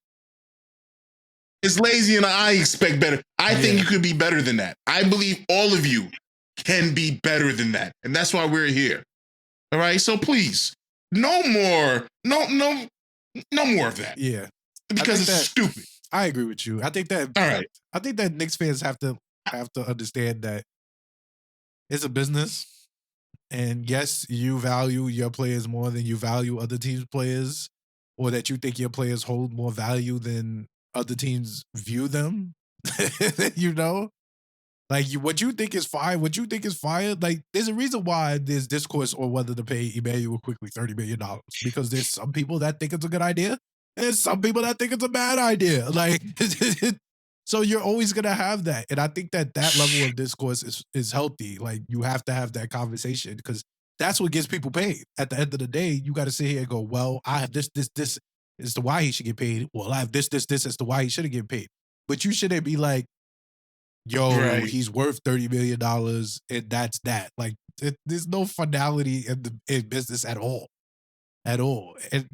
It's lazy and I expect better. I think you could be better than that. I believe all of you can be better than that. And that's why we're here. All right. So please, no more of that. Yeah. Because it's stupid. I agree with you. I think that all right. I think that Knicks fans have to understand that it's a business. And yes, you value your players more than you value other teams' players, or that you think your players hold more value than other teams view them. You know? Like what you think is fine, like there's a reason why there's discourse on whether to pay Emmanuel quickly $30 million. Because there's some people that think it's a good idea, and there's some people that think it's a bad idea. Like so you're always gonna have that. And I think that level of discourse is healthy. Like you have to have that conversation because that's what gets people paid. At the end of the day, you got to sit here and go, well, I have this as to why he should get paid. Well, I have this as to why he shouldn't get paid. But you shouldn't be like, yo, he's worth $30 million and that's that. Like, there's no finality in business at all. At all. And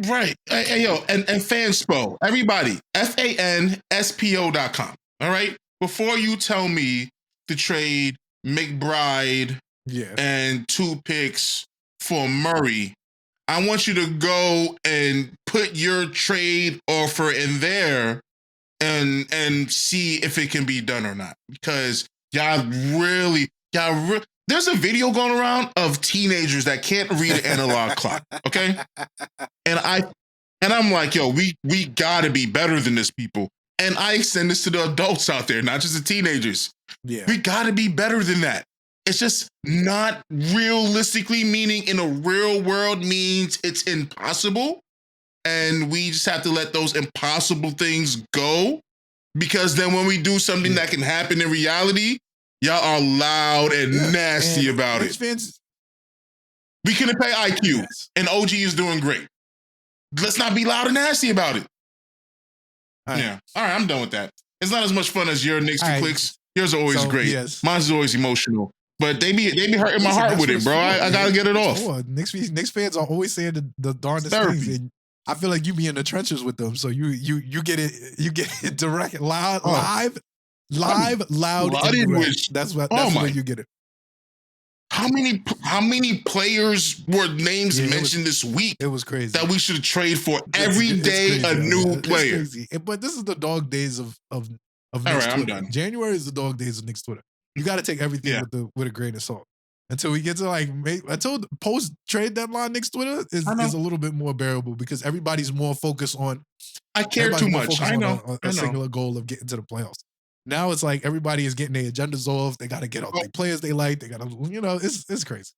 right. Hey, yo, and Fanspo, everybody, FANSPO.com. All right. Before you tell me to trade McBride and 2 picks for Murray, I want you to go and put your trade offer in there and see if it can be done or not. Because y'all really, there's a video going around of teenagers that can't read an analog clock. Okay. And I'm like, yo, we gotta be better than this, people. And I extend this to the adults out there, not just the teenagers. Yeah. We gotta be better than that. It's just not realistically, meaning in a real world means it's impossible. And we just have to let those impossible things go, because then when we do something that can happen in reality, y'all are loud and nasty about it. We couldn't pay IQ, and OG is doing great. Let's not be loud and nasty about it. All right, I'm done with that. It's not as much fun as your Knicks For Clicks. Yours are always great. Yes. Mine's always emotional. But they be hurting my heart with it, bro. I gotta get it off. Knicks fans are always saying the darndest things. And I feel like you be in the trenches with them, so you get it direct, loud, loud, and direct. That's where you get it. How many players were names mentioned this week? It was crazy that we should trade for every day a new player. It's crazy. But this is the dog days of Knicks right, Twitter. I'm done. January is the dog days of Knicks Twitter. You got to take everything with a grain of salt. Until we get to until the post trade deadline, Knicks Twitter is a little bit more bearable because everybody's more focused on. I care too much. I know. On a singular goal of getting to the playoffs. Now it's like everybody is getting their agendas off. They got to get all the players they like. They got to, it's crazy.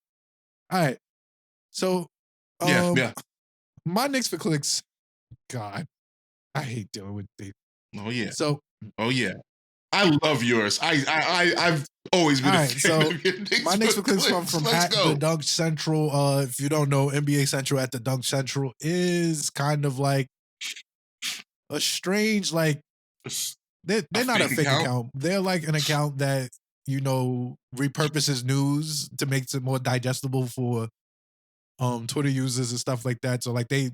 All right. So, my Knicks For Clicks. God, I hate dealing with these. Oh yeah. So. Oh yeah. I love yours. I've always been a fan of your Knicks my Knicks For Clicks come from at go. the Dunk Central. If you don't know, NBA Central at the Dunk Central is kind of like a strange, like they're not a fake account. They're like an account that repurposes news to make it more digestible for Twitter users and stuff like that. So like they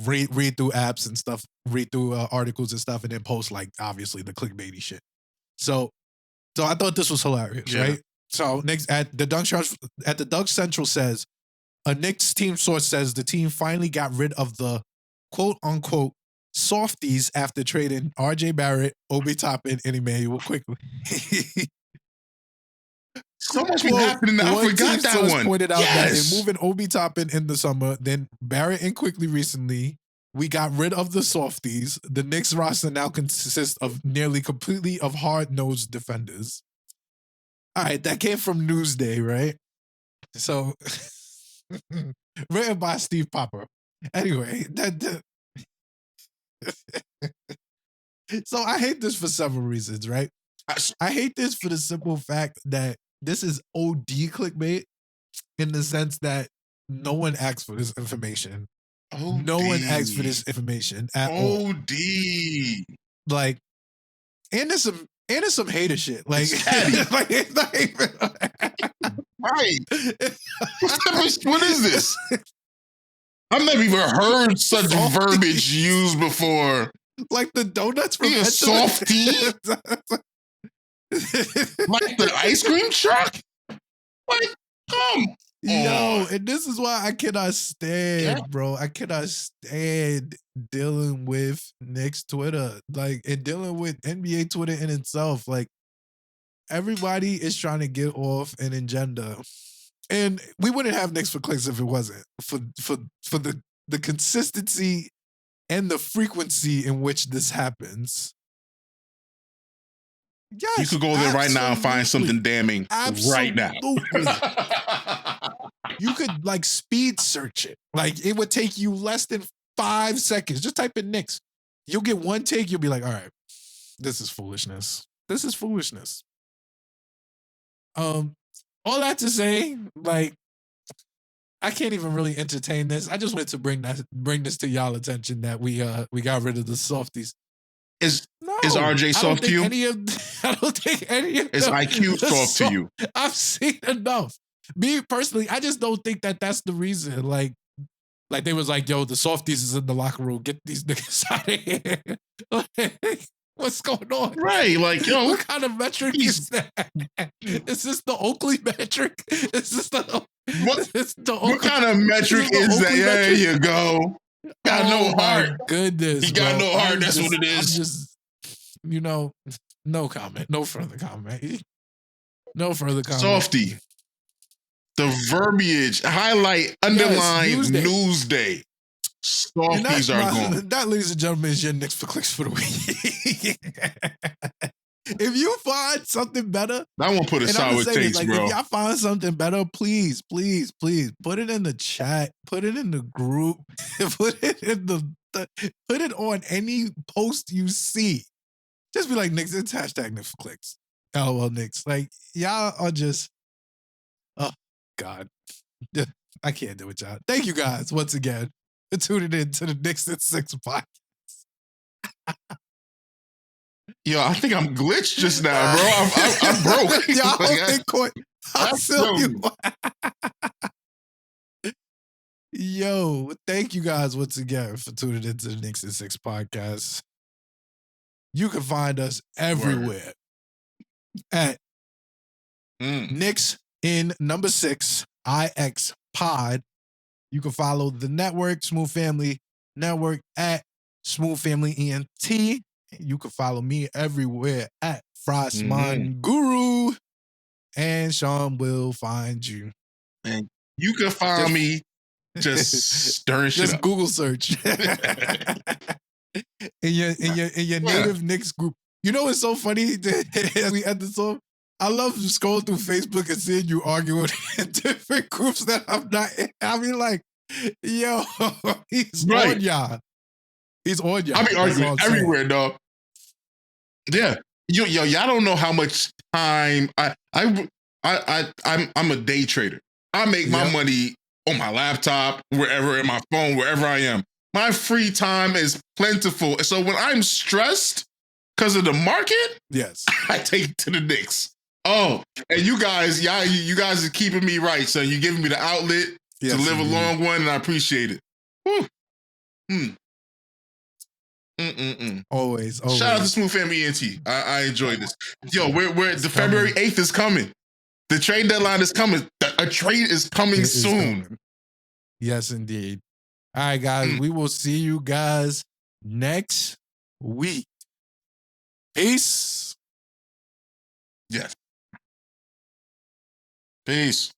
read through apps and stuff, read through articles and stuff, and then post like obviously the clickbaity shit. So I thought this was hilarious, right? So next at the Dunk Central says a Knicks team source says the team finally got rid of the quote unquote softies after trading RJ Barrett, Obi Toppin, and Emmanuel quickly. So much been happening. I forgot that one. Pointed out that in moving Obi Toppin in the summer, then Barrett and quickly recently, we got rid of the softies. The Knicks roster now consists of nearly completely of hard-nosed defenders. All right, that came from Newsday, right? So, written by Steve Popper. Anyway, so I hate this for several reasons, right? I hate this for the simple fact that this is OD clickbait in the sense that no one asked for this information. OD. No one asked for this information at all. OD. Like, and there's some hater shit. Like, right. What is this? I've never even heard such verbiage used before. Like the donuts from a softie? Like the ice cream truck? Like, come Yo, and this is why I cannot stand, bro. I cannot stand dealing with Knicks Twitter. Like, and dealing with NBA Twitter in itself. Like, everybody is trying to get off an agenda. And we wouldn't have Knicks for Clicks if it wasn't for the consistency and the frequency in which this happens. Yes, you could go there right now and find something damning right now. You could like speed search it. Like it would take you less than 5 seconds. Just type in Knicks. You'll get one take. You'll be like, all right, this is foolishness. This is foolishness. All that to say, like, I can't even really entertain this. I just wanted to bring this to y'all attention that we got rid of the softies. Is RJ soft to you? I don't think any of is IQ soft to you? I've seen enough. Me personally, I just don't think that that's the reason. Like they was like, yo, the softies is in the locker room. Get these niggas out of here. Like, what's going on? Right, like, yo. What kind of metric is that? Is this the Oakley metric? Is this the... What kind of metric is that? There you go. Got no heart. Goodness, he got no heart. That's what it is. I'm just, no comment. No further comment. No further comment. Softy. The verbiage, highlight, underline, Newsday. Softies are gone. That, ladies and gentlemen, is your Knicks for Clicks for the week. If you find something better, I won't put a sour taste, like, bro. If y'all find something better, please put it in the chat, put it in the group, put it in put it on any post you see. Just be like, Knicks, it's hashtag Knicks for Clicks. LOL Knicks. Like, y'all are just, oh God, I can't do it, y'all. Thank you guys once again for tuning in to the Knicks in 6 podcast. Yo, I think I'm glitched just now, bro. I'm broke. I'll feel you. Yo, thank you guys once again for tuning into the Knicks in 6 podcast. You can find us everywhere at Knicks in number 6 IX Pod. You can follow the network, Smooth Family Network, at Smooth Family ENT. You can follow me everywhere at Frostman Guru, and Sean will find you. And you can find me just stirring shit just up. Google search in your native Knicks group. You know what's so funny? As we end this off, I love scrolling through Facebook and seeing you arguing in different groups that I'm not in. I mean, like, yo, he's on y'all. He's on y'all. I be arguing everywhere, dog. Yeah, y'all don't know how much time I'm a day trader. I make my money on my laptop, wherever, in my phone, wherever I am. My free time is plentiful. So when I'm stressed because of the market, I take it to the Knicks. Oh, and you guys are keeping me right. So you're giving me the outlet to live a long one, and I appreciate it. Woo. Always. Shout out to Smooth Family ENT. I enjoyed this. Yo, we're the February 8th is coming. The trade deadline is coming. A trade is coming soon. Yes, indeed. All right, guys. We will see you guys next week. Peace. Yes. Peace.